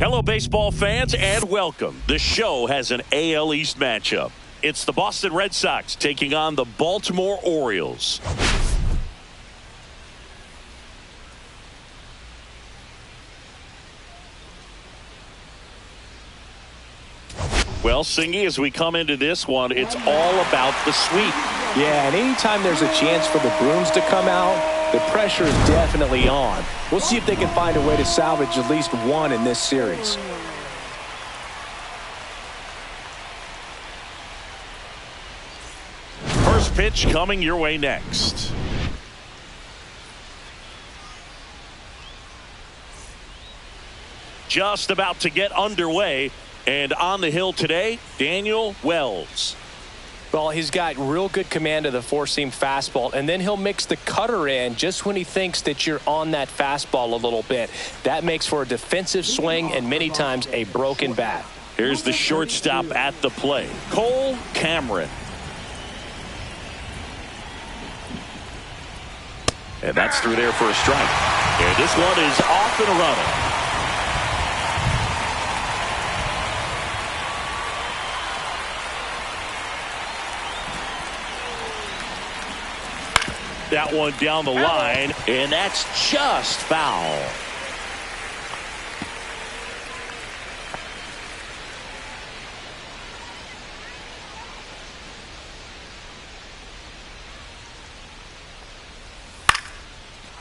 Hello, baseball fans, and welcome. The show has an AL East matchup. It's the Boston Red Sox taking on the Baltimore Orioles. Well, Singy, as we come into this one, it's all about the sweep. Yeah, and anytime there's a chance for the Bruins to come out, the pressure is definitely on. We'll see if they can find a way to salvage at least one in this series. First pitch coming your way next. Just about to get underway. And on the hill today, Daniel Wells. Well, he's got real good command of the four-seam fastball, and then he'll mix the cutter in just when he thinks that you're on that fastball a little bit. That makes for a defensive swing and many times a broken bat. Here's the shortstop at the plate, Cole Cameron. And that's through there for a strike. And this one is off and running. That one down the line, and that's just foul.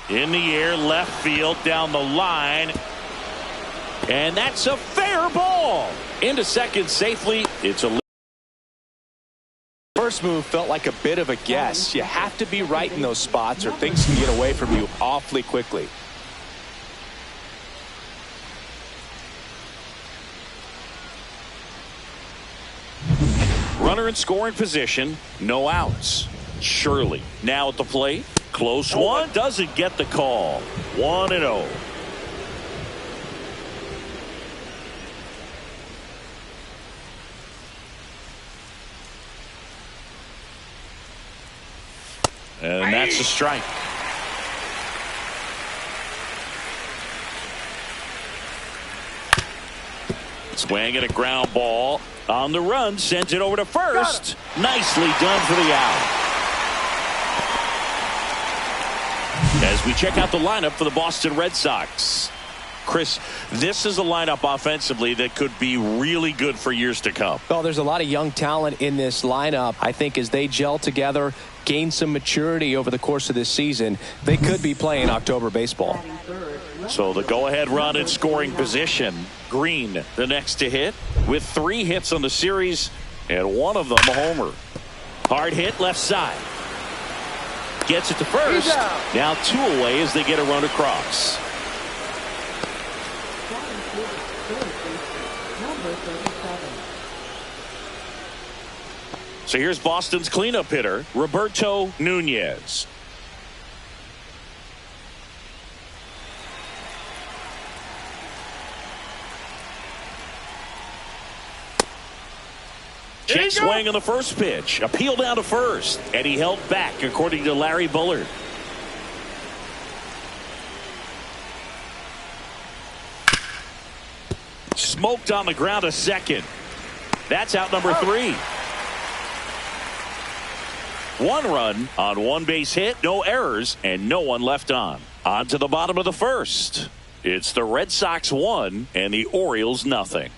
In the air, left field, down the line. And that's a fair ball. Into second safely. It's a first move felt like a bit of a guess. You have to be right in those spots or things can get away from you awfully quickly. Runner in scoring position, no outs. Shirley now at the plate. Close one, doesn't get the call. 1-0. And that's a strike. Swing at a ground ball. On the run, sends it over to first. Nicely done for the out. As we check out the lineup for the Boston Red Sox. Chris, this is a lineup offensively that could be really good for years to come. Well, there's a lot of young talent in this lineup. I think as they gel together, gain some maturity over the course of this season, they could be playing October baseball. So the go-ahead run in scoring position. Green, the next to hit, with 3 hits on the series, and one of them a homer. Hard hit left side. Gets it to first. Now 2 away as they get a run across. So here's Boston's cleanup hitter, Roberto Nunez. Check swing on the first pitch. Appeal down to first. And he held back, according to Larry Bullard. Smoked on the ground to second. That's out number 3. 1 run on 1 base hit, no errors, and no one left on. On to the bottom of the first. It's the Red Sox 1 and the Orioles nothing.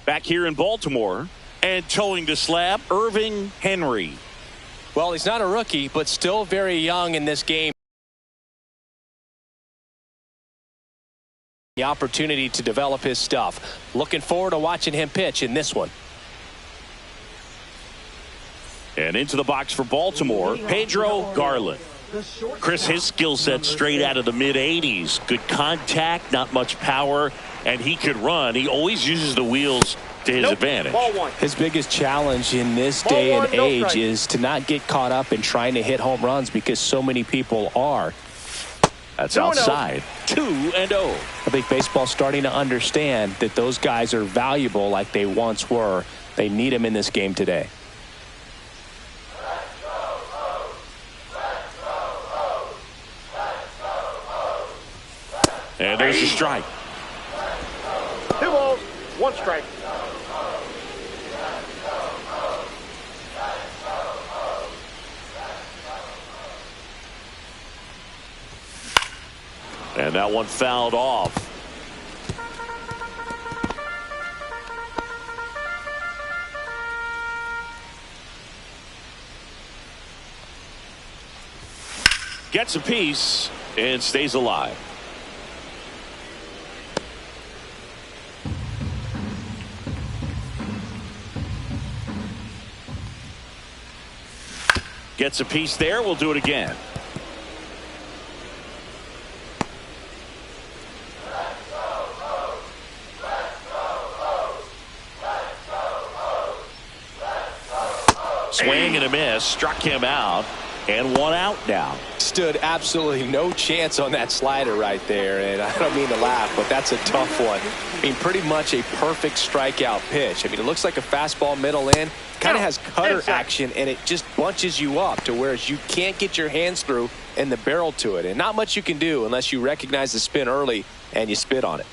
Back here in Baltimore, and towing the slab, Irving Henry. Well, he's not a rookie, but still very young in this game. The opportunity to develop his stuff. Looking forward to watching him pitch in this one. And into the box for Baltimore, Pedro Garland. Chris, his skill set straight out of the mid-80s. Good contact, not much power, and he could run. He always uses the wheels to his advantage. His biggest challenge in this day and age is to not get caught up in trying to hit home runs because so many people are. That's outside. 2-0. I think baseball's starting to understand that those guys are valuable like they once were. They need them in this game today. And there's a strike. 2 balls, 1 strike. And that one fouled off. Gets a piece and stays alive. Gets a piece there. We'll do it again. Swing and a miss. Struck him out. And 1 out now. Stood absolutely no chance on that slider right there. And I don't mean to laugh, but that's a tough one. I mean, pretty much a perfect strikeout pitch. I mean, it looks like a fastball middle in. Kind of has cutter action, and it just bunches you up to where you can't get your hands through and the barrel to it. And not much you can do unless you recognize the spin early and you spit on it.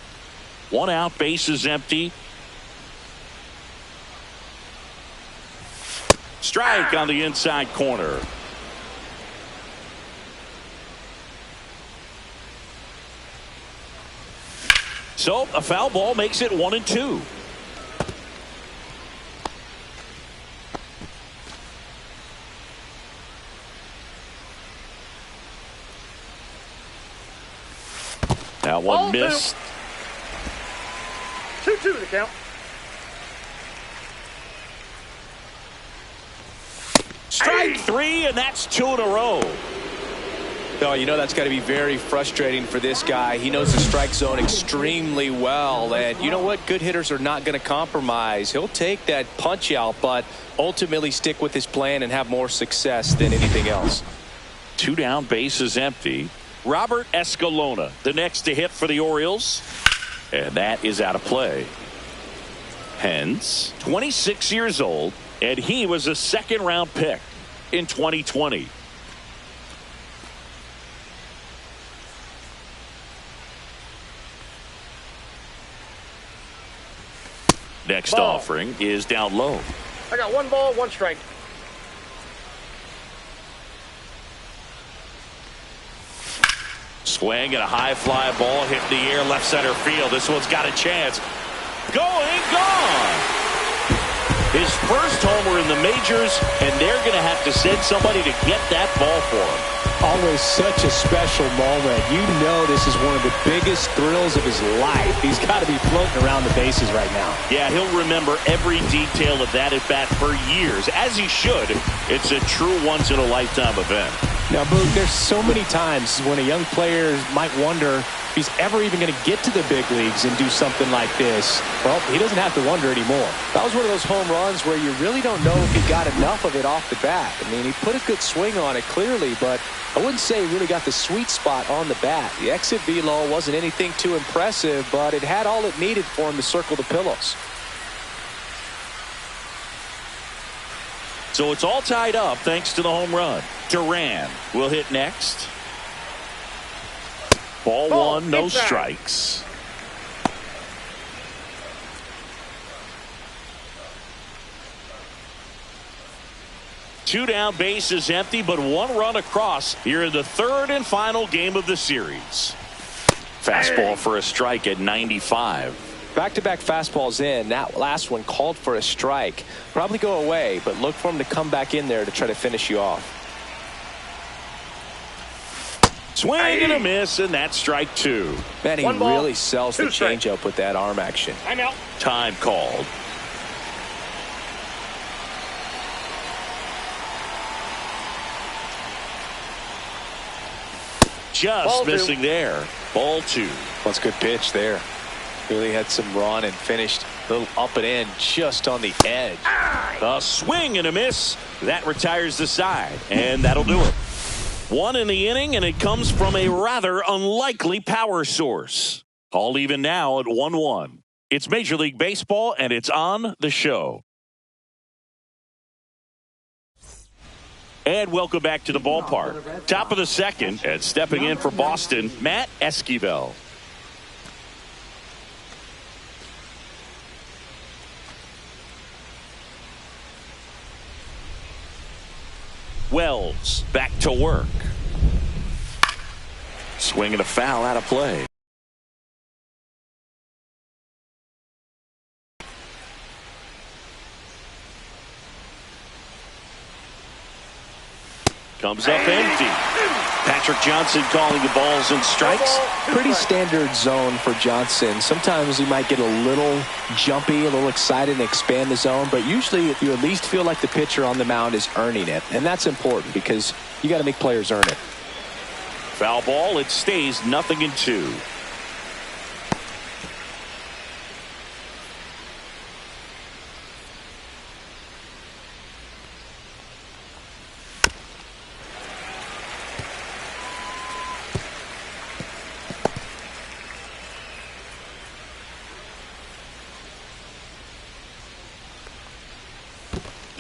1 out, bases empty. Strike on the inside corner. So a foul ball makes it 1-2. That one missed. 2-2 the count. Strike 3, and that's 2 in a row. Oh, you know that's got to be very frustrating for this guy. He knows the strike zone extremely well. And you know what? Good hitters are not going to compromise. He'll take that punch out, but ultimately stick with his plan and have more success than anything else. 2 down, bases empty. Robert Escalona, the next to hit for the Orioles. And that is out of play. Hence, 26 years old, and he was a second-round pick in 2020. Next offering is down low. I got 1 ball, 1 strike. Swing and a high fly ball hit in the air left center field. This one's got a chance. Going, gone. His first homer in the majors, and they're going to have to send somebody to get that ball for him. Always such a special moment. You know this is one of the biggest thrills of his life. He's got to be floating around the bases right now. Yeah, he'll remember every detail of that at bat for years, as he should. It's a true once-in-a-lifetime event. Now, Boog, there's so many times when a young player might wonder if he's ever even going to get to the big leagues and do something like this. Well, he doesn't have to wonder anymore. That was one of those home runs where you really don't know if he got enough of it off the bat. I mean, he put a good swing on it clearly, but I wouldn't say he really got the sweet spot on the bat. The exit velo wasn't anything too impressive, but it had all it needed for him to circle the pillows. So it's all tied up thanks to the home run. Duran will hit next. Ball 1, no strikes. Two down, bases empty, but 1 run across here in the 3rd and final game of the series. Fastball for a strike at 95. Back-to-back fastballs in. That last one called for a strike. Probably go away, but look for him to come back in there to try to finish you off. Swing and a miss, and that's strike 2. Man, he really sells the changeup with that arm action. I'm out. Time called. Just missing there. Ball 2. That's a good pitch there. Really had some run and finished a little up and in just on the edge. A swing and a miss. That retires the side, and that'll do it. 1 in the inning, and it comes from a rather unlikely power source. All even now at 1-1. It's Major League Baseball, and it's on the show. And welcome back to the ballpark. Top of the 2nd, and stepping in for Boston, Matt Esquivel. Wells back to work. Swinging a foul out of play. Comes up empty. Patrick Johnson calling the balls and strikes. Pretty standard zone for Johnson. Sometimes he might get a little jumpy, a little excited and expand the zone, but usually you at least feel like the pitcher on the mound is earning it, and that's important because you got to make players earn it. Foul ball. It stays 0-2.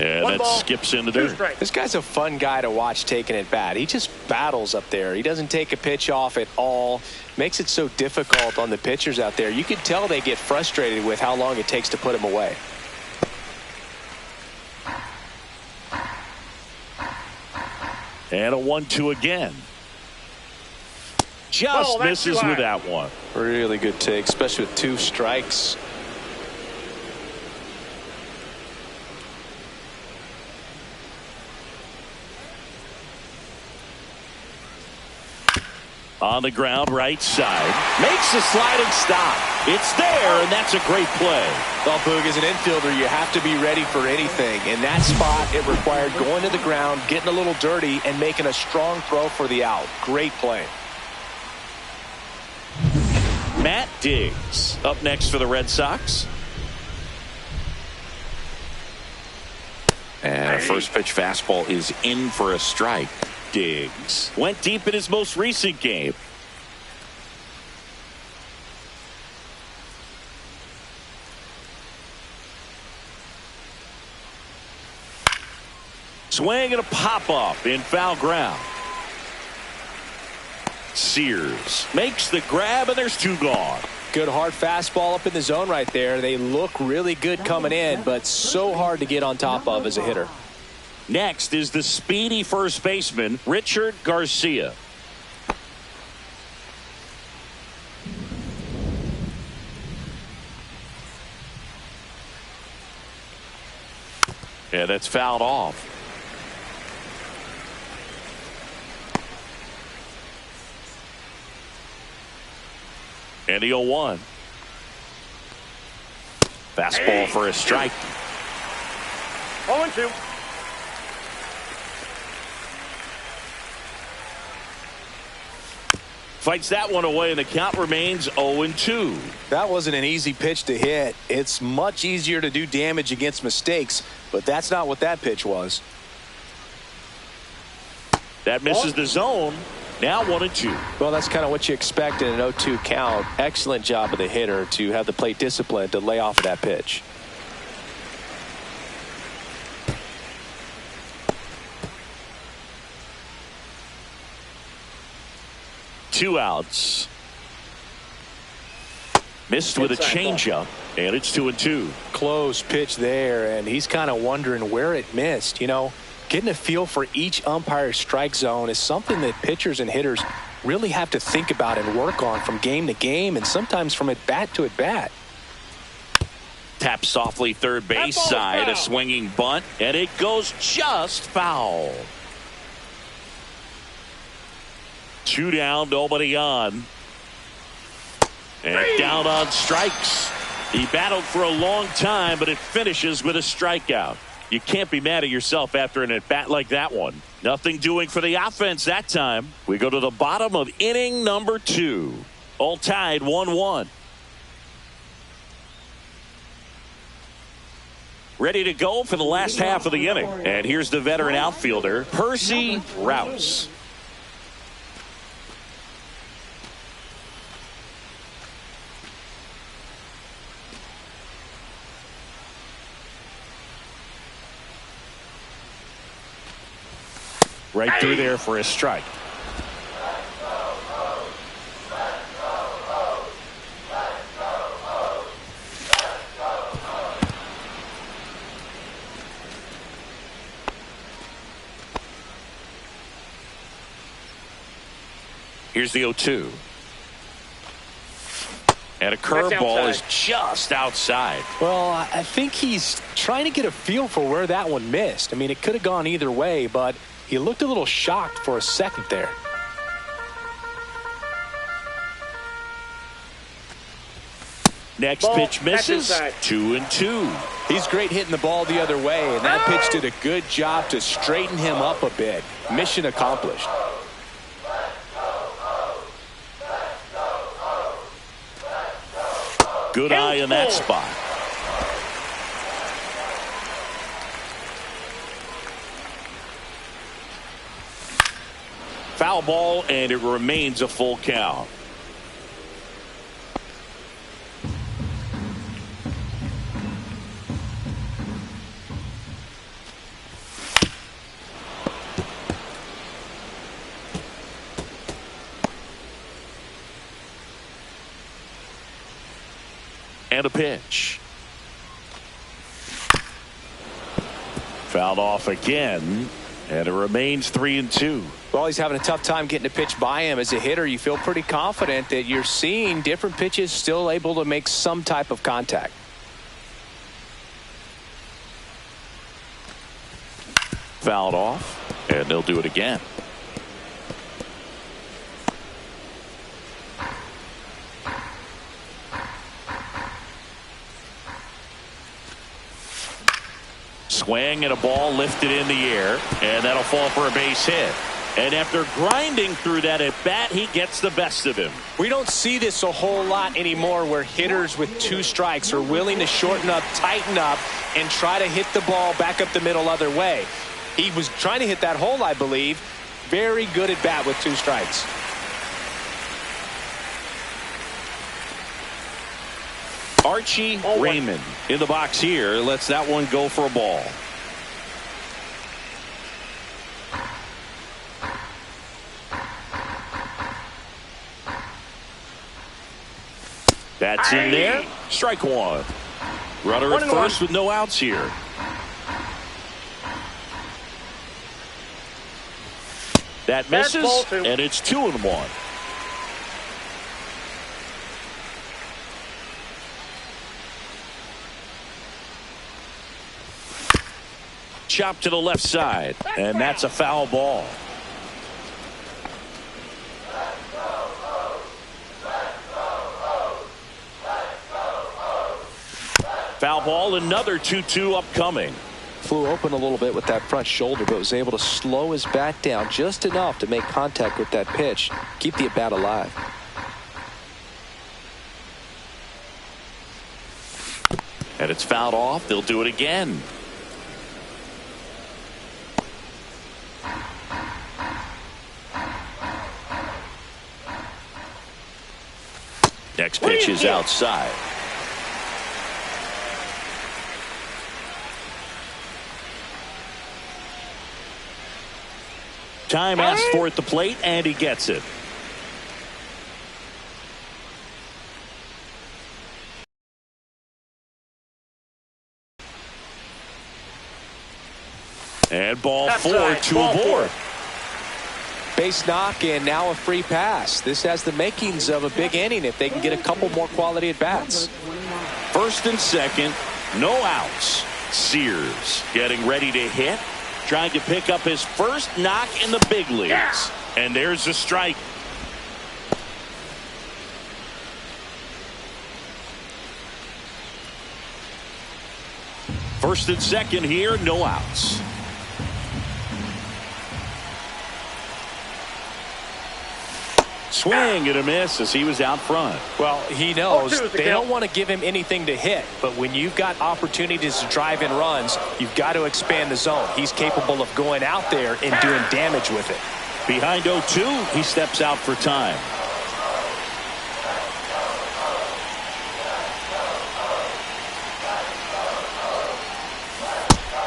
And that skips into dirt. This guy's a fun guy to watch taking at bat. He just battles up there. He doesn't take a pitch off at all. Makes it so difficult on the pitchers out there. You can tell they get frustrated with how long it takes to put him away. And a 1-2 again. Just misses with that one. Really good take, especially with 2 strikes. On the ground, right side. Makes a sliding stop. It's there, and that's a great play. Well, Boog, as an infielder, you have to be ready for anything. In that spot, it required going to the ground, getting a little dirty, and making a strong throw for the out. Great play. Matt Diggs up next for the Red Sox. And a first pitch fastball is in for a strike. Diggs went deep in his most recent game. Swing and a pop-up in foul ground. Sears makes the grab, and there's 2 gone. Good hard fastball up in the zone right there. They look really good coming in, but so hard to get on top of as a hitter. Next is the speedy first baseman, Richard Garcia. Yeah, that's fouled off. And the 0-1. Fastball for a strike. 0-2. Fights that one away, and the count remains 0-2. That wasn't an easy pitch to hit. It's much easier to do damage against mistakes, but that's not what that pitch was. That misses the zone. Now 1-2. Well, that's kind of what you expect in an 0-2 count. Excellent job of the hitter to have the plate discipline to lay off of that pitch. Two outs. Missed with a changeup, and it's 2-2. Close pitch there, and he's kind of wondering where it missed. You know, getting a feel for each umpire's strike zone is something that pitchers and hitters really have to think about and work on from game to game, and sometimes from at bat to at bat. Tap softly third base side, a swinging bunt, and it goes just foul. 2 down, nobody on. And down on strikes. He battled for a long time, but it finishes with a strikeout. You can't be mad at yourself after an at-bat like that one. Nothing doing for the offense that time. We go to the bottom of inning number 2. All tied 1-1. Ready to go for the last half of the inning. And here's the veteran outfielder, Percy Rouse. Right through there for a strike. Here's the 0-2. And a curveball is just outside. Well, I think he's trying to get a feel for where that one missed. I mean, it could have gone either way, but he looked a little shocked for a second there. Next pitch misses. 2-2. He's great hitting the ball the other way, and that pitch did a good job to straighten him up a bit. Mission accomplished. Good eye in that spot. Foul ball, and it remains a full count. And a pitch. Fouled off again, and it remains 3-2. Well, he's having a tough time getting a pitch by him. As a hitter, you feel pretty confident that you're seeing different pitches still able to make some type of contact. Fouled off, and they'll do it again. Swing and a ball lifted in the air, and that'll fall for a base hit. And after grinding through that at bat, he gets the best of him. We don't see this a whole lot anymore, where hitters with 2 strikes are willing to shorten up, tighten up, and try to hit the ball back up the middle other way. He was trying to hit that hole, I believe. Very good at bat with 2 strikes. Archie Raymond in the box here lets that one go for a ball. That's in there. Strike one. Runner at first with no outs here. That misses, and it's 2-1. Chop to the left side, and that's a foul ball. Foul ball, another 2-2 upcoming. Flew open a little bit with that front shoulder, but was able to slow his bat down just enough to make contact with that pitch, keep the at-bat alive. And it's fouled off. They'll do it again. Next pitch is outside. Time asked for at the plate, and he gets it. And ball 4 to aboard. Base knock, and now a free pass. This has the makings of a big inning if they can get a couple more quality at bats. First and second, no outs. Sears getting ready to hit, trying to pick up his first knock in the big leagues. And there's a strike. First and second here, no outs. Swing and a miss as he was out front. Well, he knows they don't want to give him anything to hit, but when you've got opportunities to drive in runs, you've got to expand the zone. He's capable of going out there and doing damage with it. Behind 0-2, he steps out for time.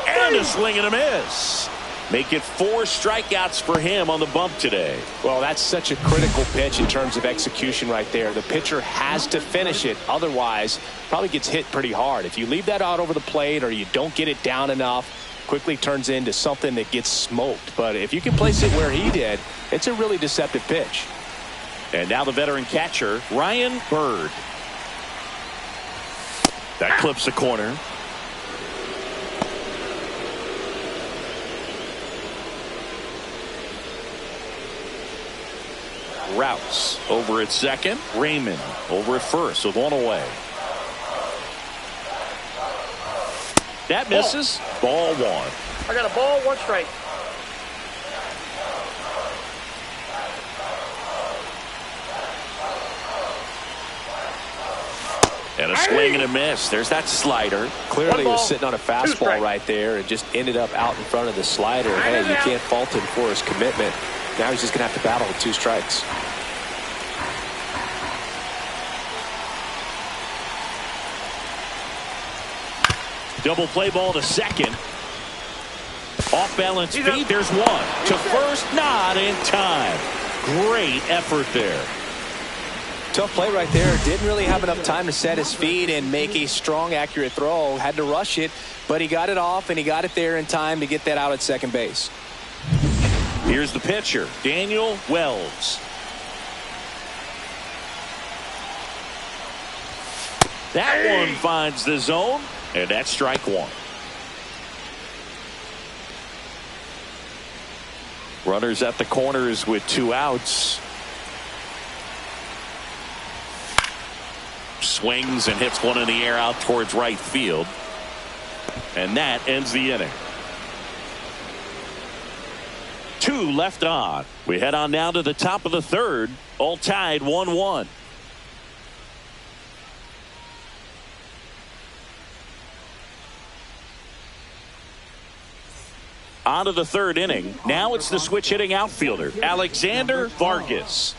And a swing and a miss. Make it 4 strikeouts for him on the bump today. Well, that's such a critical pitch in terms of execution right there. The pitcher has to finish it. Otherwise, probably gets hit pretty hard. If you leave that out over the plate or you don't get it down enough, quickly turns into something that gets smoked. But if you can place it where he did, it's a really deceptive pitch. And now the veteran catcher, Ryan Bird. That clips the corner. Rouse over at second. Raymond over at first with one away. That misses. Ball one. I got a ball, one strike. And a swing and a miss. There's that slider. Clearly was sitting on a fastball right there and just ended up out in front of the slider. Hey, you can't fault him for his commitment. Now he's just going to have to battle with 2 strikes. Double play ball to second. Off balance feed. There's one. To first, not in time. Great effort there. Tough play right there. Didn't really have enough time to set his feet and make a strong, accurate throw. Had to rush it, but he got it off, and he got it there in time to get that out at second base. Here's the pitcher, Daniel Wells. That one finds the zone, and that's strike one. Runners at the corners with 2 outs. Swings and hits one in the air out towards right field. And that ends the inning. 2 left on. We head on now to the top of the third. All tied 1-1. On to the third inning. Now it's the switch hitting outfielder, Alexander Vargas.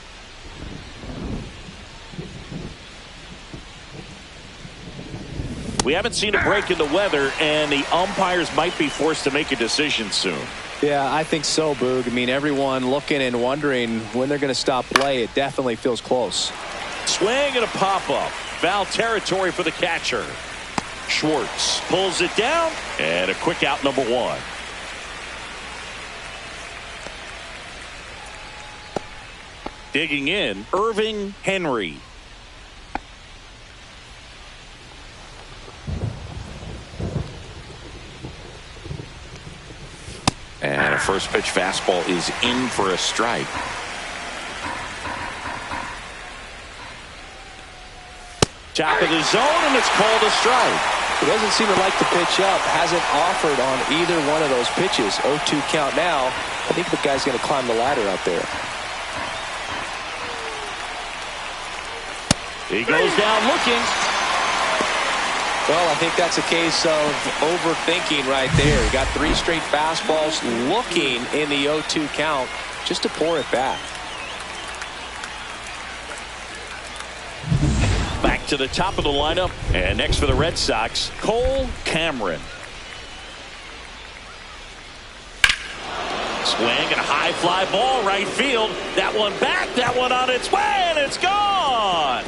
We haven't seen a break in the weather, and the umpires might be forced to make a decision soon. Yeah, I think so, Boog. I mean, everyone looking and wondering when they're going to stop play. It definitely feels close. Swing and a pop-up. Foul territory for the catcher. Schwartz pulls it down, and a quick out, number 1. Digging in, Irving Henry. And a first pitch fastball is in for a strike. Top of the zone, and it's called a strike. He doesn't seem to like to pitch up. Hasn't offered on either one of those pitches. 0-2 count now. I think the guy's going to climb the ladder out there. He goes down looking. Well, I think that's a case of overthinking right there. He got 3 straight fastballs looking in the 0-2 count just to pour it back. Back to the top of the lineup. And next for the Red Sox, Cole Cameron. Swing and a high fly ball right field. That one back, that one on its way, and it's gone.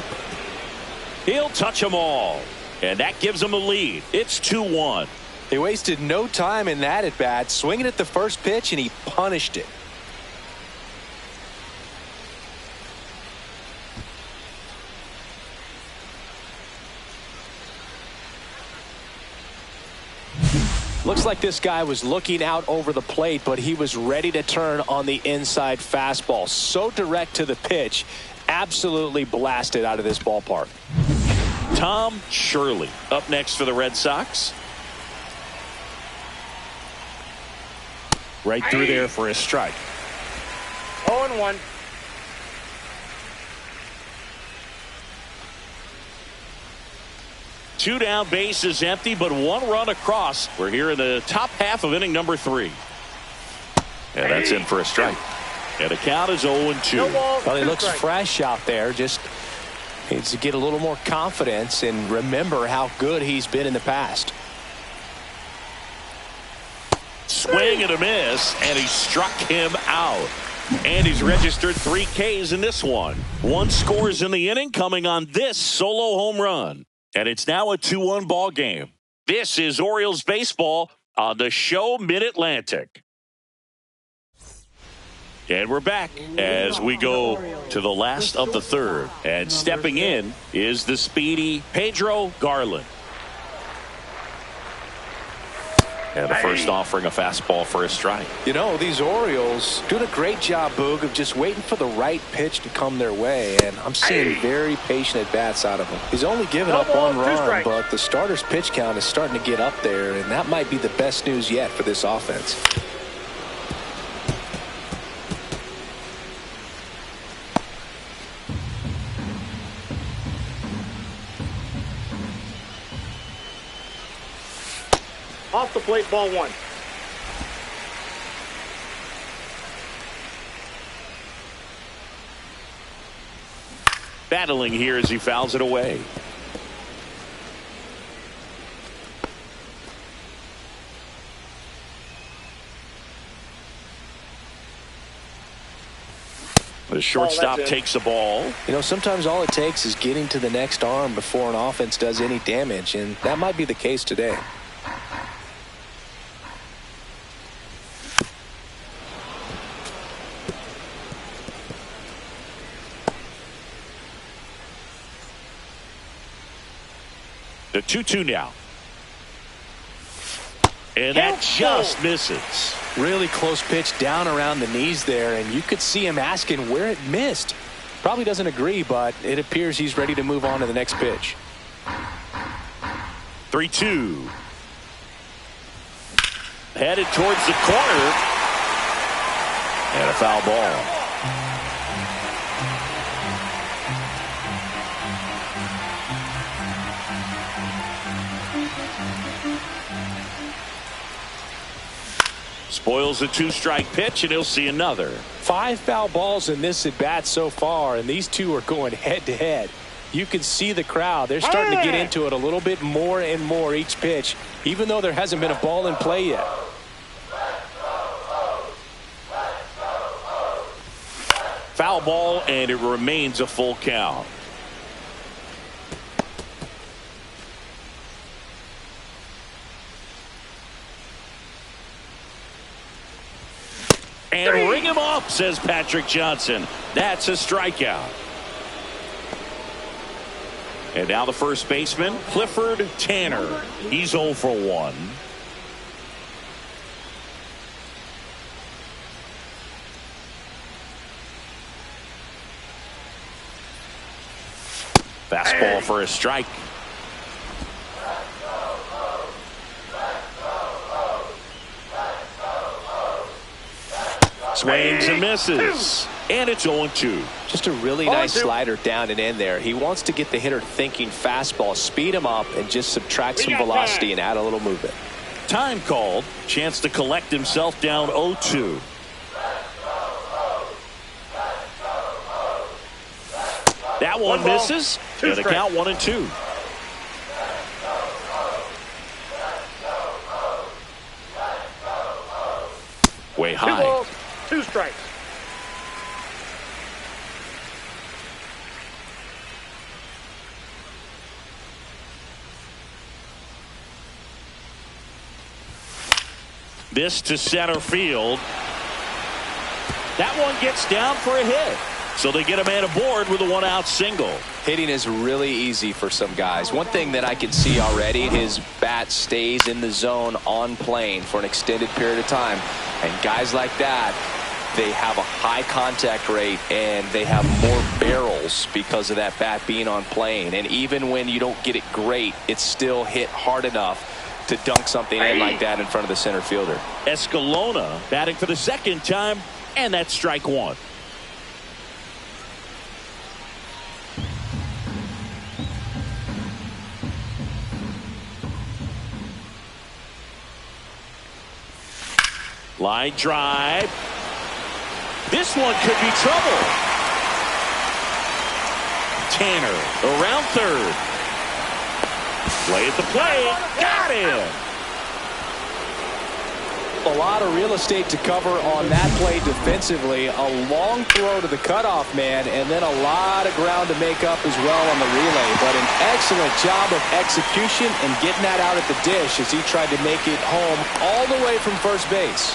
He'll touch them all. And that gives them a lead. It's 2-1. They wasted no time in that at bat, swinging at the first pitch, and he punished it. Looks like this guy was looking out over the plate, but he was ready to turn on the inside fastball. So direct to the pitch, absolutely blasted out of this ballpark. Tom Shirley up next for the Red Sox. Right through there for a strike. 0-1. Two down, bases empty, but 1 run across. We're here in the top half of inning number 3. And that's in for a strike. And the count is 0-2. Well, he looks fresh out there. Just needs to get a little more confidence and remember how good he's been in the past. Swing and a miss, and he struck him out. And he's registered 3 Ks in this one. 1 scores in the inning coming on this solo home run. And it's now a 2-1 ball game. This is Orioles baseball on the show Mid-Atlantic. And we're back as we go to the last of the third. And stepping in is the speedy Pedro Garland. And the first offering a fastball for a strike. You know, these Orioles doing a great job, Boog, of just waiting for the right pitch to come their way. And I'm seeing very patient at-bats out of him. He's only given up one run, but the starter's pitch count is starting to get up there. And that might be the best news yet for this offense. Off the plate, ball one. Battling here as he fouls it away. The shortstop takes the ball. You know, sometimes all it takes is getting to the next arm before an offense does any damage, and that might be the case today. The 2-2 now. And that just misses. Really close pitch down around the knees there, and you could see him asking where it missed. Probably doesn't agree, but it appears he's ready to move on to the next pitch. 3-2. Headed towards the corner. And a foul ball. Spoils a two-strike pitch, and he'll see another. 5 foul balls in this at-bat so far, and these two are going head-to-head. You can see the crowd. They're starting to get into it a little bit more and more each pitch, even though there hasn't been a ball in play yet. Foul ball, and it remains a full count. And ring him up, says Patrick Johnson. That's a strikeout. And now the first baseman, Clifford Tanner. He's 0 for 1. Fastball for a strike. Swings and misses. And it's 0-2. Just a really nice slider down and in there. He wants to get the hitter thinking fastball, speed him up, and just subtract some velocity and add a little movement. Time called. Chance to collect himself down 0-2. That one misses. And the count 1-2. Way high. 2 balls, 2 strikes. This to center field. That one gets down for a hit. So they get a man aboard with a 1-out single. Hitting is really easy for some guys. One thing that I can see already, his bat stays in the zone on plane for an extended period of time. And guys like that, they have a high contact rate and they have more barrels because of that bat being on plane. And even when you don't get it great, it's still hit hard enough to dunk something in like that in front of the center fielder. Escalona batting for the second time, and that's strike 1. Line drive. This one could be trouble. Tanner around third. Play at the plate. Got him. A lot of real estate to cover on that play defensively. A long throw to the cutoff man, and then a lot of ground to make up as well on the relay. But an excellent job of execution and getting that out at the dish as he tried to make it home all the way from first base.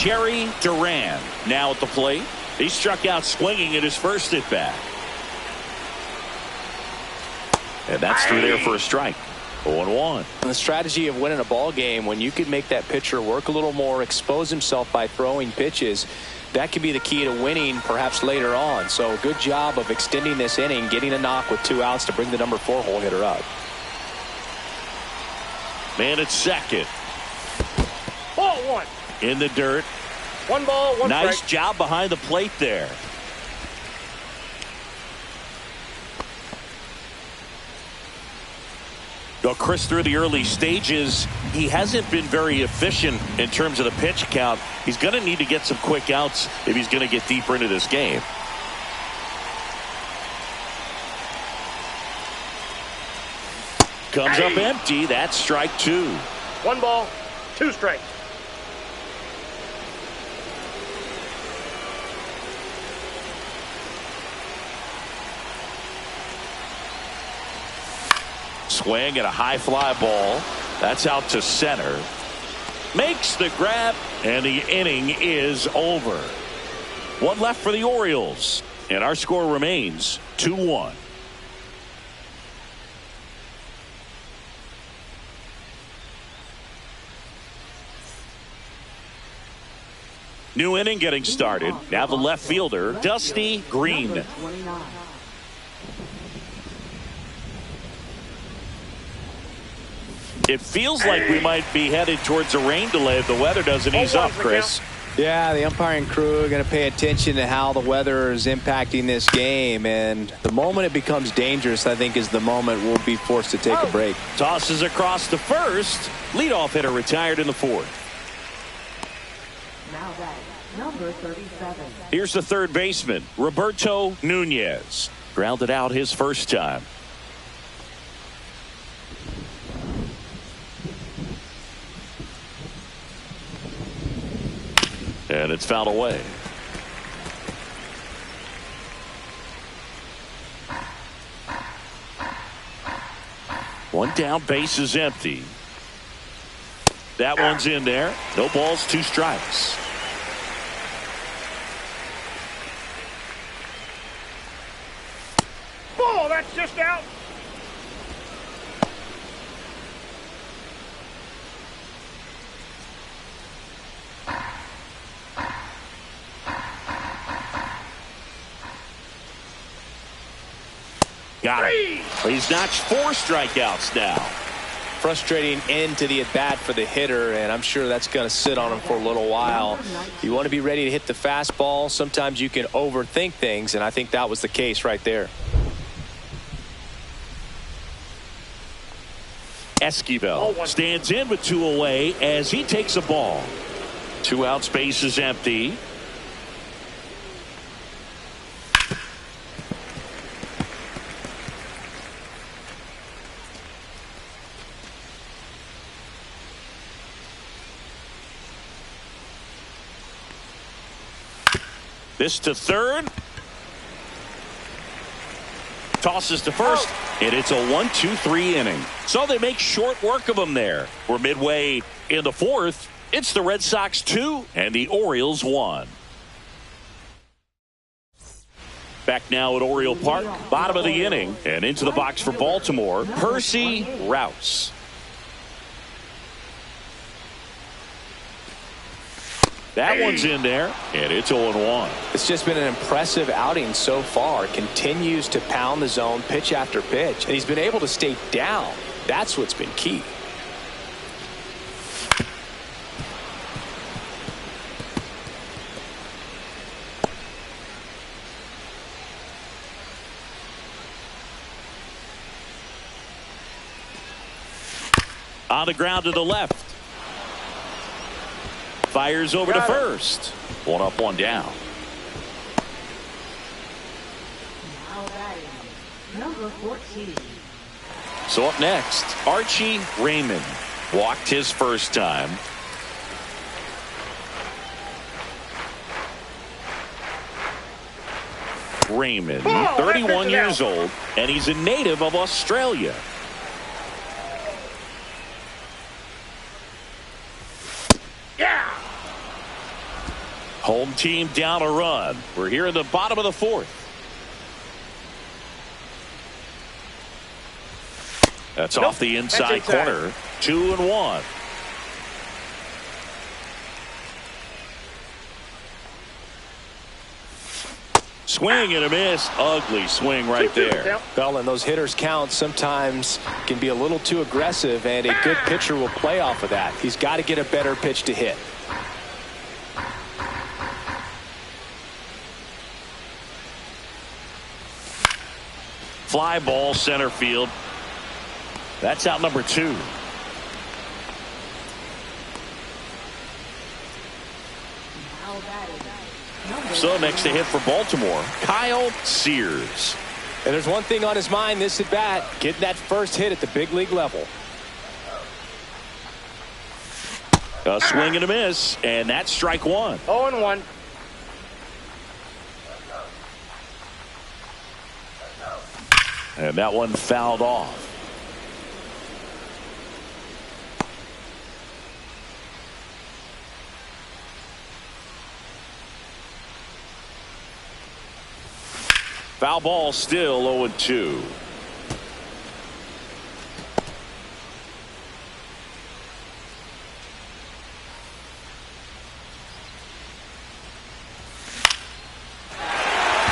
Jerry Duran now at the plate. He struck out swinging in his first at bat. And that's through there for a strike. 0-1. The strategy of winning a ball game, when you can make that pitcher work a little more, expose himself by throwing pitches, that could be the key to winning perhaps later on. So good job of extending this inning, getting a knock with 2 outs to bring the number 4 hole hitter up. Man at second. Ball 1. In the dirt. 1 ball, 1 Nice strike. job behind the plate there. Well, Chris, through the early stages, he hasn't been very efficient in terms of the pitch count. He's going to need to get some quick outs if he's going to get deeper into this game. Comes up empty. That's strike 2. 1 ball, 2 strikes. Swing and a high fly ball. That's out to center. Makes the grab, and the inning is over. 1 left for the Orioles, and our score remains 2-1. New inning getting started. Now the left fielder, Dusty Green. It feels like we might be headed towards a rain delay if the weather doesn't ease up, Chris. Yeah, the umpiring crew are going to pay attention to how the weather is impacting this game. And the moment it becomes dangerous, I think, is the moment we'll be forced to take a break. Tosses across the first. Leadoff hitter retired in the 4th. Now that number 37. Here's the third baseman, Roberto Nunez. Grounded out his first time. And it's fouled away. One down, base is empty. That one's in there. No balls, 2 strikes. Ball, that's just out. Got it. He's notched 4 strikeouts now. Frustrating end to the at-bat for the hitter, and I'm sure that's going to sit on him for a little while. You want to be ready to hit the fastball. Sometimes you can overthink things, and I think that was the case right there. Esquivel stands in with 2 away as he takes a ball. 2 outs, base is empty. This to third. Tosses to first, and it's a 1-2-3 inning. So they make short work of them there. We're midway in the 4th. It's the Red Sox 2 and the Orioles 1. Back now at Oriole Park, bottom of the inning, and into the box for Baltimore, Percy Rouse. That one's in there, and it's 0-1. It's just been an impressive outing so far. Continues to pound the zone pitch after pitch, and he's been able to stay down. That's what's been key. On the ground to the left. Fires over to first. 1 up, 1 down. Now batting, number 14. So up next, Archie Raymond. Walked his first time. Raymond, 31 years old, and he's a native of Australia. Home team down a run. We're here in the bottom of the fourth. That's off the inside corner. 2-1. Swing and a miss. Ugly swing right there. Well, and those hitters count sometimes can be a little too aggressive, and a good pitcher will play off of that. He's got to get a better pitch to hit. Fly ball center field. That's out number 2. So next to hit for Baltimore, Kyle Sears. And there's one thing on his mind this at bat, getting that first hit at the big league level. A swing and a miss, and that's strike 1. 0-1. And that one fouled off. Foul ball, still 0-2.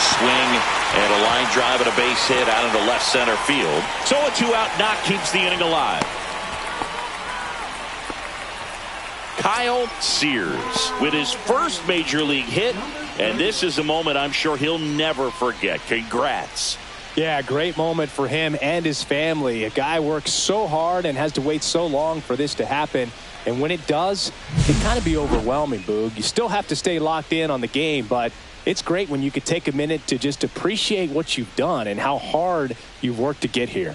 Swing and a line drive and a base hit out into left center field. So a 2-out knock keeps the inning alive. Kyle Sears with his first major league hit, and this is a moment I'm sure he'll never forget. Congrats. Yeah, great moment for him and his family. A guy works so hard and has to wait so long for this to happen. And when it does, it can kind of be overwhelming, Boog. You still have to stay locked in on the game, but it's great when you could take a minute to just appreciate what you've done and how hard you've worked to get here.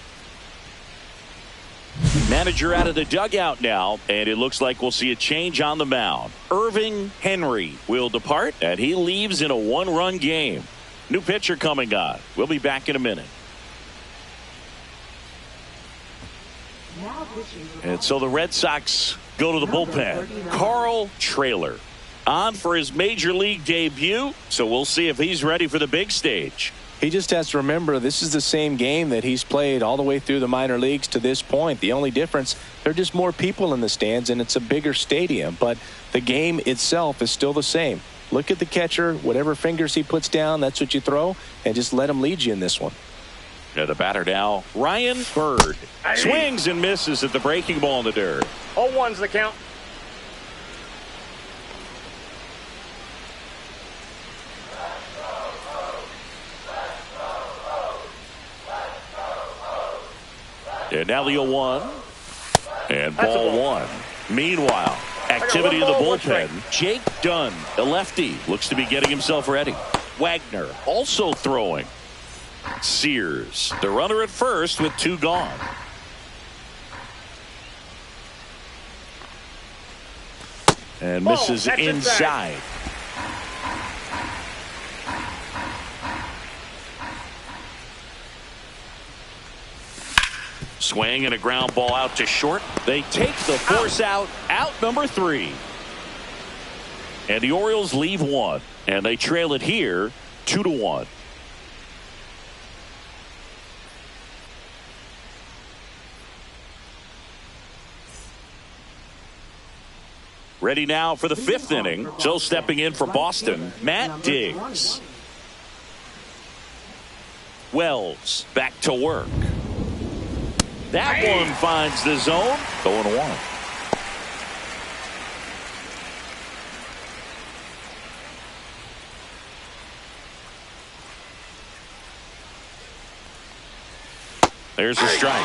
Manager out of the dugout now, and it looks like we'll see a change on the mound. Irving Henry will depart, and he leaves in a 1-run game. New pitcher coming on. We'll be back in a minute. And so the Red Sox go to the bullpen. Carl Traylor on for his major league debut, so we'll see if he's ready for the big stage. He just has to remember this is the same game that he's played all the way through the minor leagues to this point. The only difference, there are just more people in the stands and it's a bigger stadium, but the game itself is still the same. Look at the catcher, whatever fingers he puts down, that's what you throw, and just let him lead you in this one. Yeah, the batter now, Ryan Bird. Swings and misses at the breaking ball in the dirt. 0-1's the count. And now the 0-1. And ball 1. Meanwhile, activity in the bullpen. Jake Dunn, a lefty, looks to be getting himself ready. Wagner also throwing. Sears, the runner at first with 2 gone. And misses inside. Swing and a ground ball out to short. They take the force out number 3. And the Orioles leave 1. And they trail it here 2-1. Ready now for the 5th inning. So stepping in for Boston, Matt Diggs. Wells back to work. That one finds the zone. 0-1. There's a strike.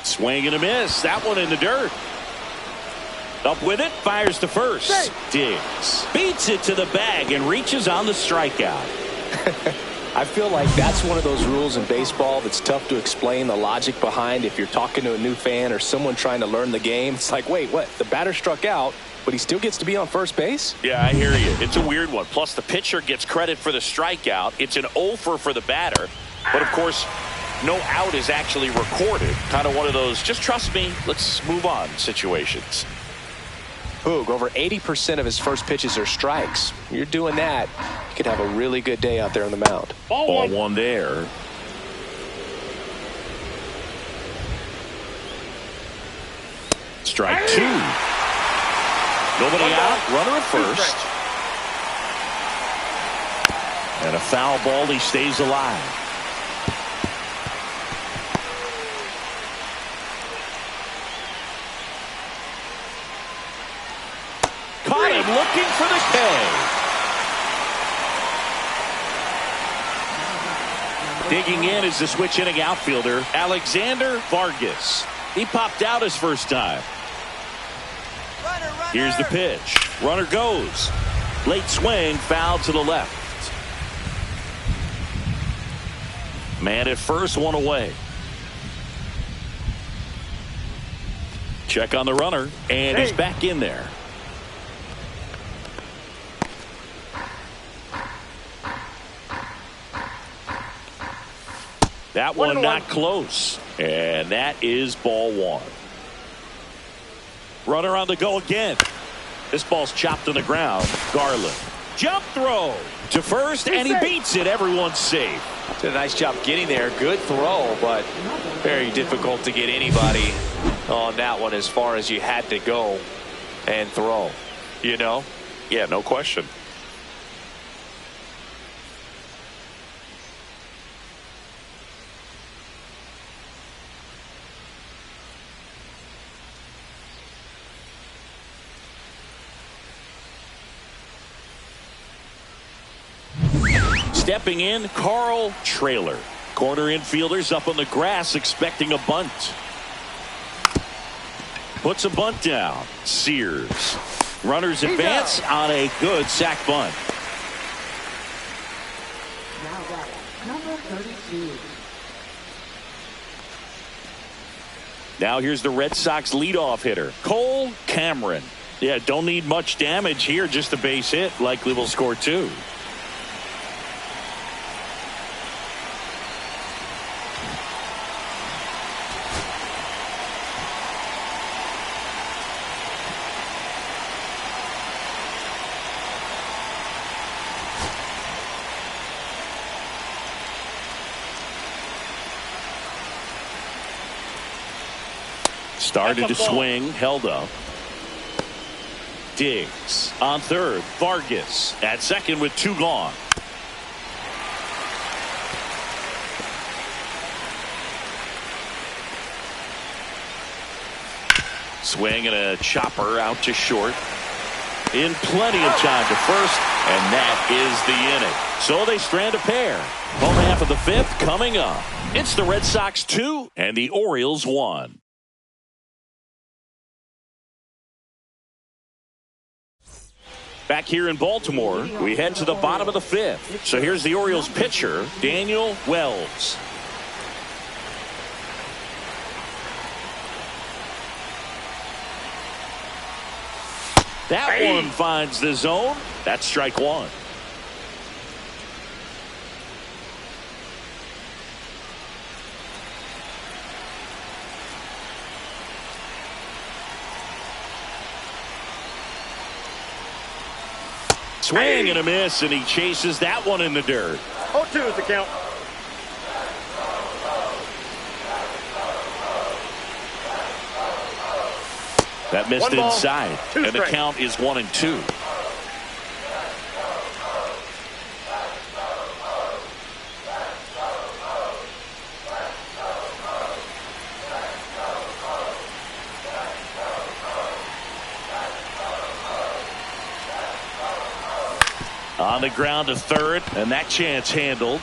Swing and a miss. That one in the dirt. Up with it, fires to first. Diggs beats it to the bag and reaches on the strikeout. I feel like that's one of those rules in baseball that's tough to explain the logic behind. If you're talking to a new fan or someone trying to learn the game, it's like, wait, what? The batter struck out, but he still gets to be on first base? Yeah, I hear you. It's a weird one. Plus, the pitcher gets credit for the strikeout. It's an offer for the batter. But, of course, no out is actually recorded. Kind of one of those, just trust me, let's move on situations. Boog, over 80% of his first pitches are strikes. You're doing that, you could have a really good day out there on the mound. Ball one there. Strike two. Nobody out. Runner at first. And a foul ball. He stays alive. Caught him looking for the K. Digging in is the switch inning outfielder, Alexander Vargas. He popped out his first time. Here's the pitch. Runner goes. Late swing, foul to the left. Man at first, one away. Check on the runner, and he's back in there. That one not close. And that is ball one. Runner on the go again. This ball's chopped to the ground. Garland. Jump throw to first, and he beats it. Everyone's safe. Did a nice job getting there. Good throw, but very difficult to get anybody on that one as far as you had to go and throw. You know? Yeah, no question. Stepping in, Carl Trailer. Corner infielders up on the grass expecting a bunt. Puts a bunt down. Sears. Runners advance on a good sac bunt. Now batting, number 32. Now here's the Red Sox leadoff hitter, Cole Cameron. Yeah, don't need much damage here, just a base hit. Likely will score two. Started to swing, held up. Diggs on third. Vargas at second with two gone. Swing and a chopper out to short. In plenty of time to first, and that is the inning. So they strand a pair. Home half of the fifth coming up. It's the Red Sox 2 and the Orioles 1. Back here in Baltimore, we head to the bottom of the fifth. So here's the Orioles pitcher, Daniel Wells. That one finds the zone. That's strike one. Swing and a miss, and he chases that one in the dirt. 0-2 is the count. That missed One ball, inside, two and the strikes. count is 1-2. On the ground to third, and that chance handled.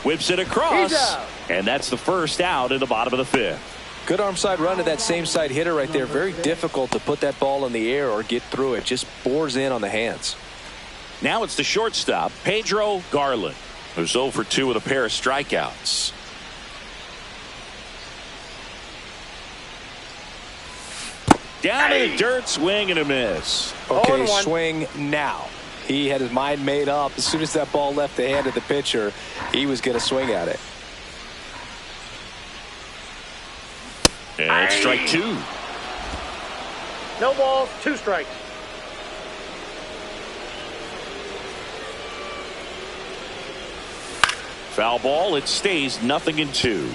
Whips it across, and that's the first out in the bottom of the fifth. Good arm side run to that same side hitter right there. Very difficult to put that ball in the air or get through it. Just bores in on the hands. Now it's the shortstop, Pedro Garland. Who's 0 for 2 with a pair of strikeouts. Down in the dirt, swing and a miss. Okay, swing now. He had his mind made up. As soon as that ball left the hand of the pitcher, he was going to swing at it. And strike 2. No balls, 2 strikes. Foul ball. It stays 0-2.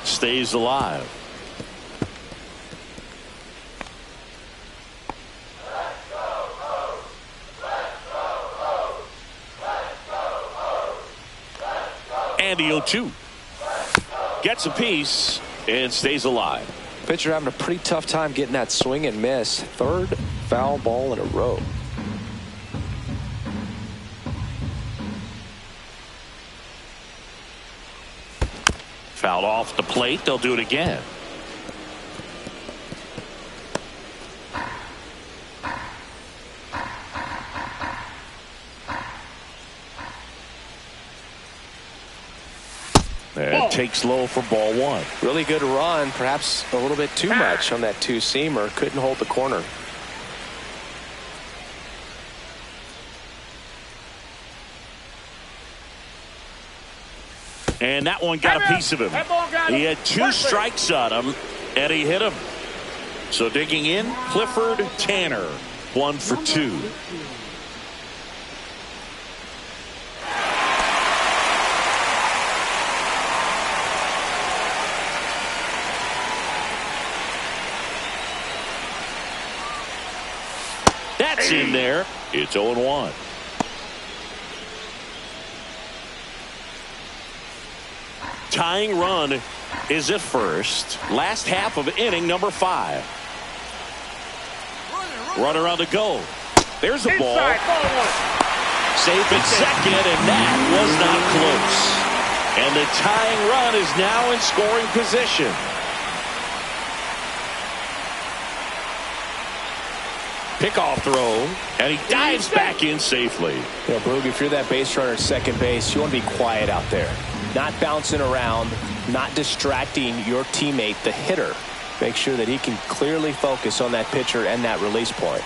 Stays alive. And the 0-2. Gets a piece and stays alive. Pitcher having a pretty tough time getting that swing and miss. 3rd foul ball in a row. Fouled off the plate. They'll do it again. And takes low for ball 1. Really good run. Perhaps a little bit too much on that 2-seamer. Couldn't hold the corner. And that one got a piece of him. He had 2 strikes on him, and he hit him. So digging in, Clifford Tanner, 1 for 2. That's in there. It's 0-1. Tying run is at first. Last half of inning number 5. Runner on the go. There's a ball. Safe at second, and that was not close. And the tying run is now in scoring position. Pickoff throw, and he dives back in safely. You know, Boog, if you're that base runner at second base, you want to be quiet out there. Not bouncing around, not distracting your teammate, the hitter. Make sure that he can clearly focus on that pitcher and that release point.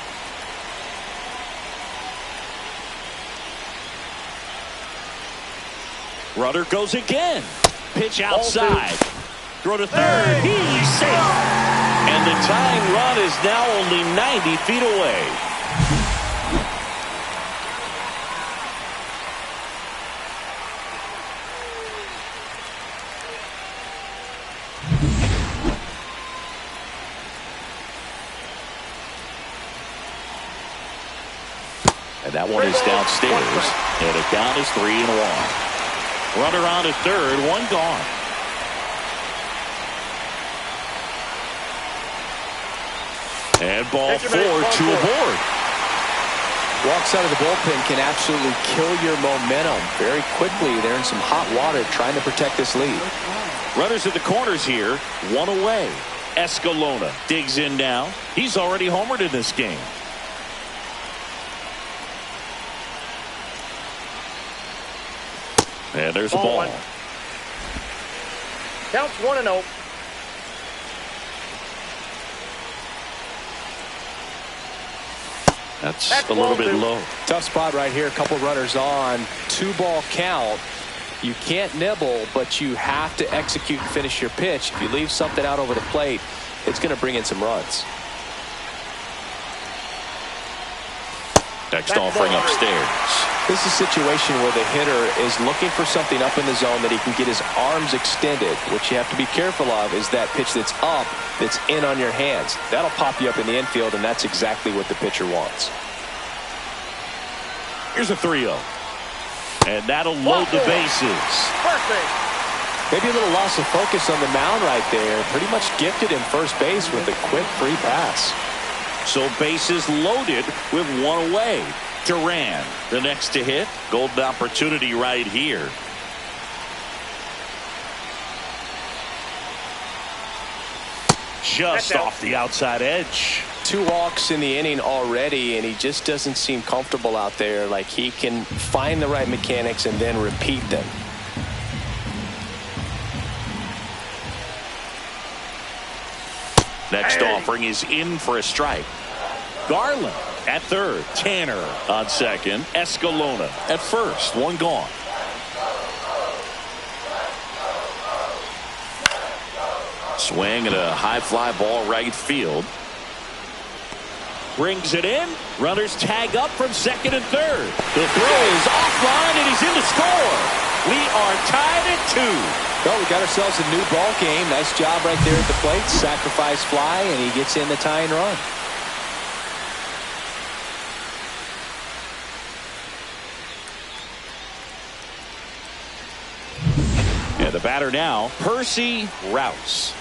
Runner goes again. Pitch outside. Throw to third. He's safe. And the tying run is now only 90 feet away. And that one is downstairs. And the count is 3-1. Runner on at third, 1 gone. And ball 4, 2 aboard. Walks out of the bullpen can absolutely kill your momentum very quickly. They're in some hot water trying to protect this lead. Runners at the corners here, 1 away. Escalona digs in now. He's already homered in this game. And there's the ball. Counts 1-0. That's a little bit low. Tough spot right here. A couple runners on. 2-ball count. You can't nibble, but you have to execute and finish your pitch. If you leave something out over the plate, it's going to bring in some runs. Next offering upstairs. This is a situation where the hitter is looking for something up in the zone that he can get his arms extended. What you have to be careful of is that pitch that's up, that's in on your hands. That'll pop you up in the infield, and that's exactly what the pitcher wants. Here's a 3-0. And that'll load the bases. Perfect. Maybe a little loss of focus on the mound right there. Pretty much gifted him first base with a quick free pass. So bases loaded with 1 away. Duran, the next to hit. Golden opportunity right here. just off the outside edge. 2 walks in the inning already, and he just doesn't seem comfortable out there. Like he can find the right mechanics and then repeat them. Next offering is in for a strike. Garland at third. Tanner on second. Escalona at first. 1 gone. Swing and a high fly ball right field. Brings it in. Runners tag up from second and third. The throw is offline and he's in to score. We are tied at 2. Well, we got ourselves a new ball game. Nice job right there at the plate. Sacrifice fly, and he gets in the tying run. And the batter now, Percy Rouse.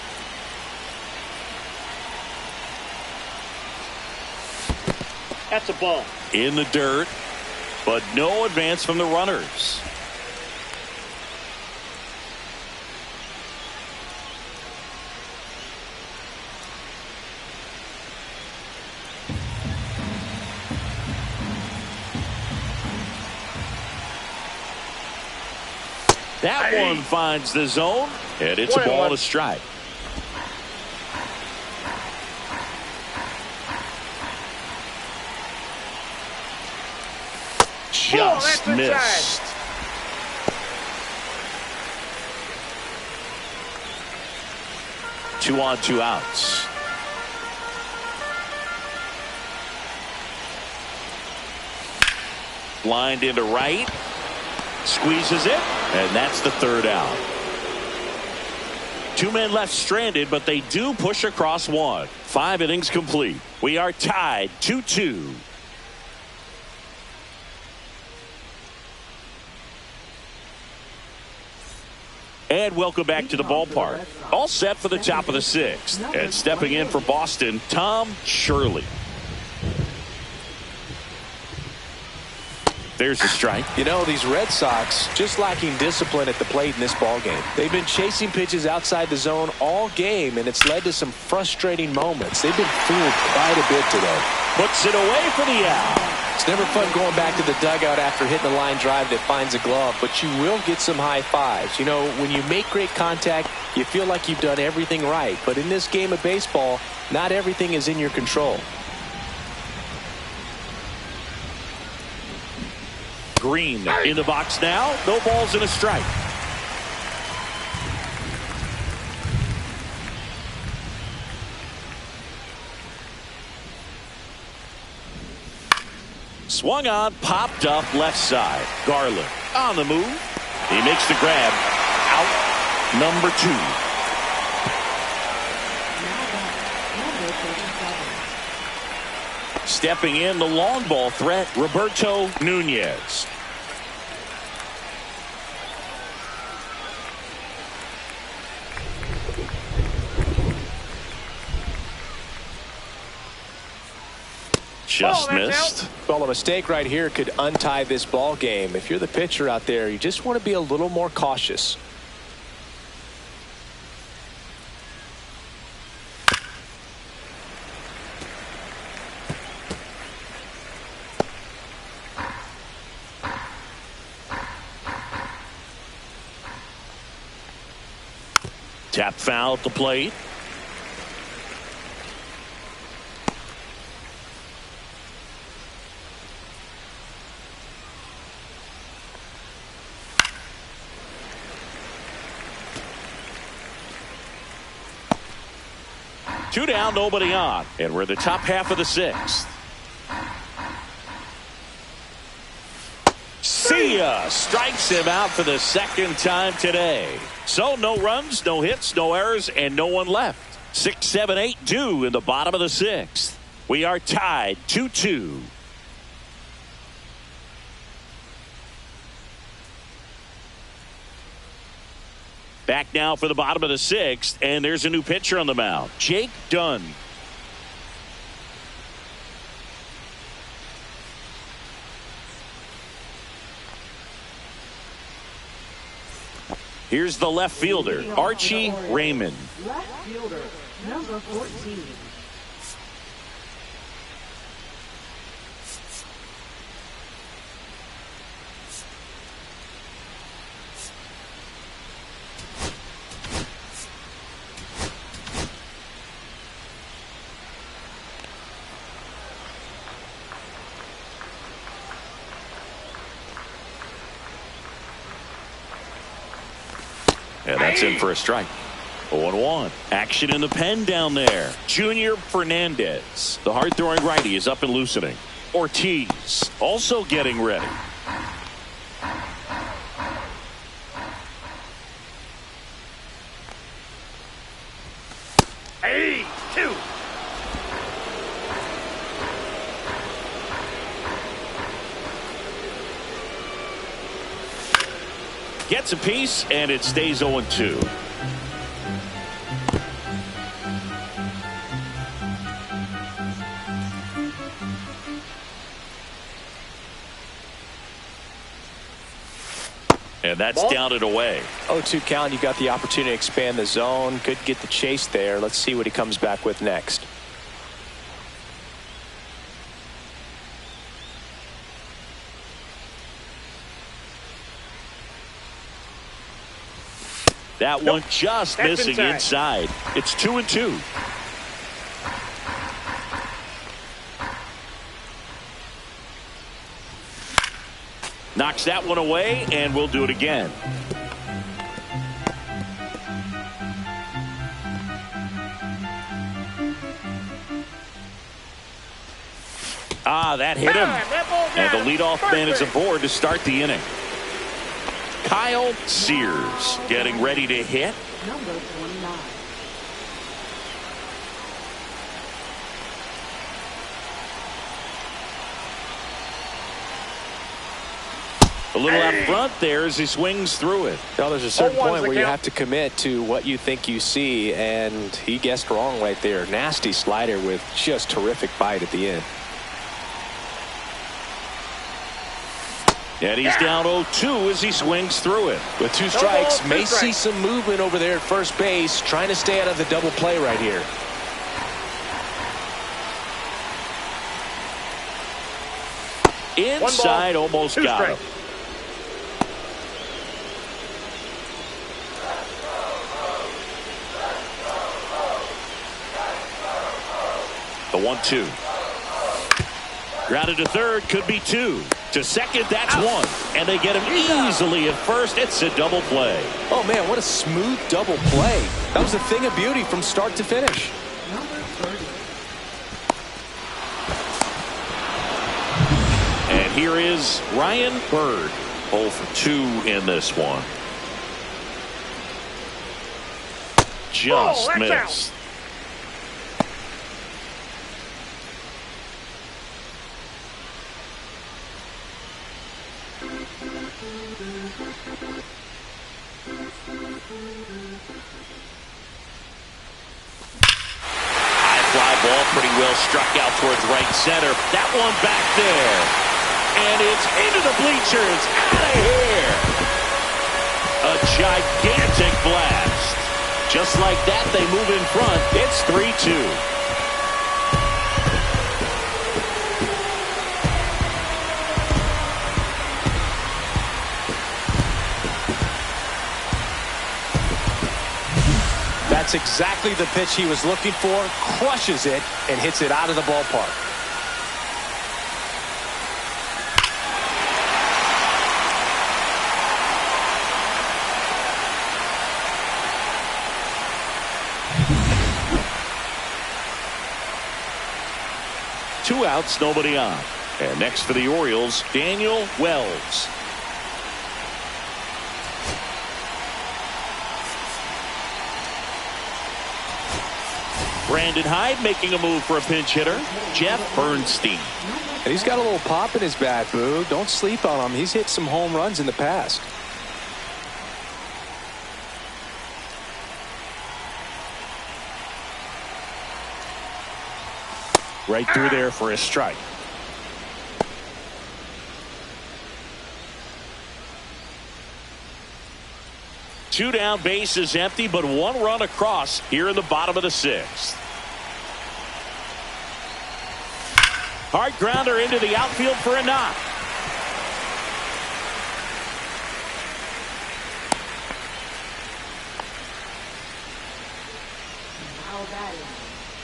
That's a ball. In the dirt, but no advance from the runners. That one finds the zone, and it's a ball and a strike. Just missed. Two on, 2 outs. Lined into right. Squeezes it, and that's the 3rd out. 2 men left stranded, but they do push across 1. 5 innings complete. We are tied 2-2. And welcome back to the ballpark. All set for the top of the 6th. And stepping in for Boston, Tom Shirley. There's the strike. You know, these Red Sox just lacking discipline at the plate in this ball game. They've been chasing pitches outside the zone all game, and it's led to some frustrating moments. They've been fooled quite a bit today. Puts it away for the out. It's never fun going back to the dugout after hitting a line drive that finds a glove, but you will get some high fives. You know, when you make great contact, you feel like you've done everything right. But in this game of baseball, not everything is in your control. Green in the box now. No balls and a strike. Swung on, popped up left side. Garland on the move. He makes the grab. Out number 2. Stepping in the long ball threat, Roberto Nunez. Just missed. Well, a mistake right here could untie this ball game. If you're the pitcher out there, you just want to be a little more cautious. Tap foul at the plate. Two down, nobody on. And we're in the top half of the 6th. See ya! Strikes him out for the 2nd time today. So no runs, no hits, no errors, and no one left. 6, 7, 8 due in the bottom of the 6th. We are tied 2-2. Back now for the bottom of the 6th, and there's a new pitcher on the mound, Jake Dunn. Here's the left fielder, Archie Raymond. Left fielder, Number 14. And that's in for a strike. 0-1. Action in the pen down there. Junior Fernandez. The hard-throwing righty is up and loosening. Ortiz also getting ready. Hey, 2. Gets a piece, and it stays 0-2. And that's down and away. 0-2 count. You got the opportunity to expand the zone. Could get the chase there. Let's see what he comes back with next. That one just missing inside. It's 2-2. Knocks that one away, and we'll do it again. That hit him. And the leadoff man is aboard to start the inning. Kyle Sears getting ready to hit. Number 29. A little out front there as he swings through it. Well, there's a certain point where you have to commit to what you think you see, and he guessed wrong right there. Nasty slider with just terrific bite at the end. And he's down 0-2 as he swings through it. With 2 strikes, may see some movement over there at first base, trying to stay out of the double play right here. Inside, almost got him. The 1-2. Grounded to third, could be 2. To second, that's 1. And they get him easily at first. It's a double play. Oh, man, what a smooth double play. That was a thing of beauty from start to finish. Number 30. And here is Ryan Bird. 0 for 2 in this one. Just missed. Ball pretty well struck out towards right center. That one back there. And it's into the bleachers. Out of here. A gigantic blast. Just like that, they move in front. It's 3-2. That's exactly the pitch he was looking for. Crushes it and hits it out of the ballpark. Two outs, nobody on. And next for the Orioles, Daniel Wells. Brandon Hyde making a move for a pinch hitter. Jeff Bernstein. And he's got a little pop in his bat, Boo. Don't sleep on him. He's hit some home runs in the past. Right through there for a strike. 2 down, bases empty, but 1 run across here in the bottom of the 6th. Hard grounder into the outfield for a knock.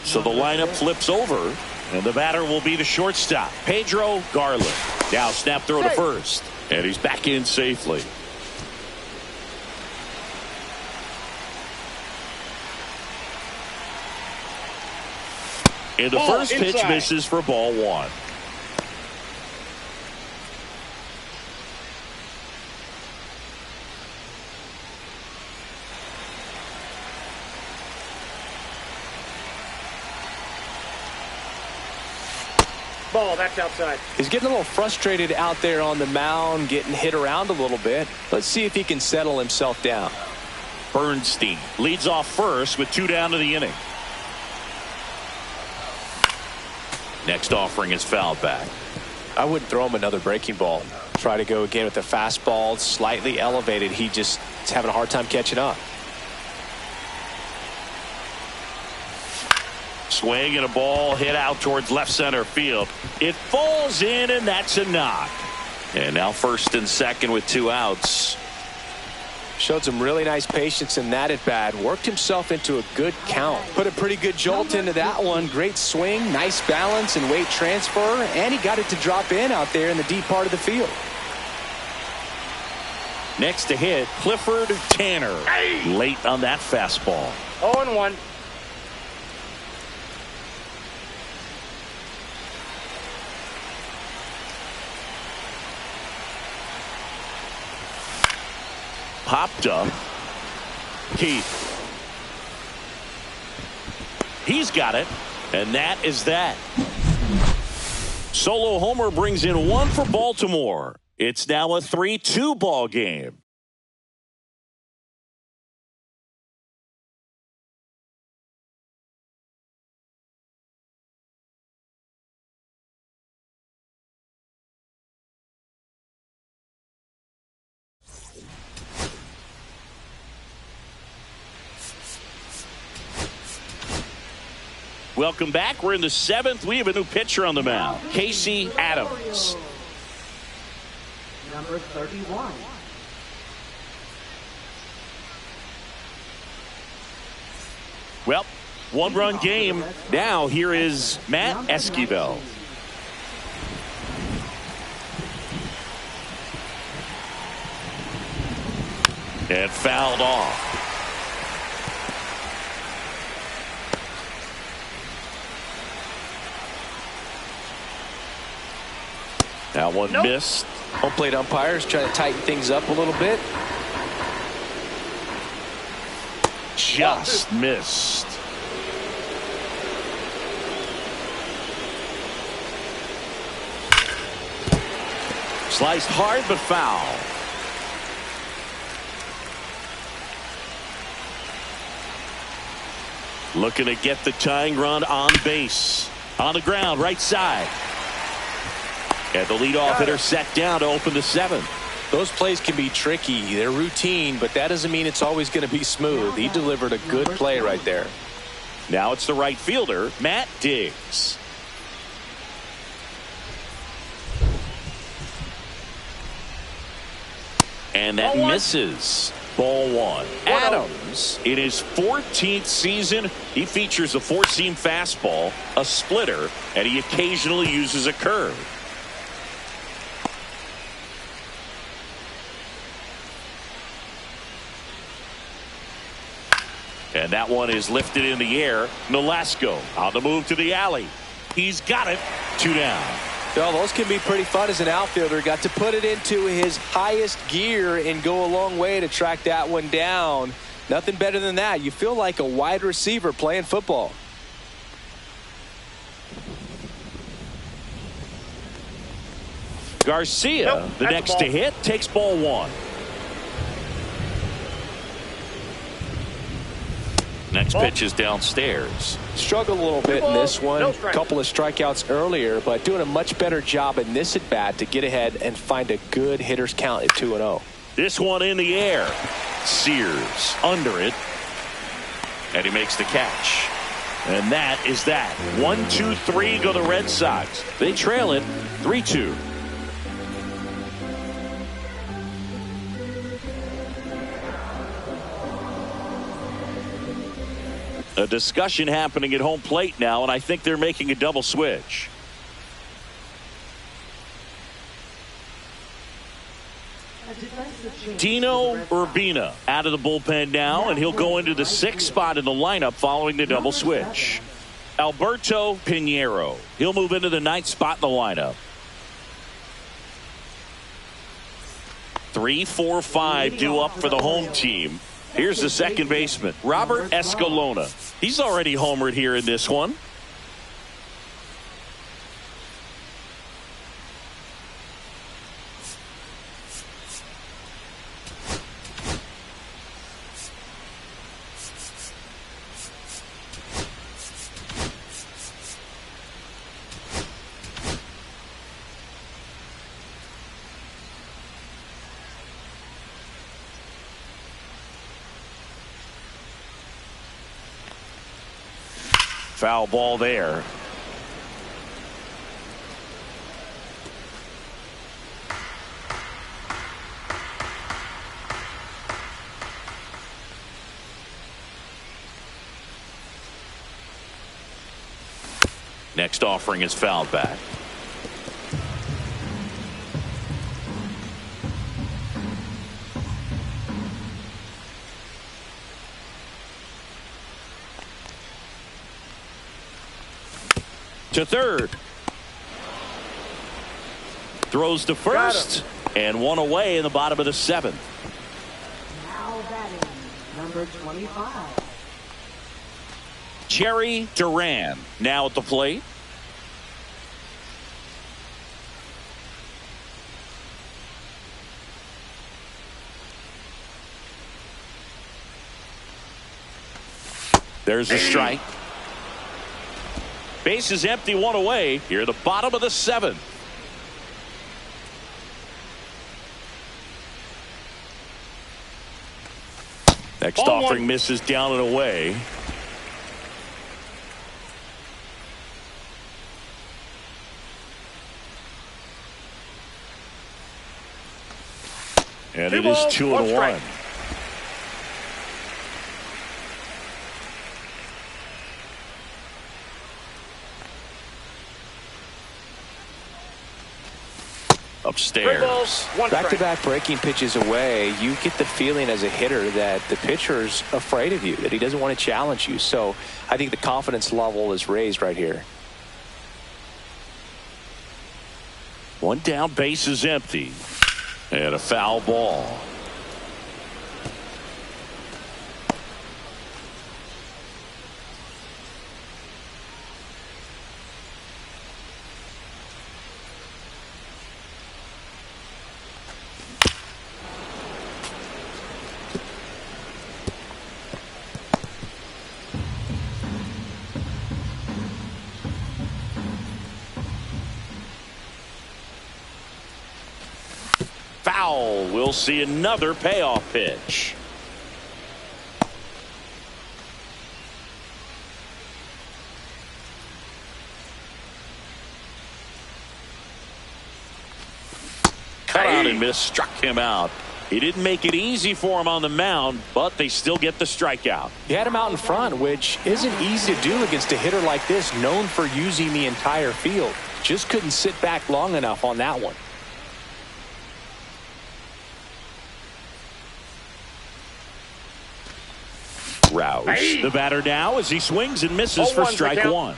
So the lineup flips over, and the batter will be the shortstop, Pedro Garland. Now snap throw to first, and he's back in safely. And the first pitch misses for ball 1. Ball, that's outside. He's getting a little frustrated out there on the mound, getting hit around a little bit. Let's see if he can settle himself down. Bernstein leads off first with 2 down to the inning. Next offering is fouled back. I wouldn't throw him another breaking ball. Try to go again with the fastball, slightly elevated. He just is having a hard time catching up. Swing and a ball hit out towards left center field. It falls in, and that's a knock. And now first and second with 2 outs. Showed some really nice patience in that at bat. Worked himself into a good count. Put a pretty good jolt into that one. Great swing, nice balance and weight transfer. And he got it to drop in out there in the deep part of the field. Next to hit, Clifford Tanner. Late on that fastball. 0-1. Popped up. Keith. He's got it. And that is that. Solo homer brings in 1 for Baltimore. It's now a 3-2 ball game. Welcome back. We're in the 7th. We have a new pitcher on the mound, Casey Adams. Number 31. Well, 1-run game. Now here is Matt Esquivel. And fouled off. That one missed. Home plate umpires trying to tighten things up a little bit. Just missed. Sliced hard but foul. Looking to get the tying run on base. On the ground, right side. And the leadoff hitter set down to open the 7th. Those plays can be tricky. They're routine, but that doesn't mean it's always going to be smooth. He delivered a good play right there. Now it's the right fielder, Matt Diggs. And that misses. Ball 1. Adams, in his 14th season, he features a 4-seam fastball, a splitter, and he occasionally uses a curve. And that one is lifted in the air. Nolasco on the move to the alley. He's got it. 2 down. Well, those can be pretty fun as an outfielder. Got to put it into his highest gear and go a long way to track that one down. Nothing better than that. You feel like a wide receiver playing football. Garcia, the next to hit, takes ball 1. Next pitch is downstairs. Struggled a little bit in this one. A couple of strikeouts earlier, but doing a much better job in this at bat to get ahead and find a good hitter's count at 2-0. This one in the air. Sears under it. And he makes the catch. And that is that. 1-2-3 go the Red Sox. They trail it 3-2. A discussion happening at home plate now, and I think they're making a double switch. Dino Urbina out of the bullpen now, and he'll go into the 6th spot in the lineup following the double switch. Alberto Pinheiro, he'll move into the 9th spot in the lineup. 3, 4, 5 due up for the home team. Here's the second baseman, Robert Escalona. He's already homered here in this one. Foul ball there. Next offering is fouled back. To third. Throws to first. And one away in the bottom of the 7th. Now batting, number 25. Jerry Duran now at the plate. There's a strike. Base is empty, one away. Here at the bottom of the 7th. Next offering misses down and away. And it is 2-1. Upstairs. Back-to-back breaking pitches away, you get the feeling as a hitter that the pitcher's afraid of you, that he doesn't want to challenge you. So I think the confidence level is raised right here. One down, base is empty. And a foul ball. Foul. We'll see another payoff pitch. Cut out and missed, struck him out. He didn't make it easy for him on the mound, but they still get the strikeout. He had him out in front, which isn't easy to do against a hitter like this, known for using the entire field. Just couldn't sit back long enough on that one. Rouse, the batter now as he swings and misses for strike one.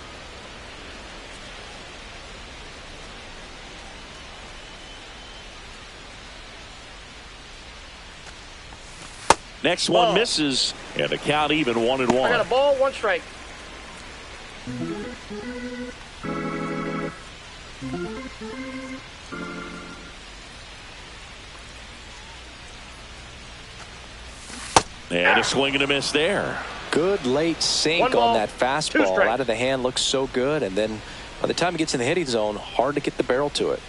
Next one misses, and the count even 1-1. I got a ball, 1 strike. And a swing and a miss there. Good late sink on that fastball. Out of the hand, looks so good, and then by the time it gets in the hitting zone, hard to get the barrel to it.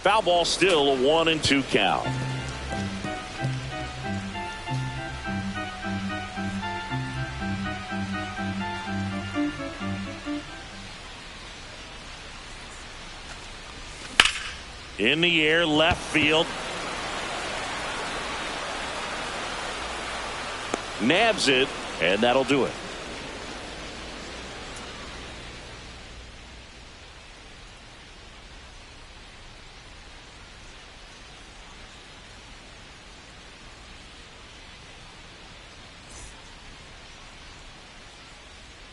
Foul ball, still a 1-2 count. In the air, left field. Nabs it, and that'll do it.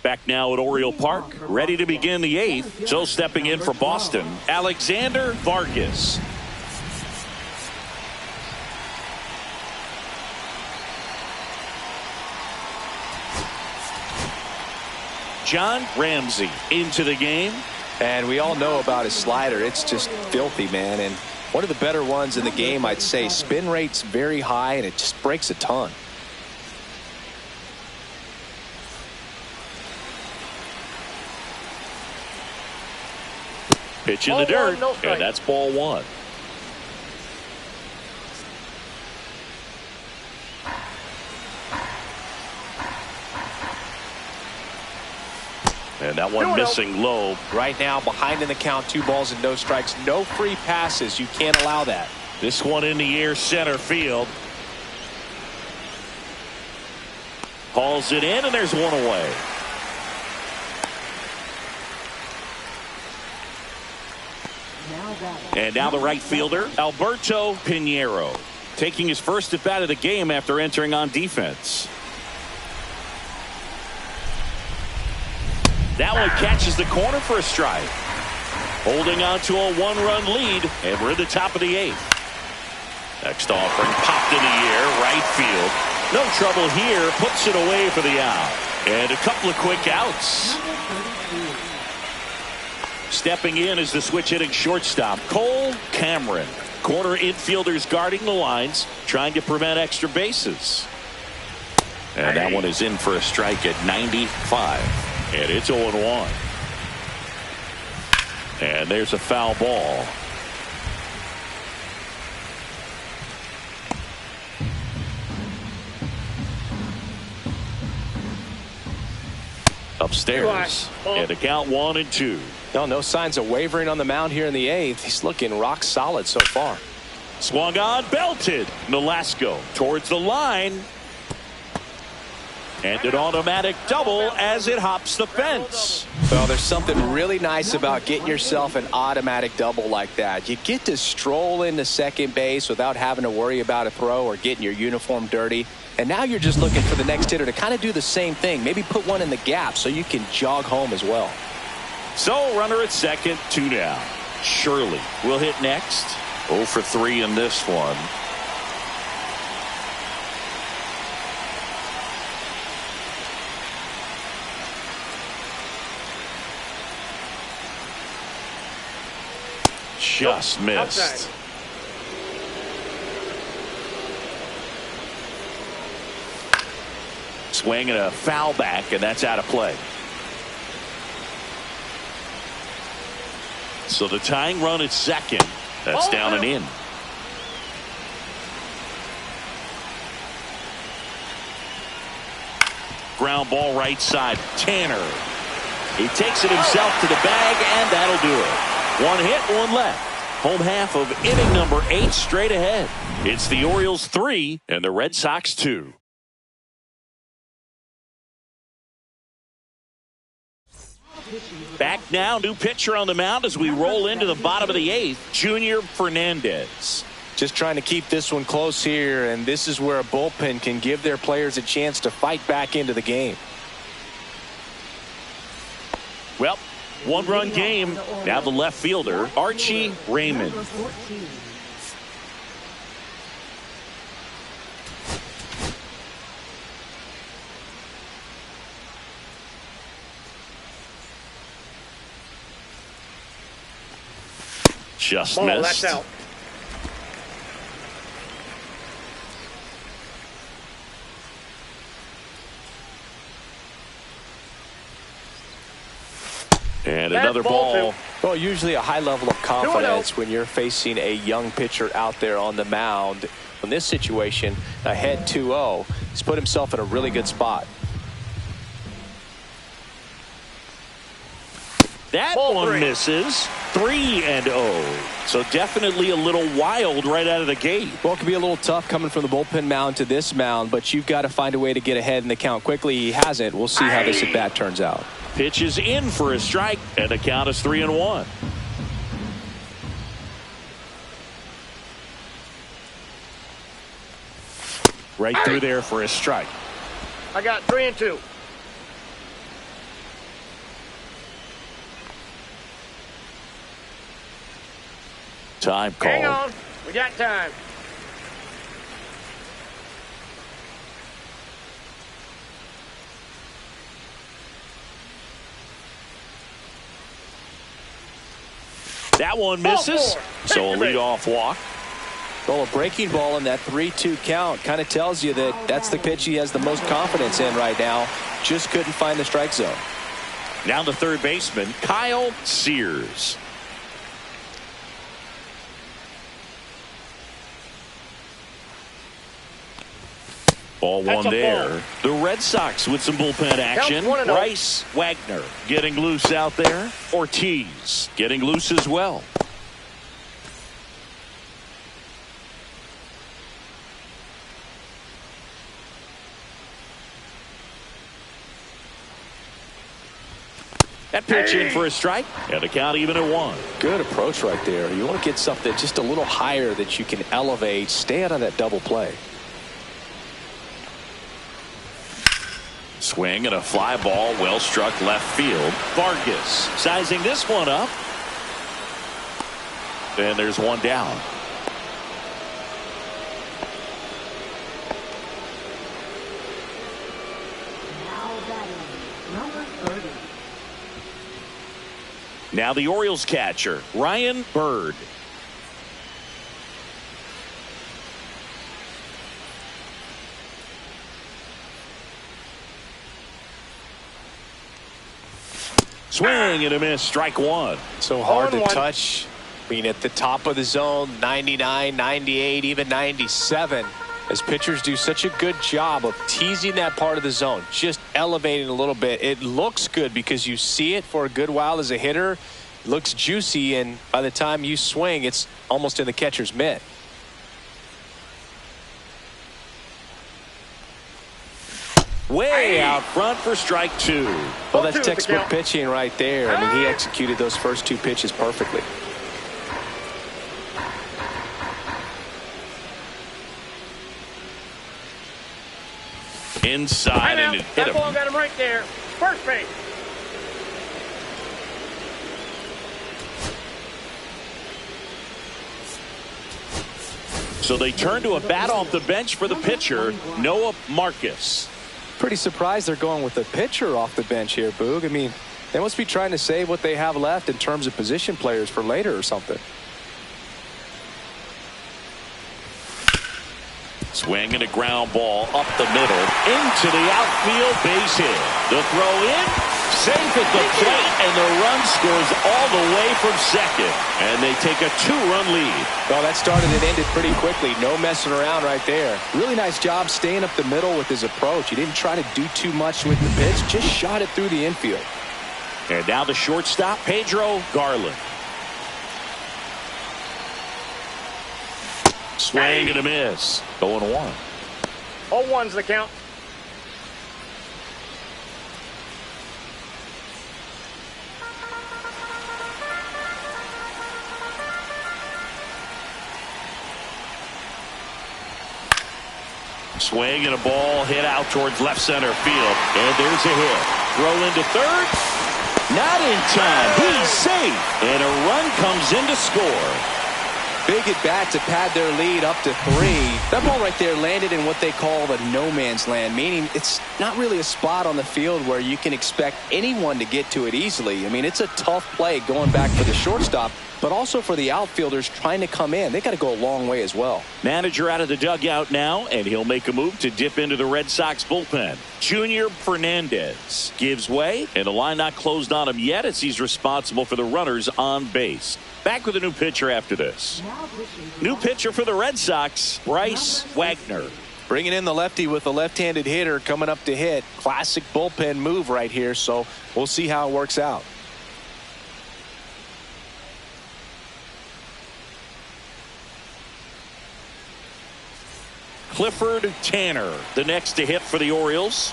Back now at Oriole Park, ready to begin the 8th. So stepping in for Boston, Alexander Vargas. John Ramsey into the game. And we all know about his slider. It's just filthy, man. And one of the better ones in the game, I'd say. Spin rate's very high, and it just breaks a ton. Pitch in the dirt, and that's ball 1. And that one missing low. Right now, behind in the count, 2 balls and no strikes. No free passes. You can't allow that. This one in the air, center field. Hauls it in, and there's one away. And now the right fielder, Alberto Pinheiro, taking his first at bat of the game after entering on defense. That one catches the corner for a strike. Holding on to a 1-run lead, and we're at the top of the 8th. Next offering popped in the air, right field. No trouble here, puts it away for the out. And a couple of quick outs. Stepping in is the switch hitting shortstop, Cole Cameron. Corner infielders guarding the lines, trying to prevent extra bases. And that one is in for a strike at 95. And it's 0-1. And there's a foul ball. Upstairs. And the count 1-2. No signs of wavering on the mound here in the 8th. He's looking rock solid so far. Swung on, belted. Nolasco towards the line. And an automatic double as it hops the fence. Well, there's something really nice about getting yourself an automatic double like that. You get to stroll into second base without having to worry about a throw or getting your uniform dirty. And now you're just looking for the next hitter to kind of do the same thing. Maybe put one in the gap so you can jog home as well. So runner at second, 2 down. Shirley will hit next. 0 for 3 in this one. Just missed. Outside. Swing and a foul back, and that's out of play. So the tying run at second. That's down and in. Ground ball right side. Tanner. He takes it himself to the bag, and that'll do it. 1 hit, 1 left. Home half of inning number 8 straight ahead. It's the Orioles 3 and the Red Sox 2. Back now, new pitcher on the mound as we roll into the bottom of the 8th, Junior Fernandez. Just trying to keep this one close here, and this is where a bullpen can give their players a chance to fight back into the game. Well, 1-run game. Now the left fielder, Archie Raymond. Just missed. That's out. And That's another ball ball. two. Well, usually a high level of confidence when you're facing a young pitcher out there on the mound. In this situation, ahead 2-0, he's put himself in a really good spot. That Ball one three. misses. 3-0. So definitely a little wild right out of the gate. Well, it can be a little tough coming from the bullpen mound to this mound, but you've got to find a way to get ahead in the count quickly. He hasn't. We'll see how this at bat turns out. Pitch is in for a strike, and the count is 3-1. Right through there for a strike. I got 3-2. Time Hang call. on. We got time. That one misses. Ball four. So a Take the bait. leadoff walk. Well, a breaking ball in that 3-2 count kind of tells you that that's the pitch he has the most confidence in right now. Just couldn't find the strike zone. Now the third baseman, Kyle Sears. Ball That's one a there. ball. The Red Sox with some bullpen action. 1-0. Rice, Wagner getting loose out there. Ortiz getting loose as well. That pitch in for a strike, and the count even at 1. Good approach right there. You want to get something just a little higher that you can elevate. Stay out of that double play. Swing and a fly ball, well struck left field. Vargas sizing this one up. And there's one down. Now batting, number 30. Now the Orioles catcher, Ryan Bird. Swing and a miss, strike one. So hard to 0-1. touch. I mean, at the top of the zone, 99, 98, even 97. As pitchers do such a good job of teasing that part of the zone, just elevating a little bit. It looks good because you see it for a good while as a hitter. It looks juicy, and by the time you swing, it's almost in the catcher's mitt. Way out front for strike two. Well, that's 0-2 the textbook count. pitching right there. I mean, he executed those first two pitches perfectly. Inside and Timeout. it hit That ball him. got him right there. First base. So they turn to a bat off the bench for the pitcher, Noah Marcus. Pretty surprised they're going with the pitcher off the bench here, Boog. I mean, they must be trying to save what they have left in terms of position players for later or something. Swing and a ground ball up the middle into the outfield, base hit. The throw in, safe at the plate, and the run scores all the way from second. And they take a 2-run lead. Well, that started and ended pretty quickly. No messing around right there. Really nice job staying up the middle with his approach. He didn't try to do too much with the pitch, just shot it through the infield. And now the shortstop, Pedro Garland. Swing and a miss. 0-1. 0-1's the count. Swing and a ball hit out towards left center field. And there's a hit. Throw into third. Not in time. He's safe. And a run comes in to score. big at bat to pad their lead up to 3. That ball right there landed in what they call the no man's land, meaning it's not really a spot on the field where you can expect anyone to get to it easily. I mean, it's a tough play going back for the shortstop, but also for the outfielders trying to come in. They got to go a long way as well. Manager out of the dugout now, and he'll make a move to dip into the Red Sox bullpen. Junior Fernandez gives way, and the line not closed on him yet as he's responsible for the runners on base. Back with a new pitcher after this. New pitcher for the Red Sox, Bryce Wagner. Bringing in the lefty with a left-handed hitter coming up to hit. Classic bullpen move right here, so we'll see how it works out. Clifford Tanner, the next to hit for the Orioles.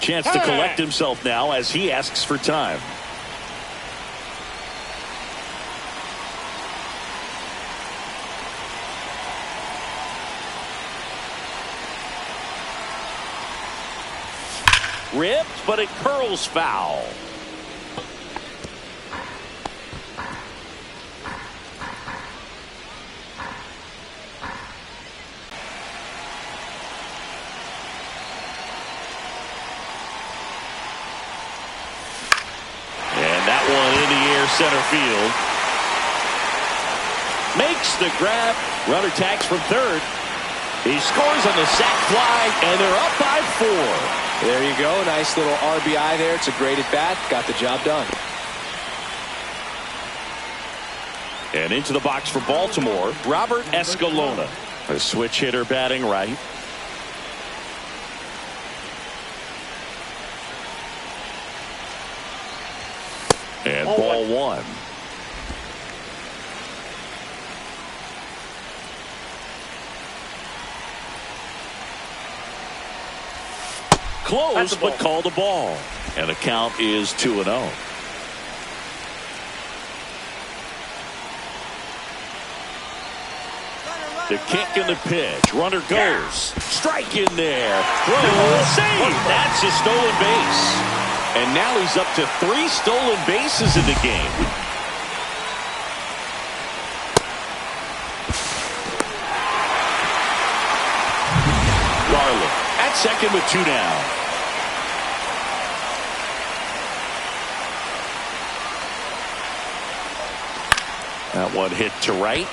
Chance to collect himself now as he asks for time. Ripped, but it curls foul. Center field. Makes the grab. Runner tags from third. He scores on the sac fly, and they're up by 4. There you go. Nice little RBI there. It's a great at bat. Got the job done. And into the box for Baltimore, Robert Escalona. A switch hitter batting right. And ball 1. Close, but called a ball. And the count is 2-0. The kick and the pitch. Runner goes. Strike in there. Throw. Save. That's a stolen base. And now he's up to 3 stolen bases in the game. Garland at second with 2 down. That one hit to right.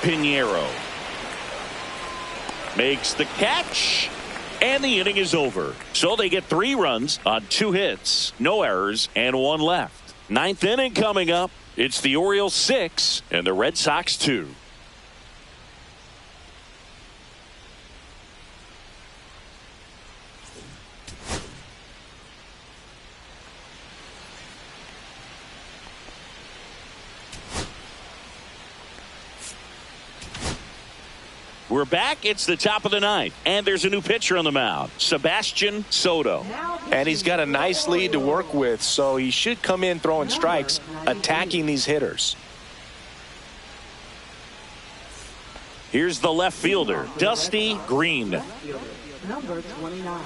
Pinheiro makes the catch. And the inning is over. So they get 3 runs on 2 hits, no errors, and 1 left. 9th inning coming up. It's the Orioles 6 and the Red Sox 2. We're back. It's the top of the 9th, and there's a new pitcher on the mound, Sebastian Soto. And he's got a nice lead to work with, so he should come in throwing strikes, attacking these hitters. Here's the left fielder, Dusty Green. Number 29.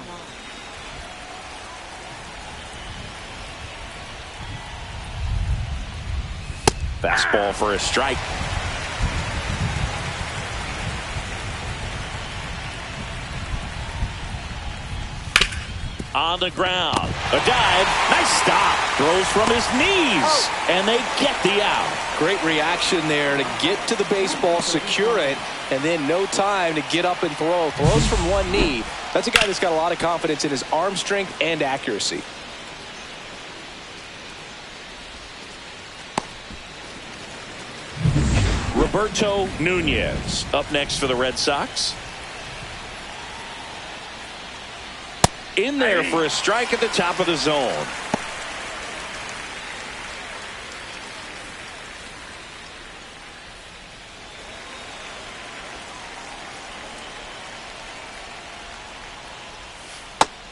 Fastball for a strike. On the ground. A dive. Nice stop. Throws from his knees. And they get the out. Great reaction there to get to the baseball, secure it, and then no time to get up and throw. Throws from one knee. That's a guy that's got a lot of confidence in his arm strength and accuracy. Roberto Nunez up next for the Red Sox. In there for a strike at the top of the zone.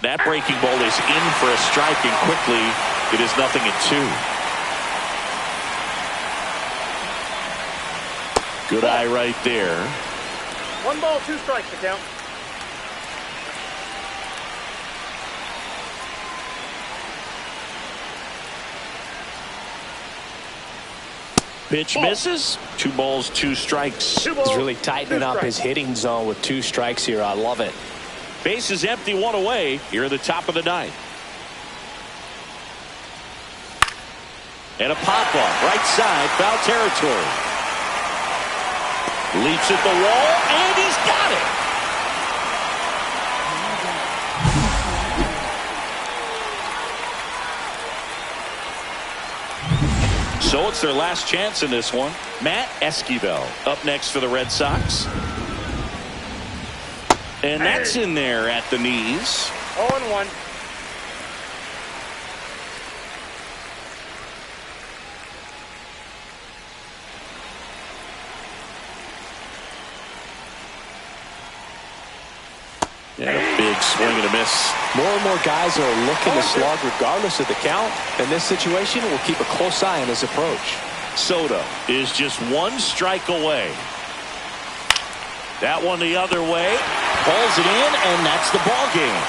That breaking ball is in for a strike, and quickly it is 0-2. Good eye right there. 1 ball, 2 strikes to count. Pitch misses. 2 balls, 2 strikes. He's really tightening up his hitting zone with 2 strikes here. I love it. Base is empty, 1 away here at the top of the 9th. And a pop-up right side, foul territory. Leaps at the wall, and he's got it. So it's their last chance in this one. Matt Esquivel up next for the Red Sox. And that's in there at the knees. 0-1. And a big swing and a miss. More and more guys are looking to slug regardless of the count. In this situation, we'll keep a close eye on his approach. Soto is just 1 strike away. That one the other way. Pulls it in, and that's the ball game.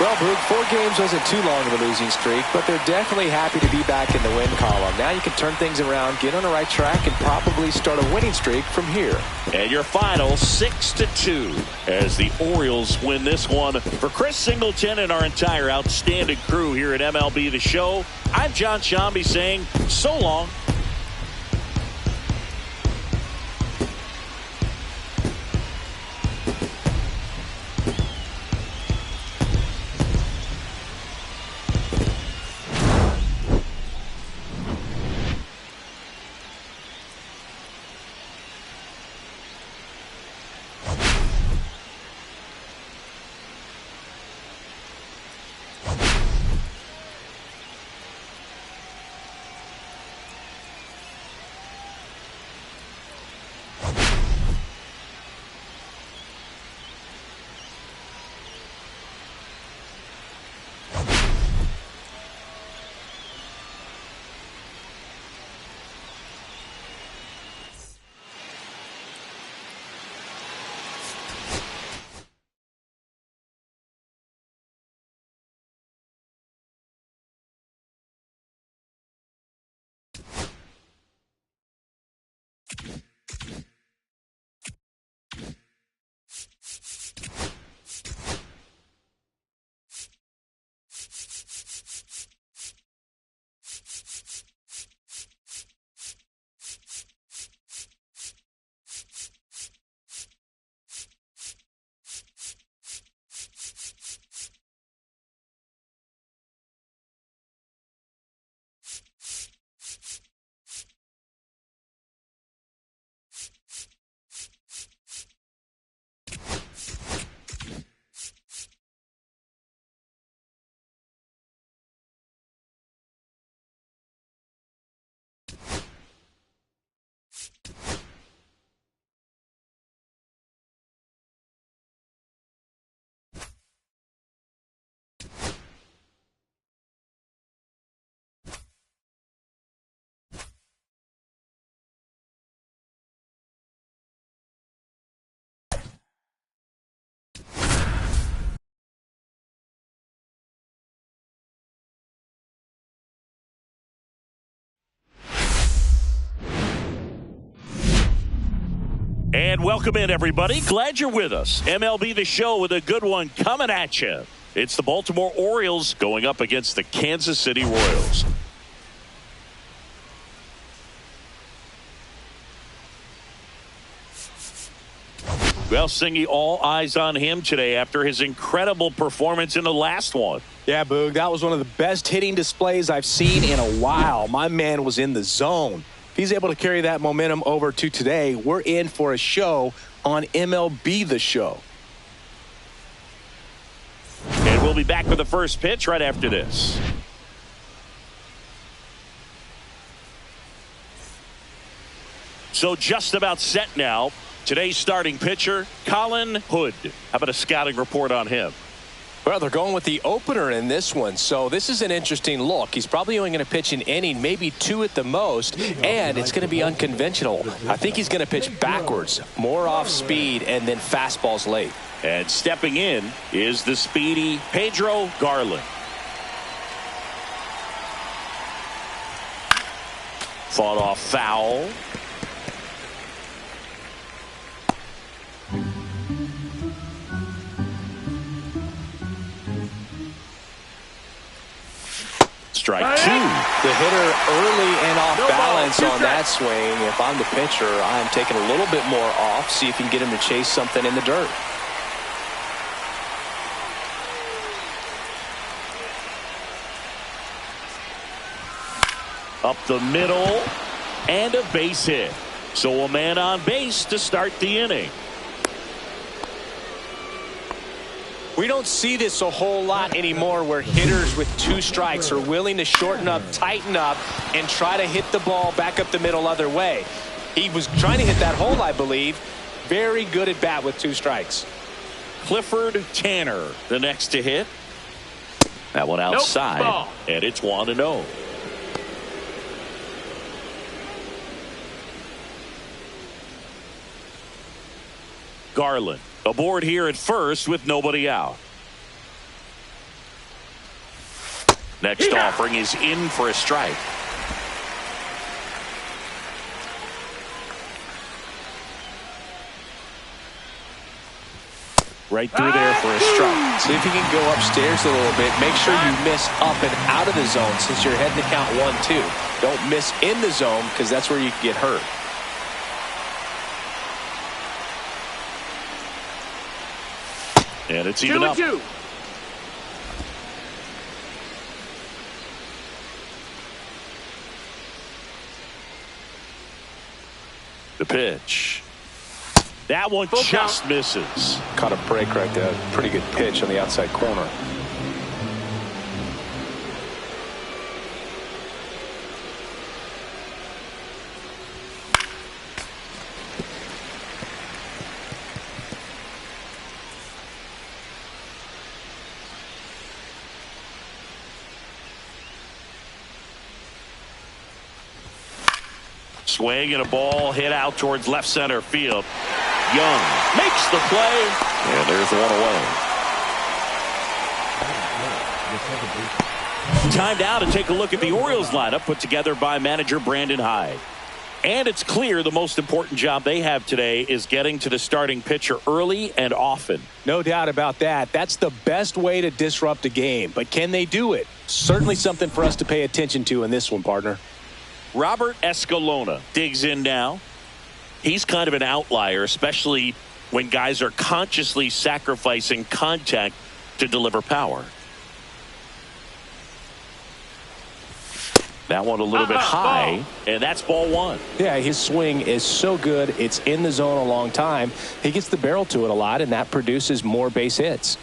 Well, Brooke, 4 games wasn't too long of a losing streak, but they're definitely happy to be back in the win column. Now you can turn things around, get on the right track, and probably start a winning streak from here. And your final 6-2 as the Orioles win this one. For Chris Singleton and our entire outstanding crew here at MLB The Show, I'm John Shambi saying so long. And welcome in, everybody. Glad you're with us. MLB The Show with a good one coming at you. It's the Baltimore Orioles going up against the Kansas City Royals. Well, Singy, all eyes on him today after his incredible performance in the last one. Yeah, Boog, that was one of the best hitting displays I've seen in a while. My man was in the zone. If he's able to carry that momentum over to today, we're in for a show on MLB The Show. And we'll be back with the first pitch right after this. So just about set now. Today's starting pitcher, Colin Hood. How about a scouting report on him? Well, they're going with the opener in this one, so this is an interesting look. He's probably only going to pitch an inning, maybe two at the most, and it's going to be unconventional. I think he's going to pitch backwards, more off speed, and then fastballs late. And stepping in is the speedy Pedro Garland. Fought off foul. Strike two. The hitter early and off balance on that swing. If I'm the pitcher, I'm taking a little bit more off, see if you can get him to chase something in the dirt. Up the middle and a base hit. So a man on base to start the inning. We don't see this a whole lot anymore where hitters with two strikes are willing to shorten up, tighten up, and try to hit the ball back up the middle other way. He was trying to hit that hole, I believe. Very good at bat with two strikes. Clifford Tanner, the next to hit. That one outside, and it's 1-0. Garland aboard here at first with nobody out. Next offering is in for a strike. Right through there for a strike. See if you can go upstairs a little bit. Make sure you miss up and out of the zone since you're heading to count 1-2. Don't miss in the zone because that's where you can get hurt. And it's even up. 2-2. The pitch. That one just misses. Caught a break right there. Pretty good pitch on the outside corner. Swing and a ball hit out towards left center field. Young makes the play, and there's one away. Time now to take a look at the Orioles lineup put together by manager Brandon Hyde. And it's clear the most important job they have today is getting to the starting pitcher early and often. No doubt about that. That's the best way to disrupt a game. But can they do it? Certainly something for us to pay attention to in this one, partner. Robert Escalona digs in now. He's kind of an outlier, especially when guys are consciously sacrificing contact to deliver power. That one a little bit high, and that's ball one. Yeah, his swing is so good. It's in the zone a long time. He gets the barrel to it a lot, and that produces more base hits.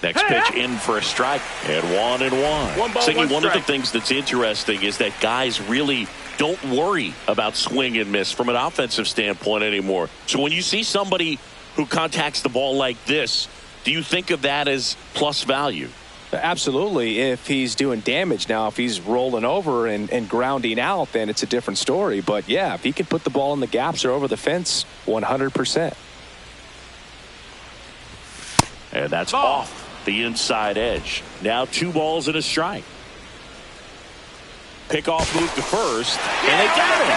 Next pitch in for a strike, and 1-1. One of the things that's interesting is that guys really don't worry about swing and miss from an offensive standpoint anymore. So when you see somebody who contacts the ball like this, do you think of that as plus value? Absolutely. If he's doing damage now, if he's rolling over and grounding out, then it's a different story. But yeah, if he can put the ball in the gaps or over the fence, 100%. And that's off the inside edge. Now 2 balls and a strike. Pickoff move to first, and they got him.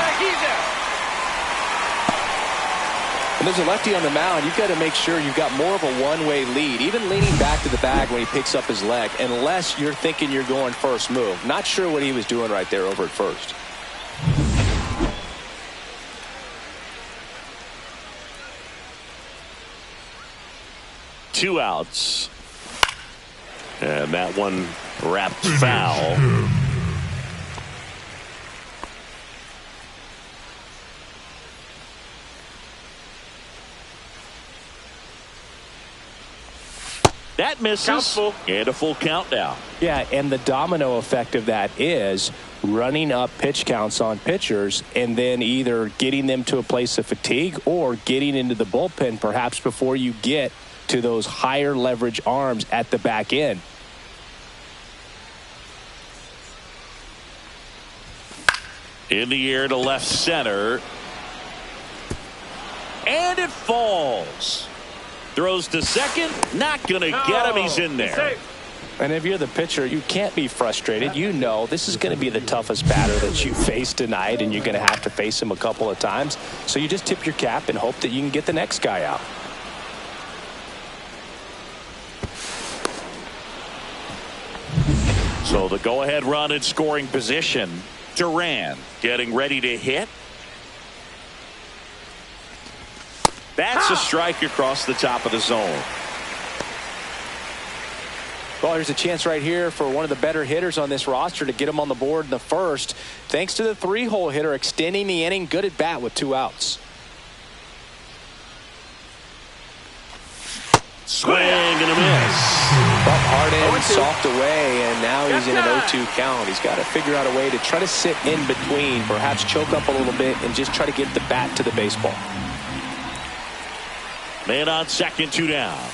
there's a lefty on the mound, you've got to make sure you've got more of a one-way lead, even leaning back to the bag when he picks up his leg, unless you're thinking you're going first move. Not sure what he was doing right there over at first. Two outs. And that one wrapped foul. That misses, and a full count now. Yeah, and the domino effect of that is running up pitch counts on pitchers and then either getting them to a place of fatigue or getting into the bullpen perhaps before you get to those higher leverage arms at the back end. In the air to left center. And it falls. Throws to second. Not going to get him. He's in there. And if you're the pitcher, you can't be frustrated. You know this is going to be the toughest batter that you face tonight, and you're going to have to face him a couple of times. So you just tip your cap and hope that you can get the next guy out. So the go-ahead run in scoring position. Duran getting ready to hit. That's a strike across the top of the zone. Well, there's a chance right here for one of the better hitters on this roster to get him on the board in the first, thanks to the three-hole hitter extending the inning. Good at bat with 2 outs. Swing and a miss. Up hard in, soft away, and now he's in an 0-2 count. He's got to figure out a way to try to sit in between, perhaps choke up a little bit, and just try to get the bat to the baseball. Man on second, 2 down.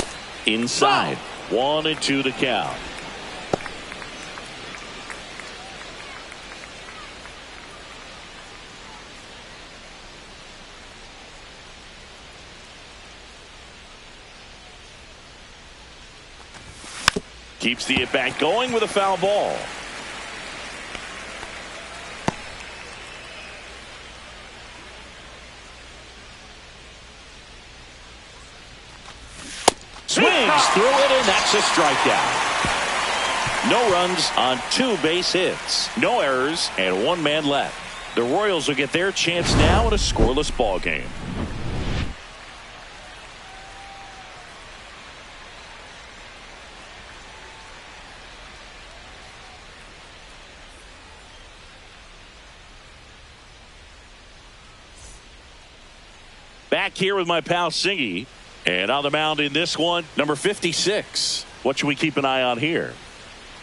Inside. 1-2 to count. Keeps the at-bat going with a foul ball. Swings through it, and that's a strikeout. No runs on 2 base hits. No errors, and 1 man left. The Royals will get their chance now in a scoreless ball game. Back here with my pal Singy. And on the mound in this one, number 56. What should we keep an eye on here?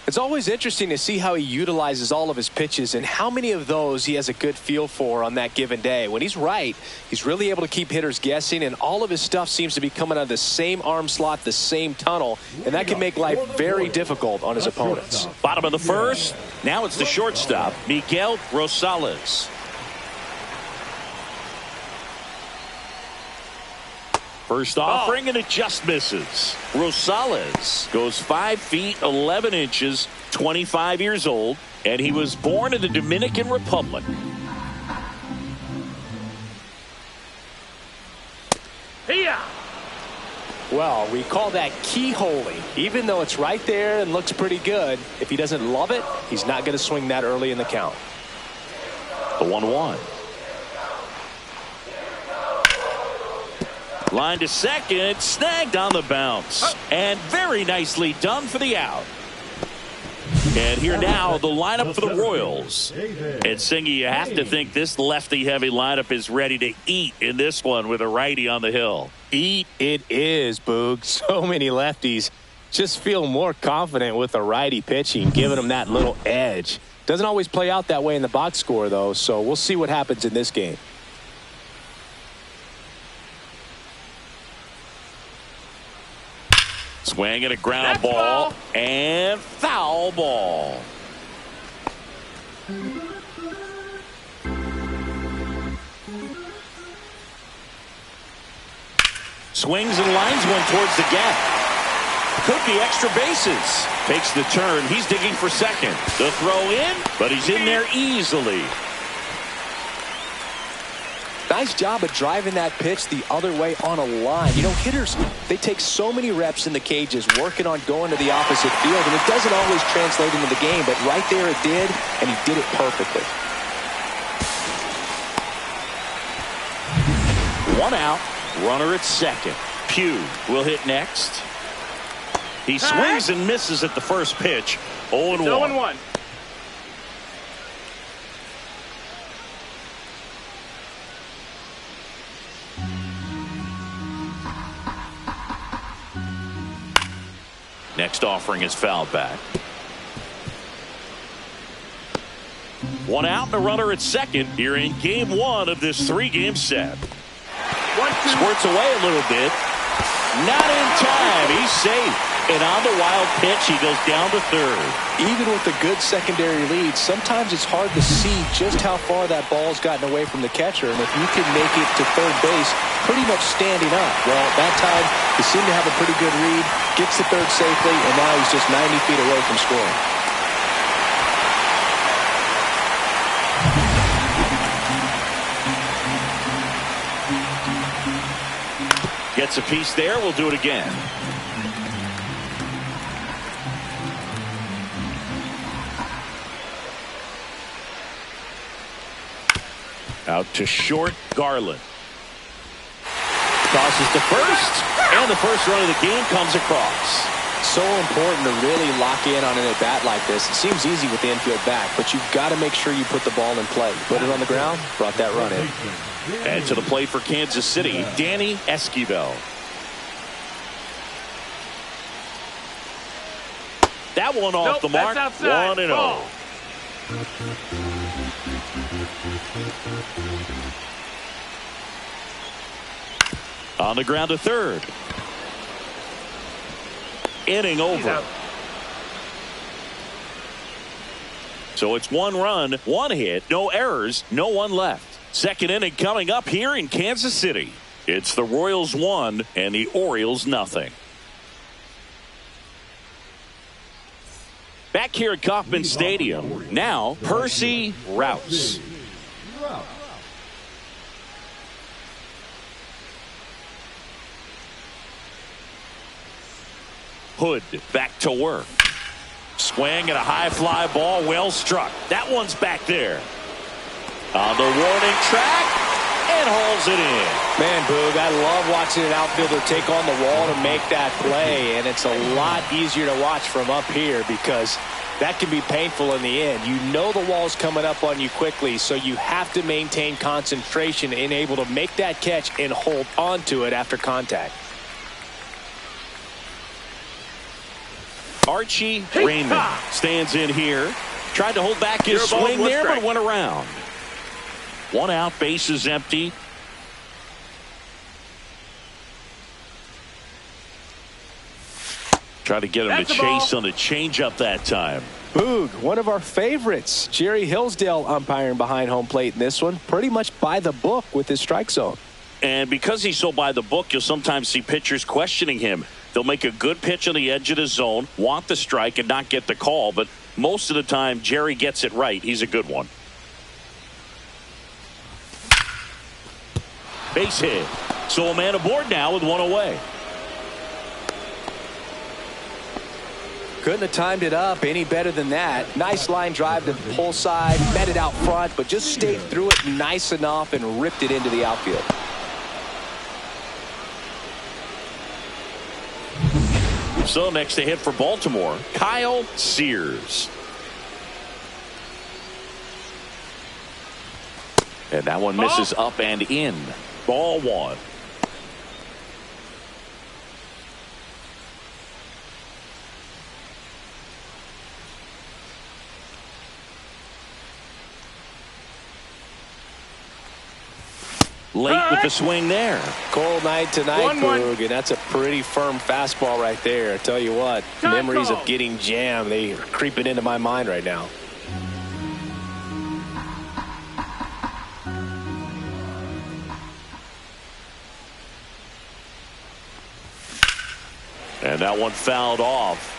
It's always interesting to see how he utilizes all of his pitches and how many of those he has a good feel for on that given day. When he's right, he's really able to keep hitters guessing, and all of his stuff seems to be coming out of the same arm slot, the same tunnel, and that can make life very difficult on his opponents. Bottom of the first. Now it's the shortstop, Miguel Rosales. First offering, and it just misses. Rosales goes 5 feet 11 inches, 25 years old, and he was born in the Dominican Republic. Well, we call that keyholing. Even though it's right there and looks pretty good, if he doesn't love it, he's not going to swing that early in the count. The 1-1. Line to second, snagged on the bounce, and very nicely done for the out. And here now, the lineup for the Royals. And Singy, you have to think this lefty-heavy lineup is ready to eat in this one with a righty on the hill. Eat it is, Boog. So many lefties just feel more confident with a righty pitching, giving them that little edge. Doesn't always play out that way in the box score, though, so we'll see what happens in this game. Swing and a ground ball and foul ball. Swings and lines one towards the gap. Could be extra bases. Takes the turn. He's digging for second. The throw in, but he's in there easily. nice job of driving that pitch the other way on a line. You know, hitters, they take so many reps in the cages working on going to the opposite field, and it doesn't always translate into the game, but right there it did, and he did it perfectly. One out, runner at second. Pugh will hit next. He swings and misses at the first pitch. 0-1. 0-1. Next offering is fouled back. One out and a runner at second here in game one of this three-game set. Squirts away a little bit. Not in time. He's safe. And on the wild pitch, he goes down to third. Even with a good secondary lead, sometimes it's hard to see just how far that ball's gotten away from the catcher. And if you can make it to third base pretty much standing up, well, that time he seemed to have a pretty good read, gets to third safely, and now he's just 90 feet away from scoring. Gets a piece there. We'll do it again. Out to short, Garland. Tosses to first, and the first run of the game comes across. So important to really lock in on an at-bat like this. It seems easy with the infield back, but you've got to make sure you put the ball in play. Put it on the ground, brought that run in. And to the plate for Kansas City, Danny Esquivel. That one off the mark. 1-0. On the ground to third. Inning over. So it's one run, one hit, no errors, no one left. Second inning coming up here in Kansas City. It's the Royals 1 and the Orioles nothing. Back here at Kauffman Stadium, now Percy Rouse. Hood back to work. Swing and a high fly ball, well struck. That one's back there. On the warning track, and hauls it in. Man, Boog, I love watching an outfielder take on the wall to make that play, and it's a lot easier to watch from up here because that can be painful in the end. You know the wall's coming up on you quickly, so you have to maintain concentration and able to make that catch and hold on to it after contact. Archie Raymond stands in here. Tried to hold back his swing there, but went around. One out, bases empty. Try to get him to chase on the changeup that time. Boog, one of our favorites. Jerry Hillsdale umpiring behind home plate in this one. Pretty much by the book with his strike zone. And because he's so by the book, you'll sometimes see pitchers questioning him. They'll make a good pitch on the edge of the zone, want the strike, and not get the call. But most of the time, Jerry gets it right. He's a good one. Base hit. So a man aboard now with one away. Couldn't have timed it up any better than that. Nice line drive to the pull side, met it out front, but just stayed through it nice enough and ripped it into the outfield. So next to hit for Baltimore, Kyle Sears. And that one misses up and in. Ball one. Late with the swing there. Cold night tonight, Boog, and that's a pretty firm fastball right there. I tell you what, memories of getting jammed, they are creeping into my mind right now. And that one fouled off.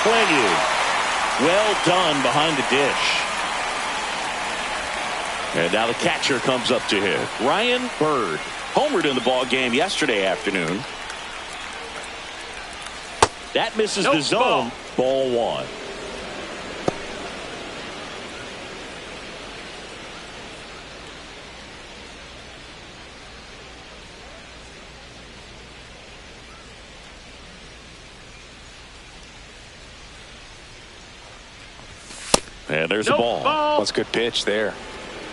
swinging. Well done behind the dish. And now the catcher comes up to hit. Ryan Bird homered in the ball game yesterday afternoon. That misses the zone. Ball one. And there's a ball. That's a good pitch there.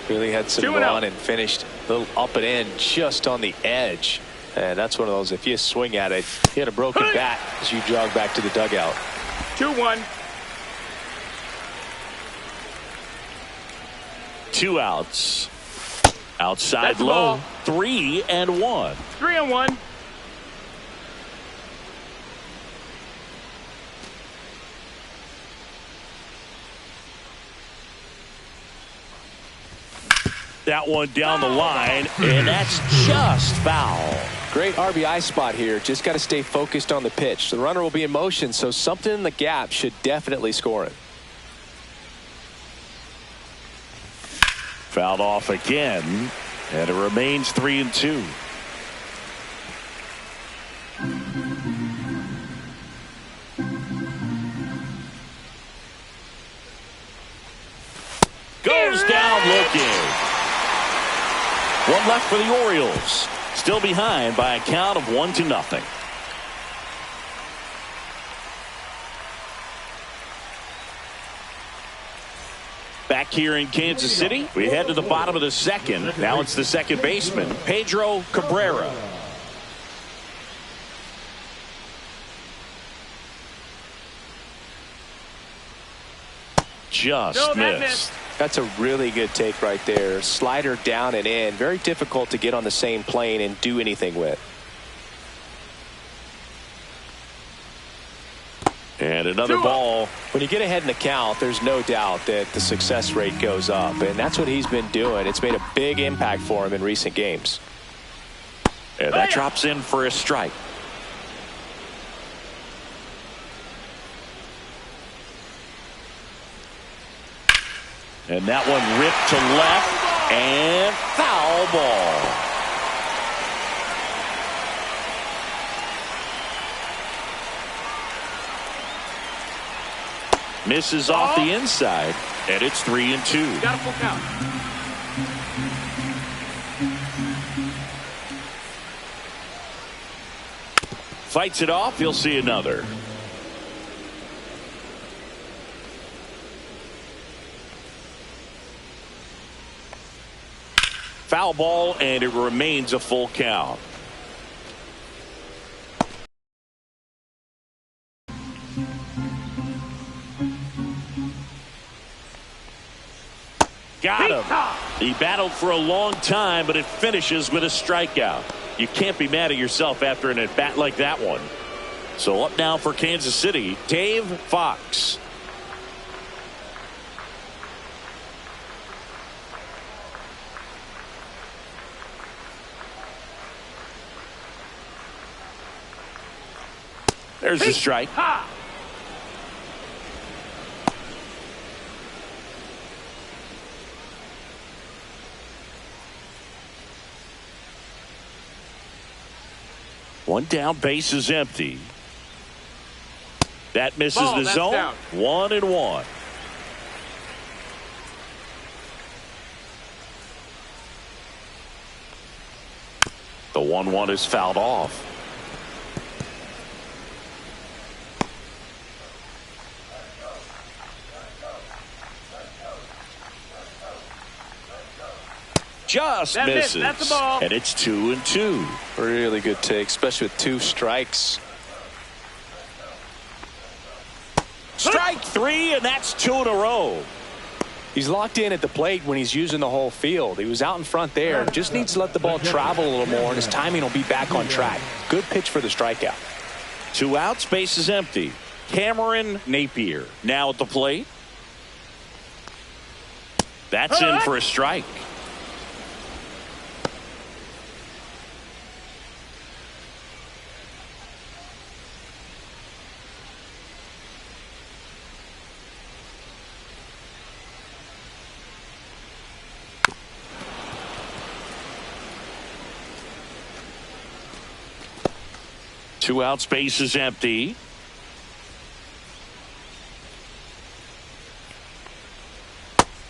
Really had some run and finished a little up and in just on the edge. And that's one of those, if you swing at it, you had a broken bat as you jog back to the dugout. 2-1. 2 outs. Outside low. 3-1. 3-1. That one down the line, and that's just foul. Great RBI spot here. Just got to stay focused on the pitch. The runner will be in motion, so something in the gap should definitely score it. Fouled off again, and it remains 3-2. Goes down looking. One left for the Orioles. Still behind by a count of 1-0. Back here in Kansas City, we head to the bottom of the second. Now it's the second baseman, Pedro Cabrera. Just missed. That's a really good take right there. Slider down and in. Very difficult to get on the same plane and do anything with. And another ball. When you get ahead in the count, there's no doubt that the success rate goes up. And that's what he's been doing. It's made a big impact for him in recent games. And that drops in for a strike. And that one ripped to left and foul ball. Misses off the inside, and it's 3-2. Got a full count. Fights it off. He'll see another. Foul ball, and it remains a full count. Got him. He battled for a long time, but it finishes with a strikeout. You can't be mad at yourself after an at-bat like that one. So up now for Kansas City, Dave Fox. There's the strike. One down, base is empty. That misses the zone. Down. 1-1. The 1-1 is fouled off. Just misses. That's the ball. And it's 2-2. Really good take, especially with 2 strikes. Strike 3, and that's 2 in a row. He's locked in at the plate when he's using the whole field. He was out in front there. Just needs to let the ball travel a little more, and his timing will be back on track. Good pitch for the strikeout. 2 outs, base is empty. Cameron Napier now at the plate. That's in for a strike. 2 out, space is empty.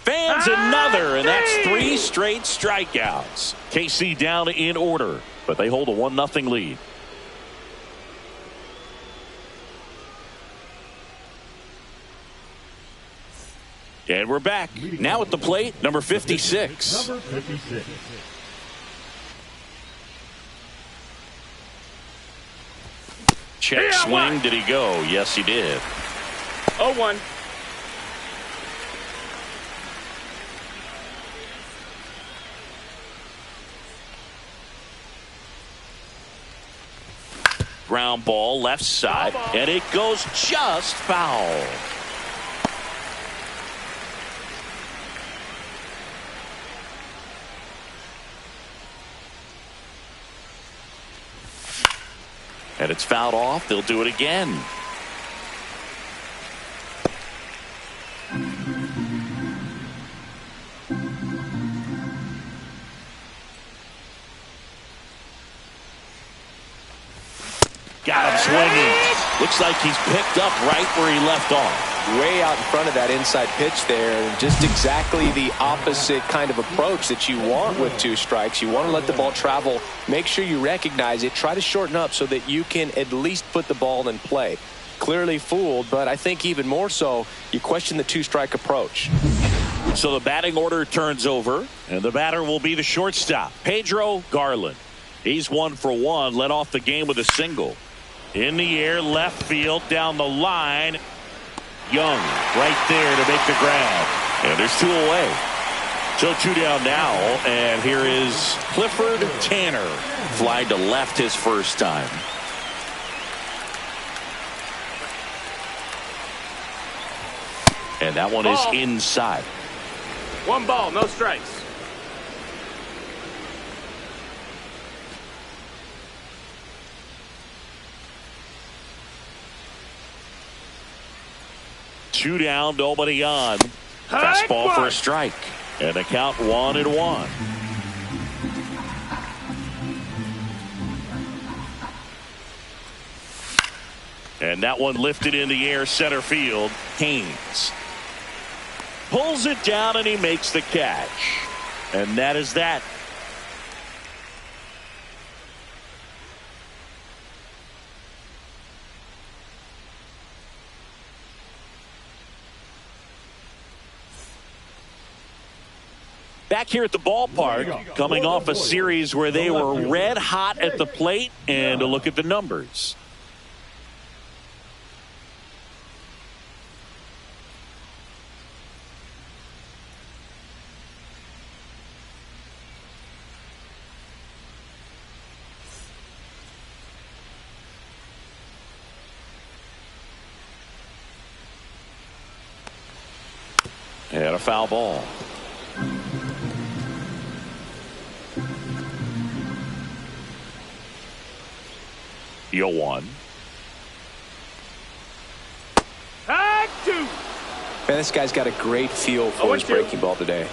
Fans another, and that's 3 straight strikeouts. KC down in order, but they hold a 1-0 lead. And we're back. Now at the plate, number 56. Number 56. Check swing. Did he go? Yes, he did. 0-1. Ground ball left side, and it goes just foul. And it's fouled off. They'll do it again. Got him swinging. Looks like he's picked up right where he left off. Way out in front of that inside pitch there. And just exactly the opposite kind of approach that you want with 2 strikes. You want to let the ball travel. Make sure you recognize it. Try to shorten up so that you can at least put the ball in play. Clearly fooled, but I think even more so, you question the 2-strike approach. So the batting order turns over, and the batter will be the shortstop, Pedro Garland. He's 1 for 1, led off the game with a single. In the air, left field, down the line. Young right there to make the grab. And there's 2 away. So 2 down now, and here is Clifford Tanner. Flying to left his first time. And that one is inside. 1 ball, no strikes. Two down, nobody on. Fastball for a strike. And the count 1-1. And that one lifted in the air, center field. Haynes pulls it down and he makes the catch. And that is that. Back here at the ballpark, coming off a series where they were red hot at the plate, and a look at the numbers. And a foul ball. You'll 1. Tag 2. Man, this guy's got a great feel for his breaking ball today.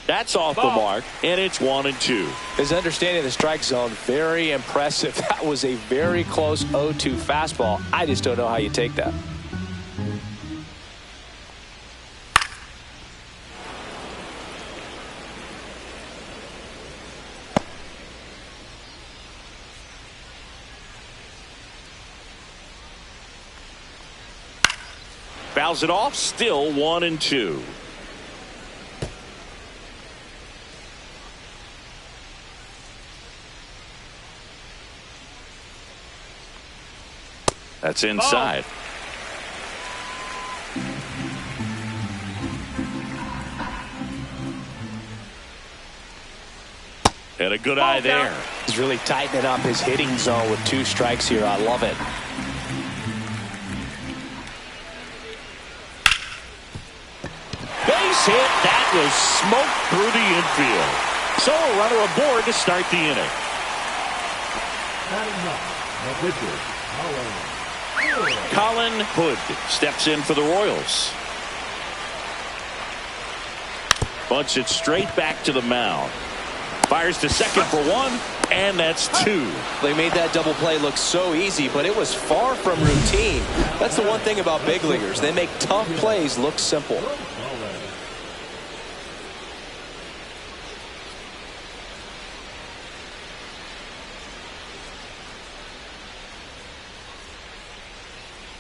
That's off the mark, and it's 1-2. His understanding of the strike zone, very impressive. That was a very close 0-2 fastball. I just don't know how you take that. Fouls it off, still 1-2. That's inside. And a good eye there. He's really tightening up his hitting zone with 2 strikes here. I love it. Base hit. That was smoked through the infield. So a runner aboard to start the inning. Colin Hood steps in for the Royals. Bunts it straight back to the mound. Fires to second for one, and that's two. They made that double play look so easy, but it was far from routine. That's the one thing about big leaguers. They make tough plays look simple.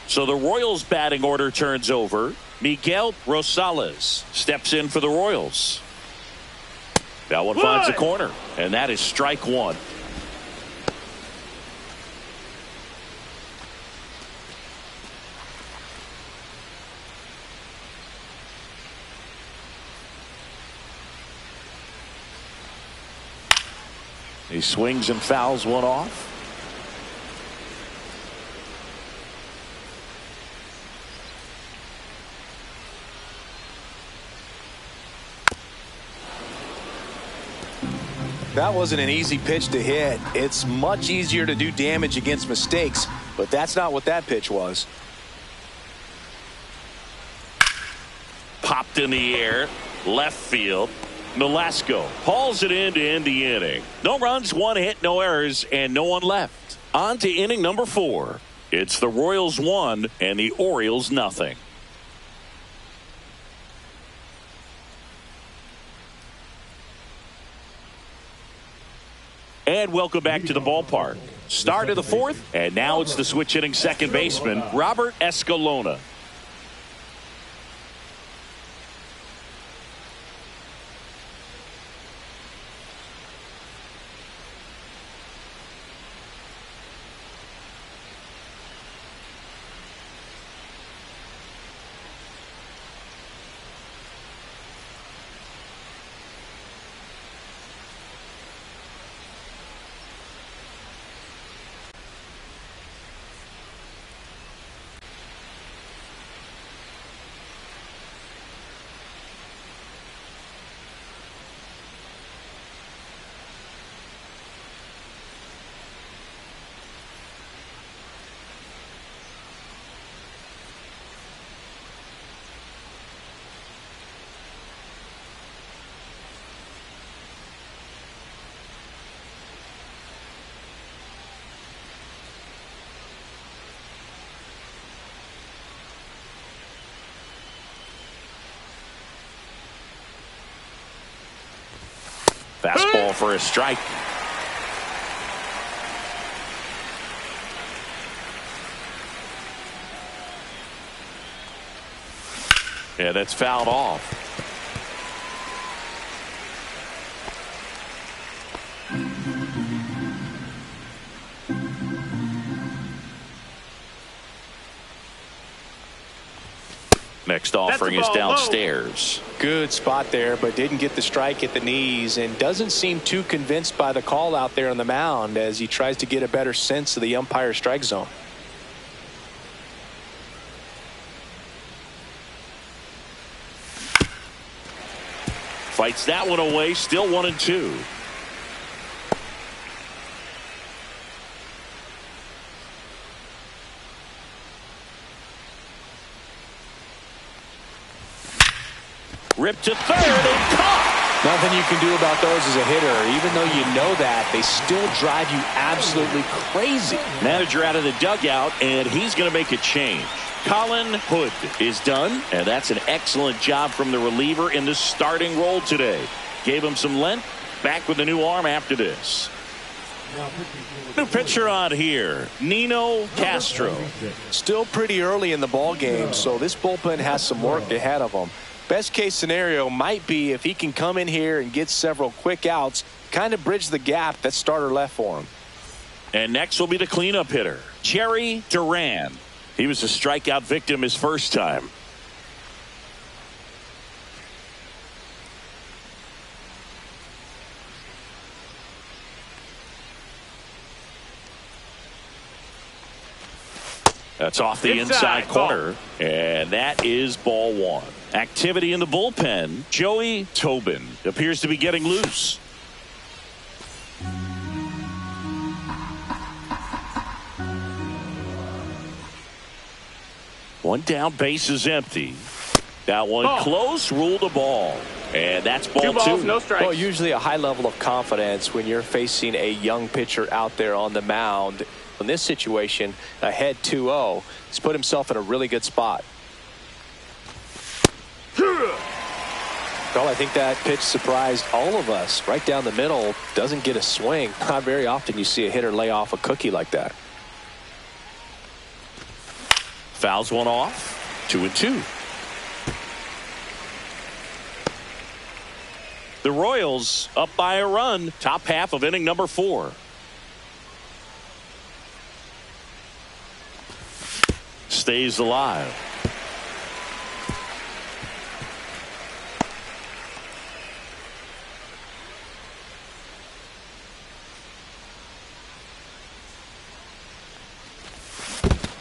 So the Royals batting order turns over. Miguel Rosales steps in for the Royals. That one finds the corner, and that is strike one. He swings and fouls one off. That wasn't an easy pitch to hit. It's much easier to do damage against mistakes, but that's not what that pitch was. Popped in the air, left field. Nolasco hauls it in to end the inning. No runs, one hit, no errors, and no one left. On to inning number 4. It's the Royals 1 and the Orioles nothing. And welcome back to the ballpark. Start of the 4th, and now it's the switch hitting second baseman, Robert Escalona. Fastball for a strike. Yeah, that's fouled off. Next offering is downstairs. Good spot there, but didn't get the strike at the knees and doesn't seem too convinced by the call out there on the mound as he tries to get a better sense of the umpire strike zone. Fights that one away, still 1-2. Ripped to third and caught. Nothing you can do about those as a hitter. Even though you know that, they still drive you absolutely crazy. Manager out of the dugout, and he's going to make a change. Colin Hood is done, and that's an excellent job from the reliever in the starting role today. Gave him some length. Back with a new arm after this. New pitcher on here, Nino Castro. Still pretty early in the ball game, so this bullpen has some work ahead of them. Best case scenario might be if he can come in here and get several quick outs, kind of bridge the gap that starter left for him. And next will be the cleanup hitter, Cherry Duran. He was a strikeout victim his first time. That's off the inside corner, and that is ball one. Activity in the bullpen. Joey Tobin appears to be getting loose. One down, base is empty. That one ball. Close, ruled a ball. And that's ball 2 balls, two. no strikes. Well, usually a high level of confidence when you're facing a young pitcher out there on the mound. In this situation, ahead 2-0, he's put himself in a really good spot. Well, I think that pitch surprised all of us. Right down the middle, doesn't get a swing. Not very often you see a hitter lay off a cookie like that. Fouls one off. 2-2. The Royals up by a run. Top half of inning number 4. Stays alive.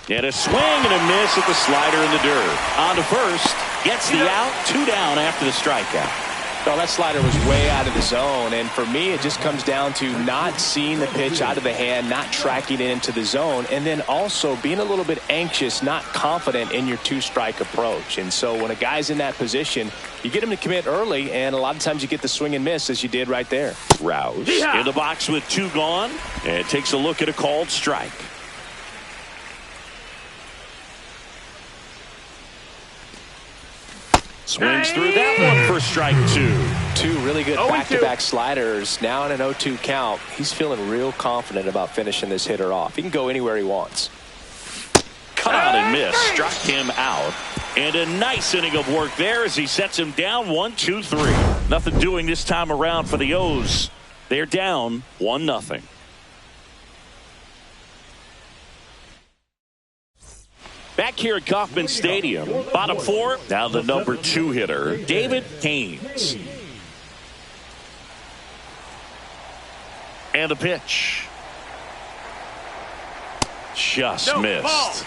And a swing and a miss at the slider in the dirt. On to first. Gets the out. 2 down after the strikeout. Well, that slider was way out of the zone, and for me it just comes down to not seeing the pitch out of the hand, not tracking it into the zone, and then also being a little bit anxious, not confident in your 2-strike approach. And so when a guy's in that position, you get him to commit early, and a lot of times you get the swing and miss as you did right there. Rouse in the box with 2 gone, and takes a look at a called strike. Swings through that one for strike 2. 2 really good back-to-back sliders. Now in an 0-2 count. He's feeling real confident about finishing this hitter off. He can go anywhere he wants. Cut out and miss. Struck him out. And a nice inning of work there as he sets him down 1-2-3. Nothing doing this time around for the O's. They're down 1-0. Back here at Kauffman Stadium, bottom 4, now the number 2 hitter, David Haynes. And a pitch. Just missed.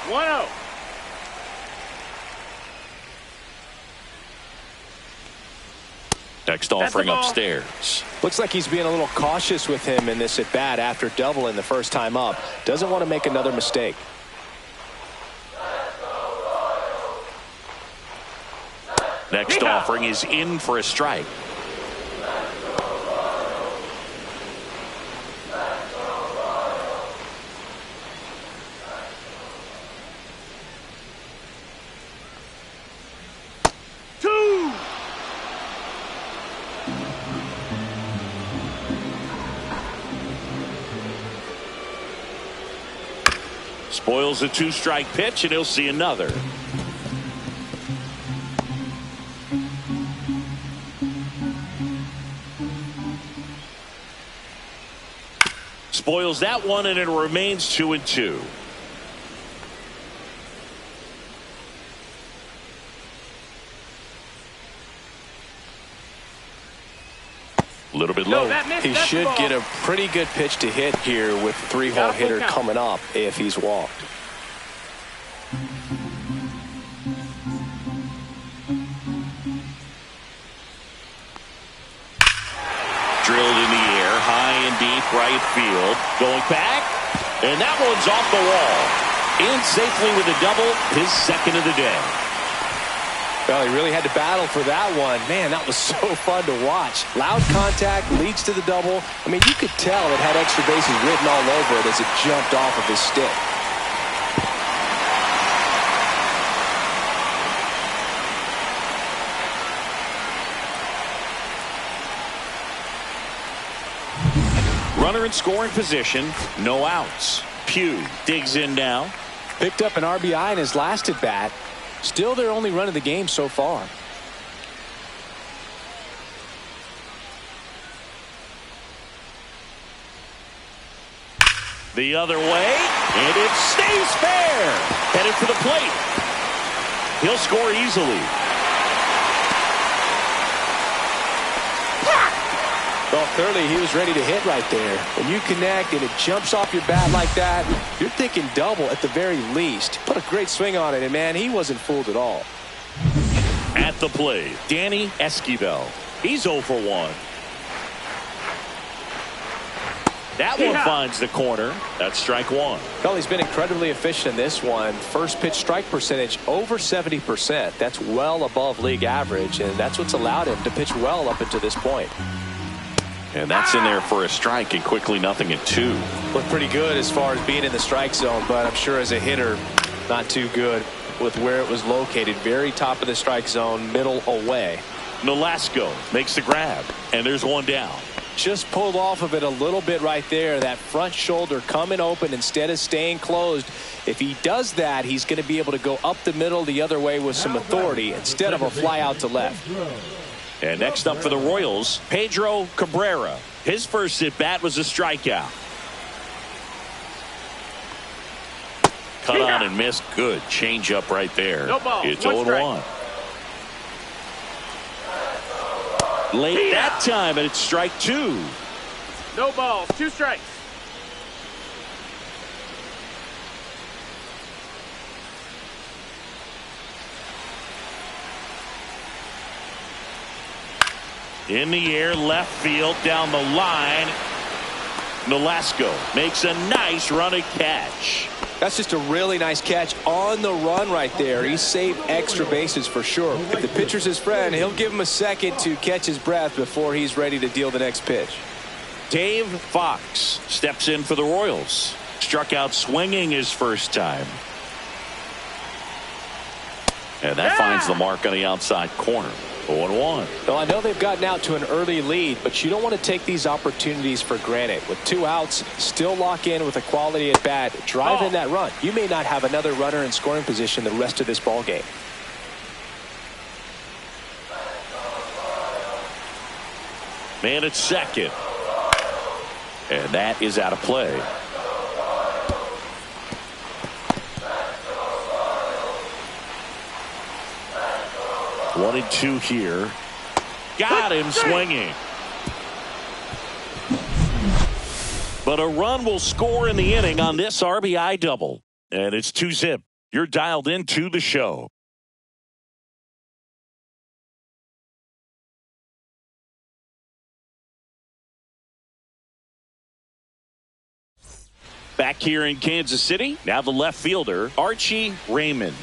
1-0. Next offering upstairs. Looks like he's being a little cautious with him in this at bat after doubling the first time up. Doesn't want to make another mistake. Next offering is in for a strike. Spoils a 2-strike pitch, and he'll see another. Spoils that one, and it remains 2-2. A little bit low. He should get a pretty good pitch to hit here with 3-hole hitter coming up if he's walked. Drilled in the air, high and deep right field. Going back, and that one's off the wall. In safely with a double, his second of the day. Well, he really had to battle for that one. Man, that was so fun to watch. Loud contact leads to the double. I mean, you could tell it had extra bases written all over it as it jumped off of his stick. Runner in scoring position, no outs. Pugh digs in now. Picked up an RBI in his last at bat. Still their only run of the game so far. The other way, and it stays fair. Headed for the plate. He'll score easily. Well, clearly he was ready to hit right there. When you connect and it jumps off your bat like that, you're thinking double at the very least. Put a great swing on it, and man, he wasn't fooled at all. At the plate, Danny Esquivel. He's 0 for 1. That one finds the corner. That's strike one. Well, he's been incredibly efficient in this one. First pitch strike percentage over 70%. That's well above league average, and that's what's allowed him to pitch well up until this point. And that's in there for a strike, and quickly 0-2. Looked pretty good as far as being in the strike zone, but I'm sure as a hitter, not too good with where it was located. Very top of the strike zone, middle away. Nolasco makes the grab, and there's one down. Just pulled off of it a little bit right there. That front shoulder coming open instead of staying closed. If he does that, he's going to be able to go up the middle the other way with some authority instead of a fly out to left. And next up for the Royals, Pedro Cabrera. His first at bat was a strikeout. Cut on and missed. Good changeup right there. No ball. It's 0-1. Late that time, and it's strike two. No balls. 2 strikes. In the air, left field, down the line. Nolasco makes a nice running catch. That's just a really nice catch on the run right there. He saved extra bases for sure. If the pitcher's his friend, he'll give him a second to catch his breath before he's ready to deal the next pitch. Dave Fox steps in for the Royals. Struck out swinging his first time. And that finds the mark on the outside corner. 0-1. Well, I know they've gotten out to an early lead, but you don't want to take these opportunities for granted. With 2 outs, still lock in with a quality at bat, drive in that run. You may not have another runner in scoring position the rest of this ball game. Man at second. And that is out of play. One and two here. Got him swinging. But a run will score in the inning on this RBI double. And it's 2-zip. You're dialed into the show. Back here in Kansas City, now the left fielder, Archie Raymond.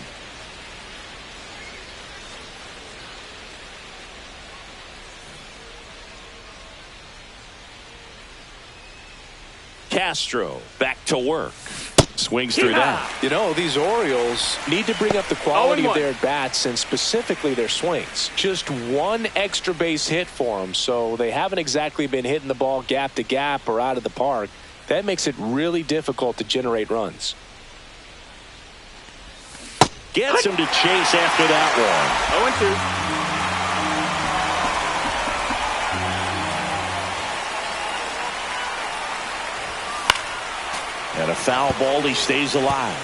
Castro back to work. Swings through that. You know, these Orioles need to bring up the quality of their bats and specifically their swings. Just one extra base hit for them, so they haven't exactly been hitting the ball gap to gap or out of the park. That makes it really difficult to generate runs. Gets him to chase after that one. 0-2. And a foul ball, he stays alive.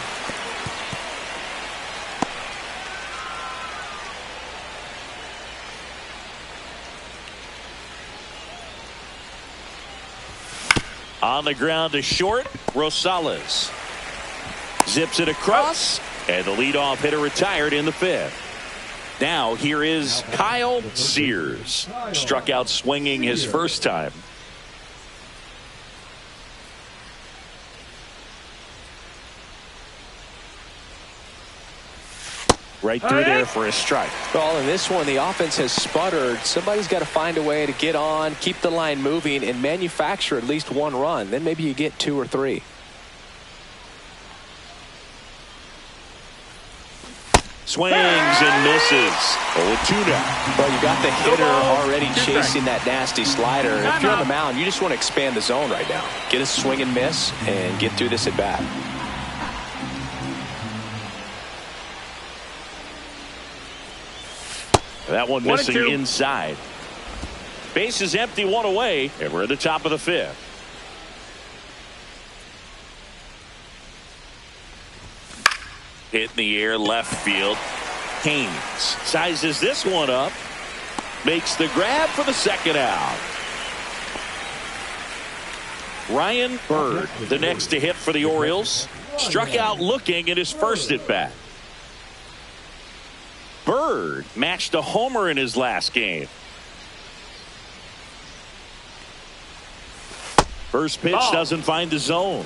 On the ground to short, Rosales. Zips it across, and the leadoff hitter retired in the 5th. Now here is Kyle Sears. Struck out swinging his first time. Right through there for a strike. Well, in this one, the offense has sputtered. Somebody's got to find a way to get on, keep the line moving, and manufacture at least one run. Then maybe you get 2 or 3. Swings and misses. 0-2 now. Well, you got the hitter already chasing that nasty slider. And if you're on the mound, you just want to expand the zone right now. Get a swing and miss and get through this at bat. That one missing inside. Base is empty, 1 away, and we're at the top of the 5th. Hit in the air, left field. Haynes sizes this one up. Makes the grab for the second out. Ryan Bird, the next to hit for the Orioles. Struck out looking at his first at bat. Bird matched a homer in his last game. First pitch doesn't find the zone.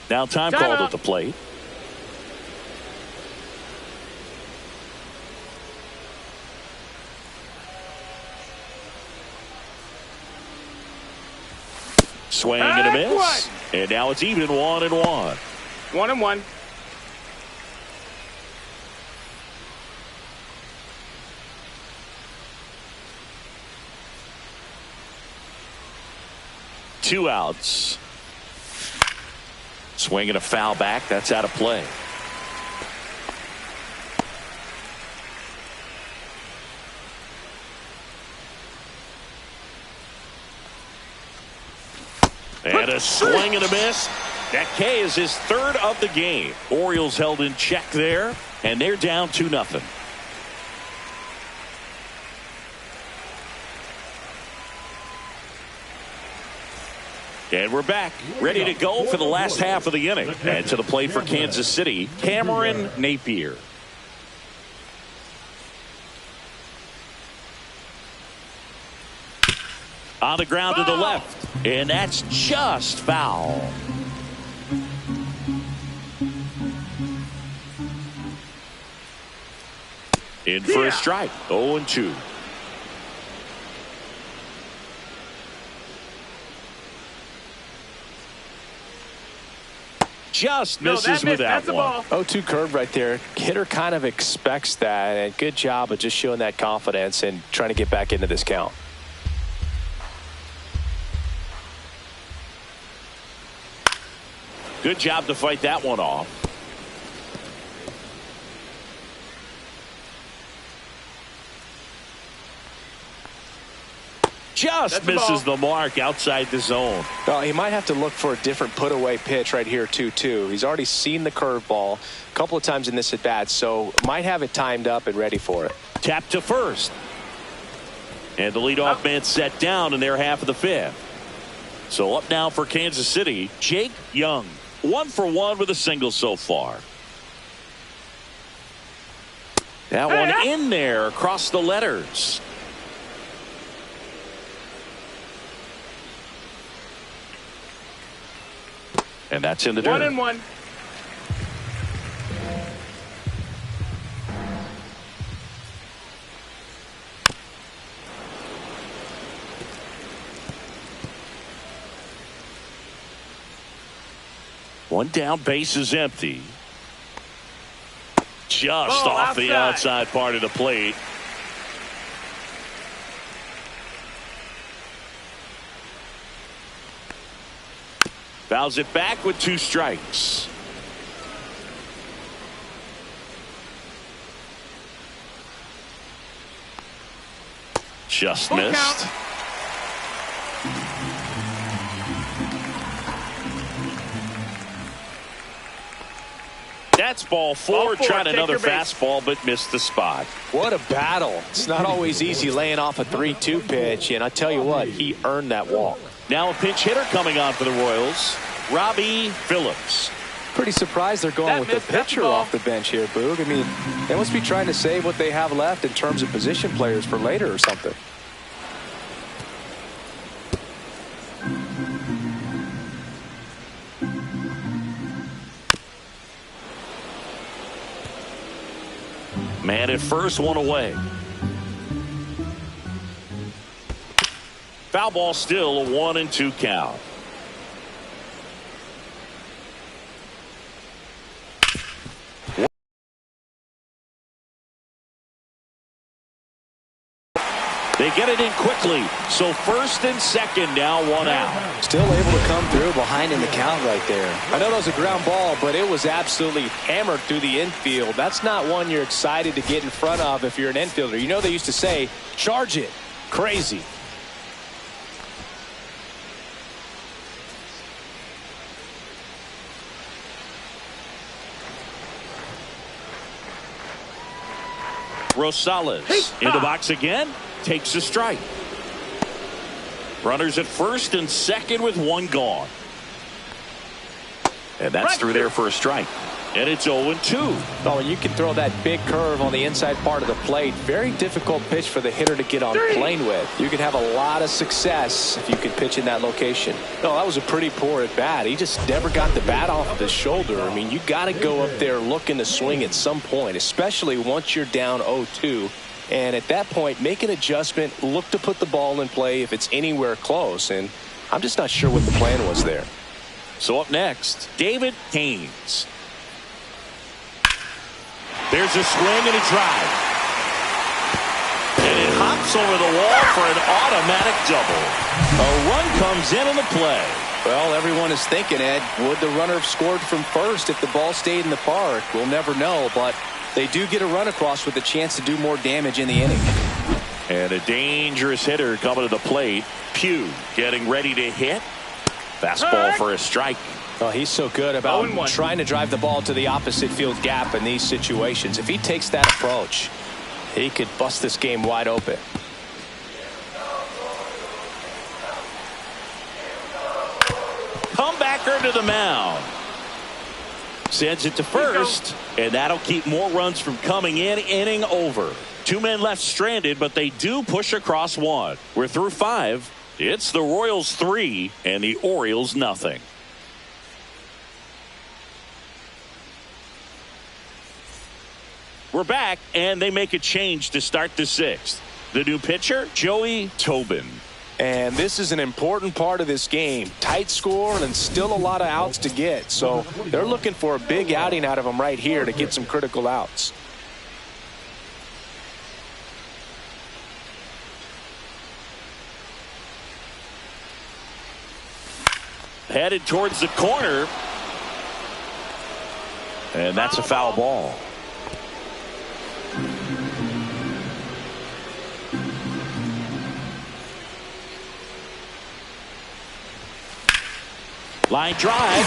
Now time called at the plate. Swing and a miss. And now it's even 1-1. 1-1. Two outs. Swing and a foul back. That's out of play. And a swing and a miss. That K is his third of the game. Orioles held in check there, and they're down 2-0. And we're back, ready to go for the last half of the inning. And to the plate for Kansas City, Cameron Napier. On the ground to the left, and that's just foul. In for a strike, 0-2. Just misses with that one. 0-2 curve right there. Hitter kind of expects that, and good job of just showing that confidence and trying to get back into this count. Good job to fight that one off. Just misses the mark outside the zone. Well, he might have to look for a different put away pitch right here 2-2. He's already seen the curveball a couple of times in this at bat, so might have it timed up and ready for it. Tap to first. And the leadoff man set down in their half of the fifth. So up now for Kansas City, Jake Young. 1 for 1 with a single so far. That one in there across the letters. And that's in the dirt. 1-1. One down, base is empty. Just off the outside part of the plate. Fouls it back with 2 strikes. Just missed. That's ball 4. Tried another fastball, but missed the spot. What a battle. It's not always easy laying off a 3-2 pitch, and I tell you what, he earned that walk. Now a pinch hitter coming on for the Royals, Robbie Phillips. Pretty surprised they're going with the pitcher off the bench here, Boog. I mean, they must be trying to save what they have left in terms of position players for later or something. Man at first, one away. Foul ball, still a 1-2 count. They get it in quickly. So first and second, now 1 out. Still able to come through behind in the count right there. I know that was a ground ball, but it was absolutely hammered through the infield. That's not one you're excited to get in front of if you're an infielder. You know they used to say, charge it. Crazy. Rosales in the box again. Takes a strike. Runners at first and second with 1 gone. And that's through there for a strike. And it's 0-2. Oh, and you can throw that big curve on the inside part of the plate. Very difficult pitch for the hitter to get on plane with. You can have a lot of success if you can pitch in that location. No, that was a pretty poor at bat. He just never got the bat off of his shoulder. I mean, you got to go up there looking to swing at some point, especially once you're down 0-2. And at that point, make an adjustment, look to put the ball in play if it's anywhere close. And I'm just not sure what the plan was there. So up next, David Haynes. There's a swing and a drive. And it hops over the wall for an automatic double. A run comes in on the play. Well, everyone is thinking, Ed, would the runner have scored from first if the ball stayed in the park? We'll never know, but they do get a run across with a chance to do more damage in the inning. And a dangerous hitter coming to the plate. Pugh getting ready to hit. Fastball for a strike. Oh, he's so good about trying to drive the ball to the opposite field gap in these situations. If he takes that approach, he could bust this game wide open. Comebacker to the mound. Sends it to first, and that'll keep more runs from coming in. Inning over. 2 men left stranded, but they do push across 1. We're through 5. It's the Royals 3 and the Orioles nothing. We're back, and they make a change to start the 6th. The new pitcher, Joey Tobin. And this is an important part of this game. Tight score and still a lot of outs to get. So they're looking for a big outing out of him right here to get some critical outs. Headed towards the corner. And that's a foul ball. Line drive.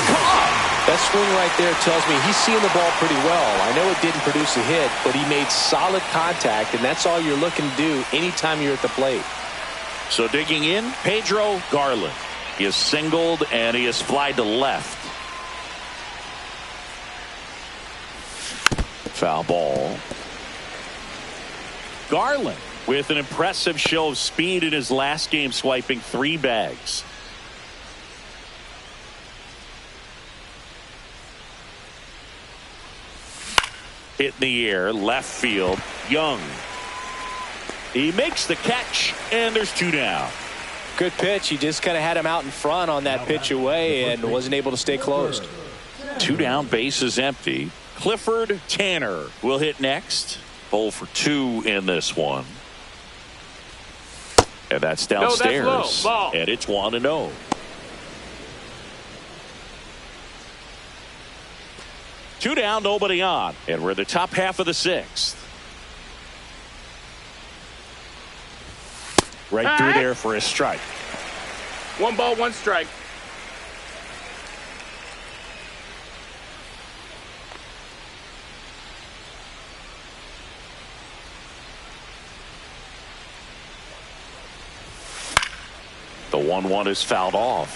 That swing right there tells me he's seeing the ball pretty well. I know it didn't produce a hit, but he made solid contact, and that's all you're looking to do anytime you're at the plate. So digging in, Pedro Garland. He is singled, and he is flied to left. Foul ball. Garland with an impressive show of speed in his last game, swiping 3 bags. Hit in the air, left field. Young. He makes the catch, and there's 2 down. Good pitch. He just kind of had him out in front on that pitch away and wasn't able to stay closed. 2 down, bases empty. Clifford Tanner will hit next. 0 for 2 in this one. And that's downstairs. No, that's low. Ball. And it's 1-0. Two down, nobody on. And we're in the top half of the 6th. Right through there for a strike. 1 ball, 1 strike. The 1-1 is fouled off.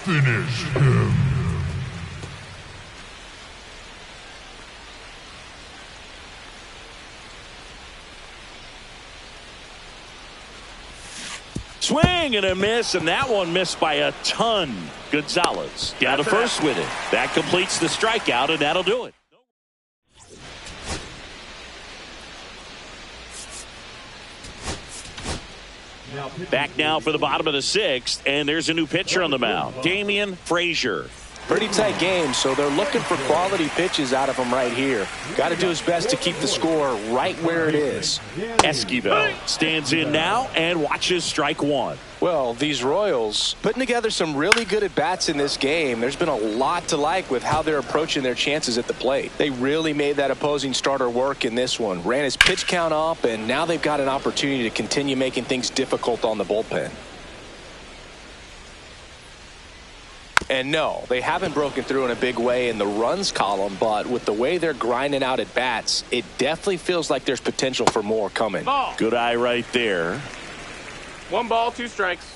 Finish him. Swing and a miss, and that one missed by a ton. Gonzalez down to first with it. That completes the strikeout, and that'll do it. Back now for the bottom of the 6th, and there's a new pitcher on the mound, Damian Frazier. Pretty tight game, so they're looking for quality pitches out of him right here. Got to do his best to keep the score right where it is. Esquivel stands in now and watches strike 1. Well, these Royals putting together some really good at-bats in this game. There's been a lot to like with how they're approaching their chances at the plate. They really made that opposing starter work in this one. Ran his pitch count up, and now they've got an opportunity to continue making things difficult on the bullpen. And no, they haven't broken through in a big way in the runs column, but with the way they're grinding out at bats, it definitely feels like there's potential for more coming. Ball. Good eye right there. 1 ball, 2 strikes.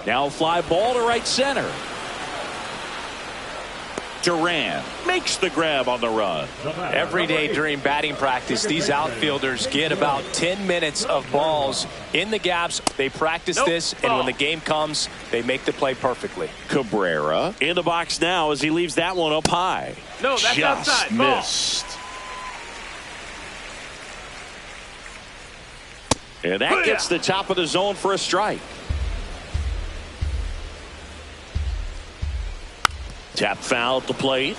Now fly ball to right center. Duran makes the grab on the run. Every day during batting practice, these outfielders get about 10 minutes of balls in the gaps. They practice this, and when the game comes, they make the play perfectly. Cabrera in the box now as he leaves that one up high. No, that's just outside. Missed. And that gets the top of the zone for a strike. Tap foul at the plate.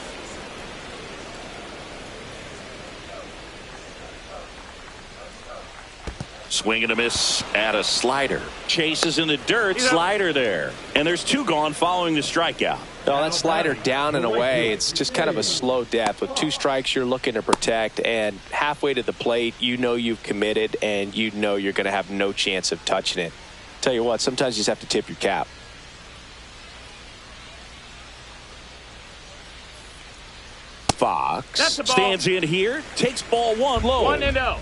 Swing and a miss at a slider. Chases in the dirt. Slider there. And there's two gone following the strikeout. No, that slider down and away. It's just kind of a slow depth. With 2 strikes, you're looking to protect. And halfway to the plate, you know you've committed. And you know you're going to have no chance of touching it. Tell you what, sometimes you just have to tip your cap. Fox stands in here, takes ball 1 low. 1-0.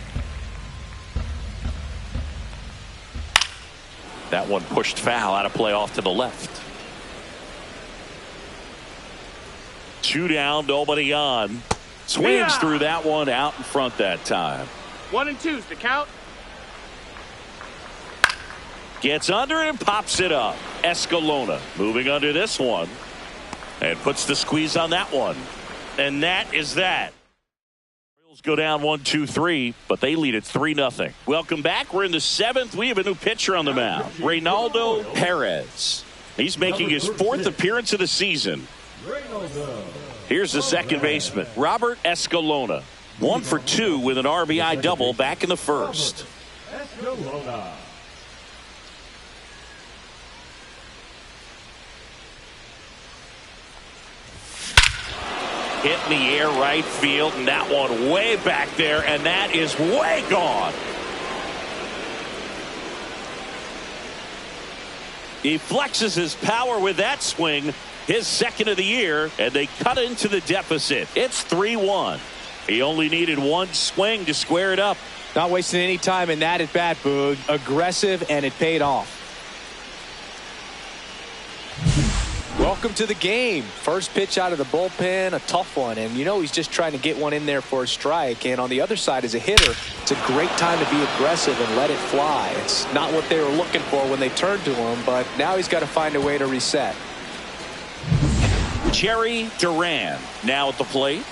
That one pushed foul out of play off to the left. 2 down, nobody on. Swings through that one out in front that time. 1 and 2's the count. Gets under it and pops it up. Escalona moving under this one and puts the squeeze on that one. And that is that. Orioles go down 1-2-3, but they lead it 3-0. Welcome back. We're in the 7th. We have a new pitcher on the mound, Reynaldo Perez. He's making his 4th appearance of the season. Here's the second baseman, Robert Escalona. 1 for 2 with an RBI double back in the first. Hit in the air right field, and that one way back there, and that is way gone. He flexes his power with that swing, his 2nd of the year, and they cut into the deficit. It's 3-1. He only needed 1 swing to square it up. Not wasting any time in that at bat, Boog. Aggressive, and it paid off. Welcome to the game. First pitch out of the bullpen, a tough one. And you know he's just trying to get one in there for a strike. And on the other side, as a hitter, it's a great time to be aggressive and let it fly. It's not what they were looking for when they turned to him, but now he's got to find a way to reset. Jerry Duran now at the plate.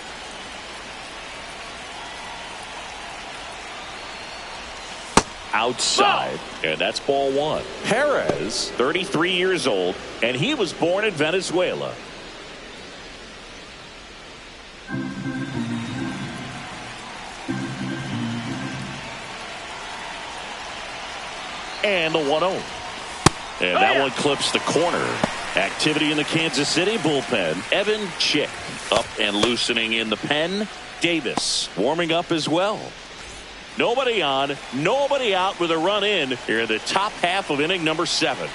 Outside, and that's ball 1. Perez, 33 years old, and he was born in Venezuela. And the 1-0. And that one clips the corner. Activity in the Kansas City bullpen. Evan Chick up and loosening in the pen. Davis warming up as well. Nobody on, nobody out with a run in here in the top half of inning number 7.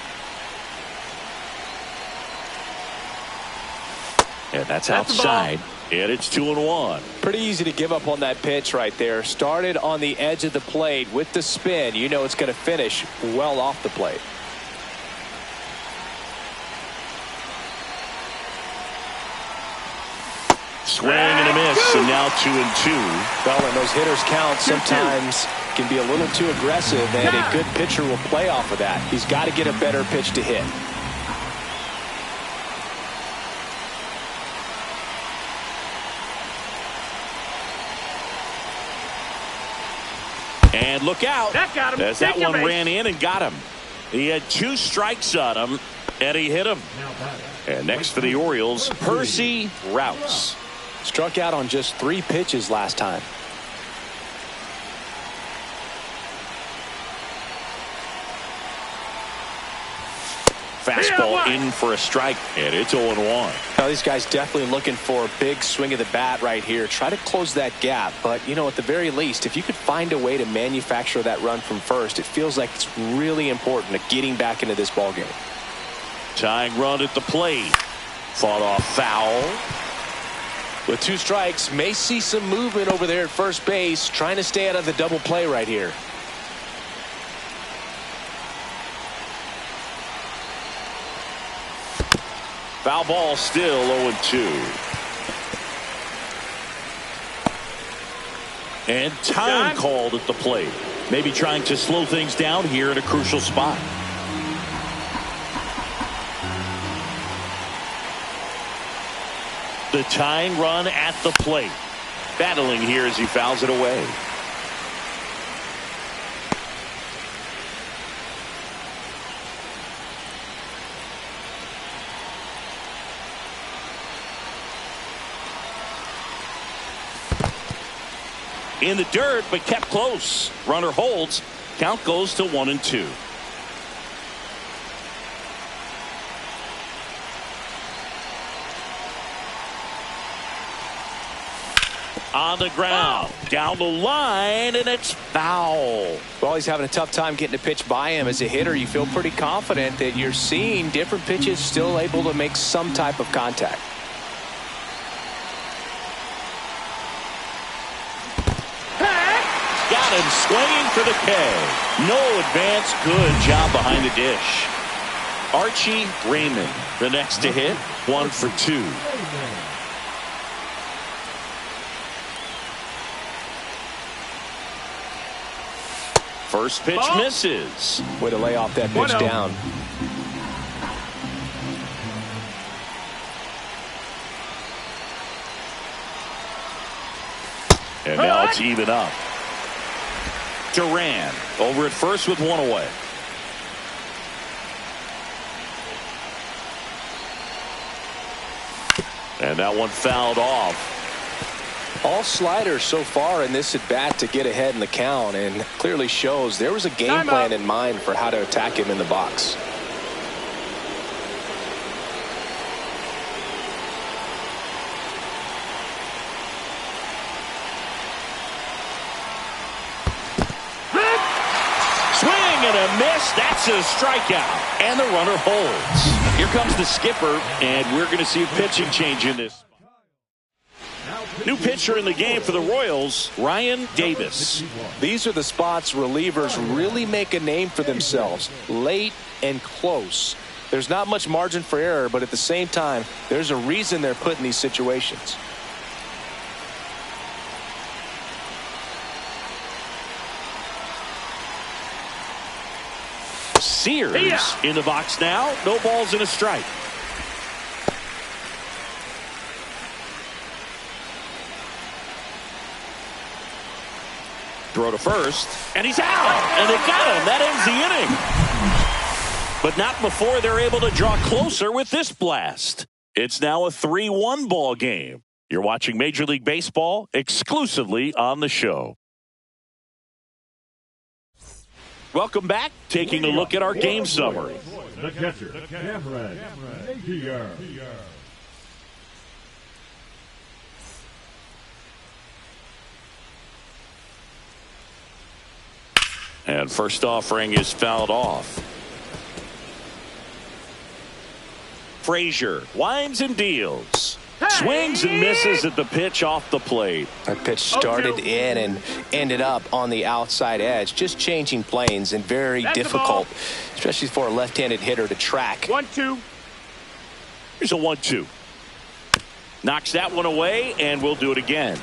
And that's outside. And it's 2-1. Pretty easy to give up on that pitch right there. Started on the edge of the plate with the spin. You know it's going to finish well off the plate. Swing and a miss, and now 2-2. Well, when those hitters count, sometimes can be a little too aggressive, and a good pitcher will play off of that. He's got to get a better pitch to hit. And look out. That got him. As that one ran in and got him. He had 2 strikes on him, and he hit him. And next for the Orioles, Percy Rouse. Struck out on just 3 pitches last time. Fastball in for a strike, and it's 0-1. Now, these guys definitely looking for a big swing of the bat right here. Try to close that gap, but, you know, at the very least, if you could find a way to manufacture that run from first, it feels like it's really important to getting back into this ballgame. Tying run at the plate. Fought off foul. With 2 strikes, may see some movement over there at first base, trying to stay out of the double play right here. Foul ball still 0-2. And time called at the plate. Maybe trying to slow things down here in a crucial spot. The tying run at the plate. Battling here as he fouls it away. In the dirt, but kept close. Runner holds. Count goes to 1-2. On the ground, down the line, and it's foul. Well, he's having a tough time getting a pitch by him. As a hitter, you feel pretty confident that you're seeing different pitches still able to make some type of contact. Got him swinging for the K. No advance. Good job behind the dish. Archie Raymond, the next to hit, 1 for 2. First pitch misses. Way to lay off that pitch down. And now it's even up. Duran over at first with 1 away. And that one fouled off. All sliders so far in this at bat to get ahead in the count, and clearly shows there was a game plan in mind for how to attack him in the box. Swing and a miss. That's a strikeout. And the runner holds. Here comes the skipper, and we're going to see a pitching change in this. New pitcher in the game for the Royals, Ryan Davis. These are the spots relievers really make a name for themselves. Late and close. There's not much margin for error, but at the same time, there's a reason they're put in these situations. Sears in the box now. No balls and a strike. Throw to first, and he's out, and they got him. That ends the inning. But not before they're able to draw closer with this blast. It's now a 3-1 ball game. You're watching Major League Baseball exclusively on the show. Welcome back. Taking a look at our game summary. The catcher, Cameron Napier. And first offering is fouled off. Frazier winds and deals. Swings and misses at the pitch off the plate. That pitch started in and ended up on the outside edge. Just changing planes and very difficult, especially for a left-handed hitter to track. 1-2. Here's a 1-2. Knocks that one away, and we'll do it again.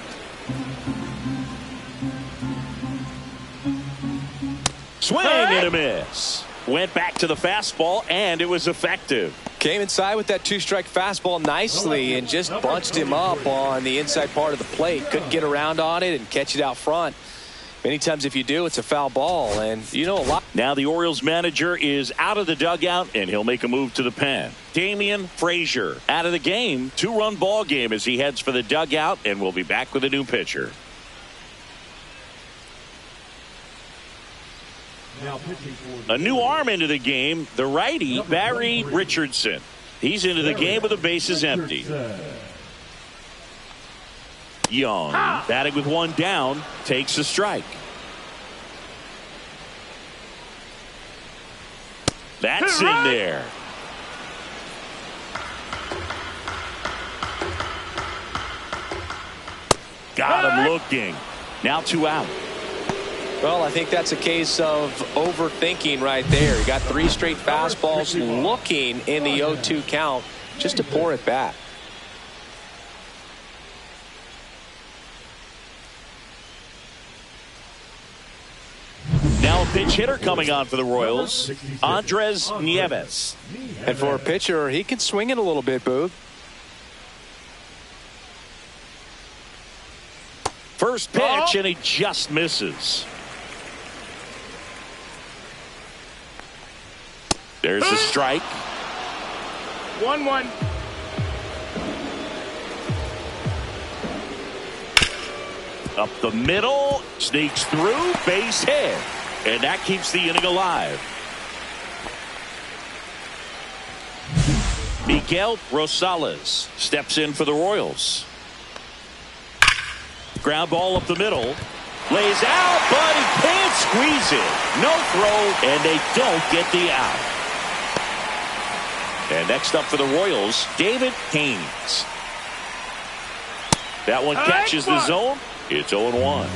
Swing and a miss. Went back to the fastball, and it was effective. Came inside with that 2-strike fastball nicely and just bunched him up on the inside part of the plate. Couldn't get around on it and catch it out front. Many times if you do, it's a foul ball, and you know a lot. Now the Orioles manager is out of the dugout, and he'll make a move to the pen. Damian Frazier out of the game. 2-run ball game as he heads for the dugout, and we'll be back with a new pitcher. A new arm into the game, the righty, Barry Richardson. He's into the game with the bases empty. Young, batting with 1 down, takes a strike. That's in there. Got him looking. Now 2 out. Well, I think that's a case of overthinking right there. He got 3 straight fastballs looking in the 0-2 count just to pour it back. Now a pinch hitter coming on for the Royals, Andres Nieves. And for a pitcher, he can swing it a little bit, Boog. First pitch, and he just misses. There's the strike. 1-1. Up the middle, sneaks through, base hit. And that keeps the inning alive. Miguel Rosales steps in for the Royals. Ground ball up the middle. Lays out, but he can't squeeze it. No throw, and they don't get the out. And next up for the Royals, David Haynes. That one catches the zone. It's 0-1.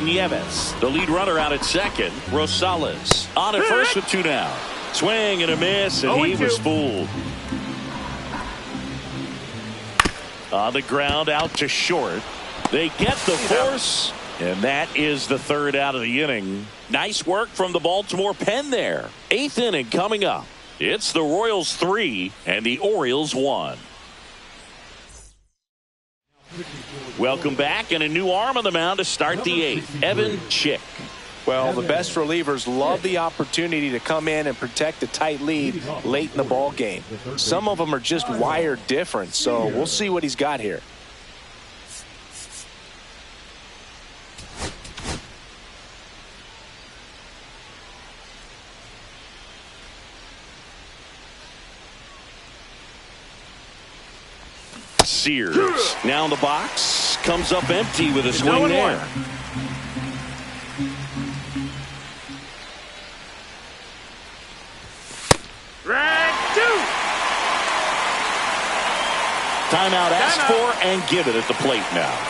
Nieves, the lead runner out at second. Rosales on at first with 2 down. Swing and a miss, and he was fooled. On the ground, out to short. They get the force, and that is the third out of the inning. Nice work from the Baltimore pen there. 8th inning coming up. It's the Royals 3 and the Orioles 1. Welcome back, and a new arm on the mound to start the 8th. Evan Chick. Well, the best relievers love the opportunity to come in and protect a tight lead late in the ball game. Some of them are just wired different, so we'll see what he's got here. Sears now in the box, comes up empty with a swing there. Timeout asked for and given at the plate now.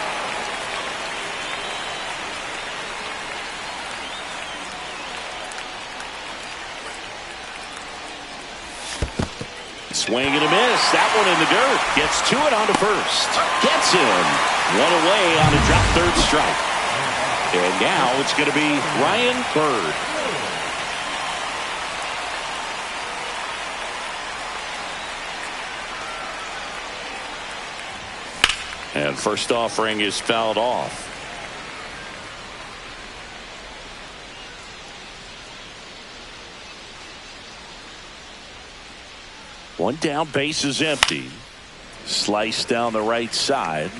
Swing and a miss. That one in the dirt. Gets to it on to first. Gets him. One away on a drop third strike. And now it's going to be Ryan Bird. And first offering is fouled off. One down, base is empty. Slice down the right side.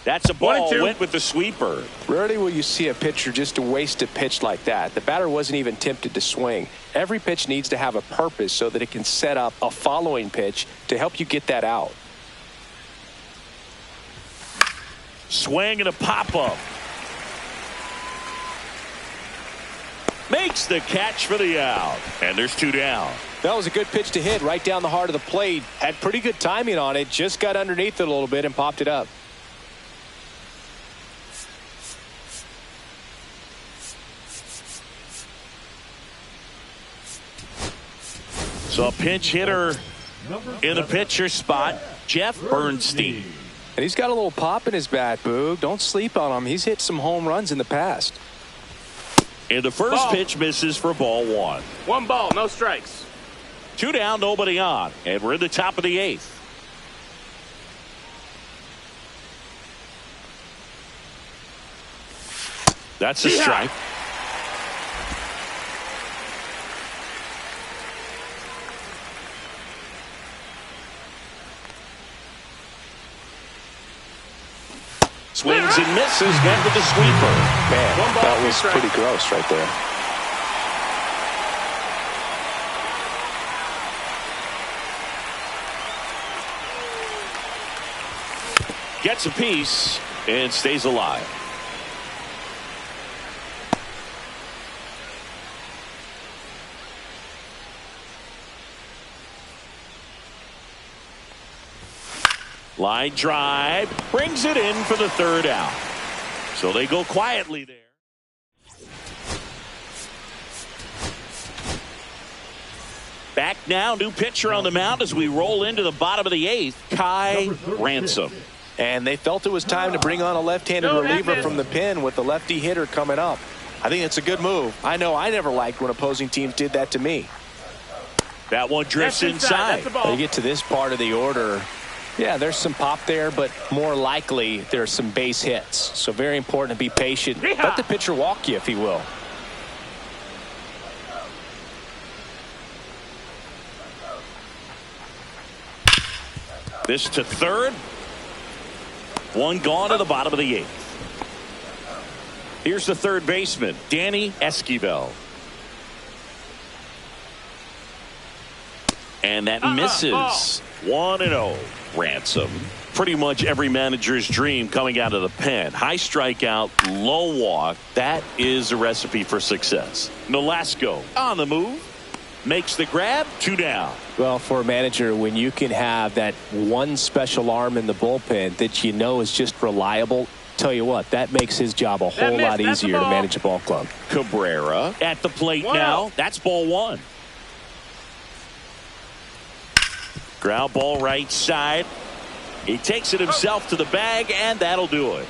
That's a ball. Went with the sweeper. Rarely will you see a pitcher just waste a pitch like that. The batter wasn't even tempted to swing. Every pitch needs to have a purpose so that it can set up a following pitch to help you get that out. Swing and a pop-up. Makes the catch for the out. And there's 2 down. That was a good pitch to hit right down the heart of the plate. Had pretty good timing on it. Just got underneath it a little bit and popped it up. So a pinch hitter in the pitcher spot, Jeff Bernstein. And he's got a little pop in his bat, Boog. Don't sleep on him. He's hit some home runs in the past. And the first pitch misses for ball 1. 1 ball, no strikes. 2 down, nobody on. And we're in the top of the 8th. That's a strike. Swings and misses, went with the sweeper. Man, that was pretty gross right there. Gets a piece and stays alive. Line drive, brings it in for the 3rd out. So they go quietly there. Back now, new pitcher on the mound as we roll into the bottom of the 8th, Kai Ransom. And they felt it was time to bring on a left-handed reliever from the pen with the lefty hitter coming up. I think it's a good move. I know I never liked when opposing teams did that to me. That one drifts inside. You get to this part of the order. Yeah, there's some pop there, but more likely there's some base hits. So very important to be patient. Let the pitcher walk you if he will. This to third. One gone to the bottom of the 8th. Here's the third baseman, Danny Esquivel. And that misses. 1-0. Ransom. Pretty much every manager's dream coming out of the pen. High strikeout, low walk. That is a recipe for success. Nolasco on the move. Makes the grab. 2 down. Well, for a manager, when you can have that one special arm in the bullpen that you know is just reliable, tell you what, that makes his job a whole lot easier to manage a ball club. Cabrera at the plate now. That's ball 1. Ground ball right side. He takes it himself to the bag, and that'll do it.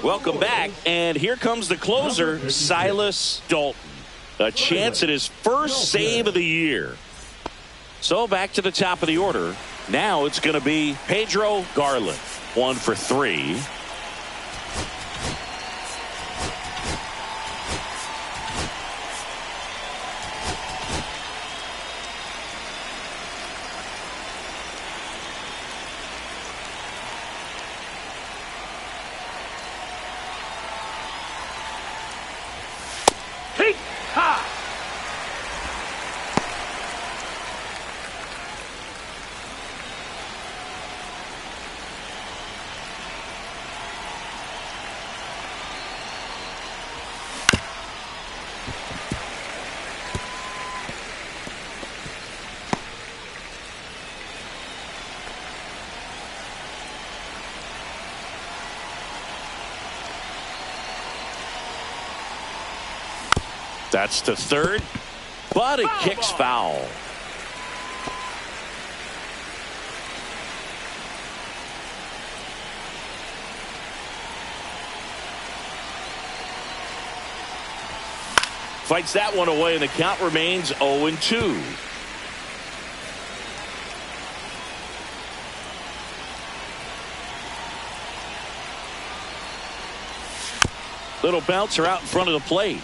Welcome back, and here comes the closer, Silas Dalton. A chance at his first save of the year. So back to the top of the order. Now it's going to be Pedro Garland. 1 for 3. That's to third, but it kicks foul. Fights that one away, and the count remains 0-2. Little bouncer out in front of the plate.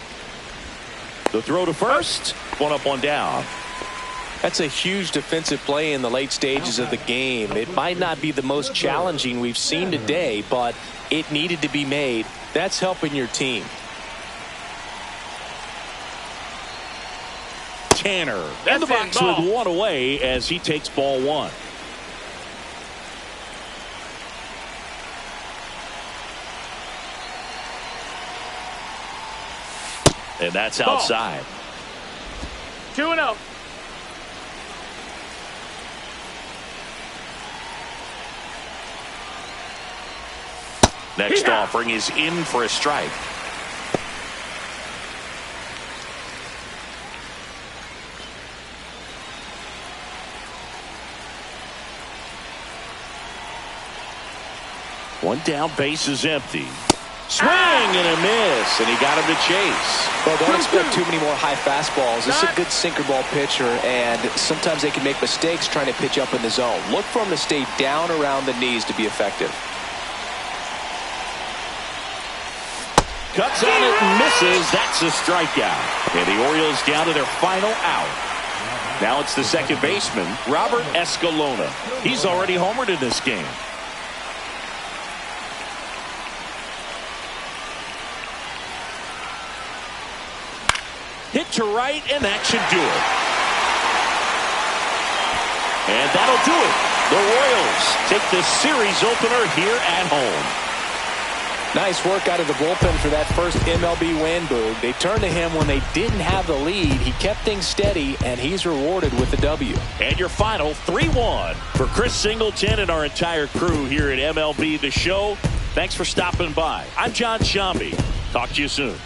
The throw to first. 1 up, 1 down. That's a huge defensive play in the late stages of the game. It might not be the most challenging we've seen today, but it needed to be made. That's helping your team. Tanner in the box with 1 away as he takes ball 1. And that's outside. 2-0. Next offering is in for a strike. One down, base is empty. Swing and a miss, and he got him to chase. Well, don't expect too many more high fastballs. This is a good sinker ball pitcher, and sometimes they can make mistakes trying to pitch up in the zone. Look for him to stay down around the knees to be effective. Cuts on it and misses. That's a strikeout. And the Orioles down to their final out. Now it's the second baseman, Robert Escalona. He's already homered in this game. Hit to right, and that should do it. And that'll do it. The Royals take the series opener here at home. Nice work out of the bullpen for that first MLB win, Boog. They turned to him when they didn't have the lead. He kept things steady, and he's rewarded with the W. And your final 3-1 for Chris Singleton and our entire crew here at MLB The Show. Thanks for stopping by. I'm John Shambi. Talk to you soon.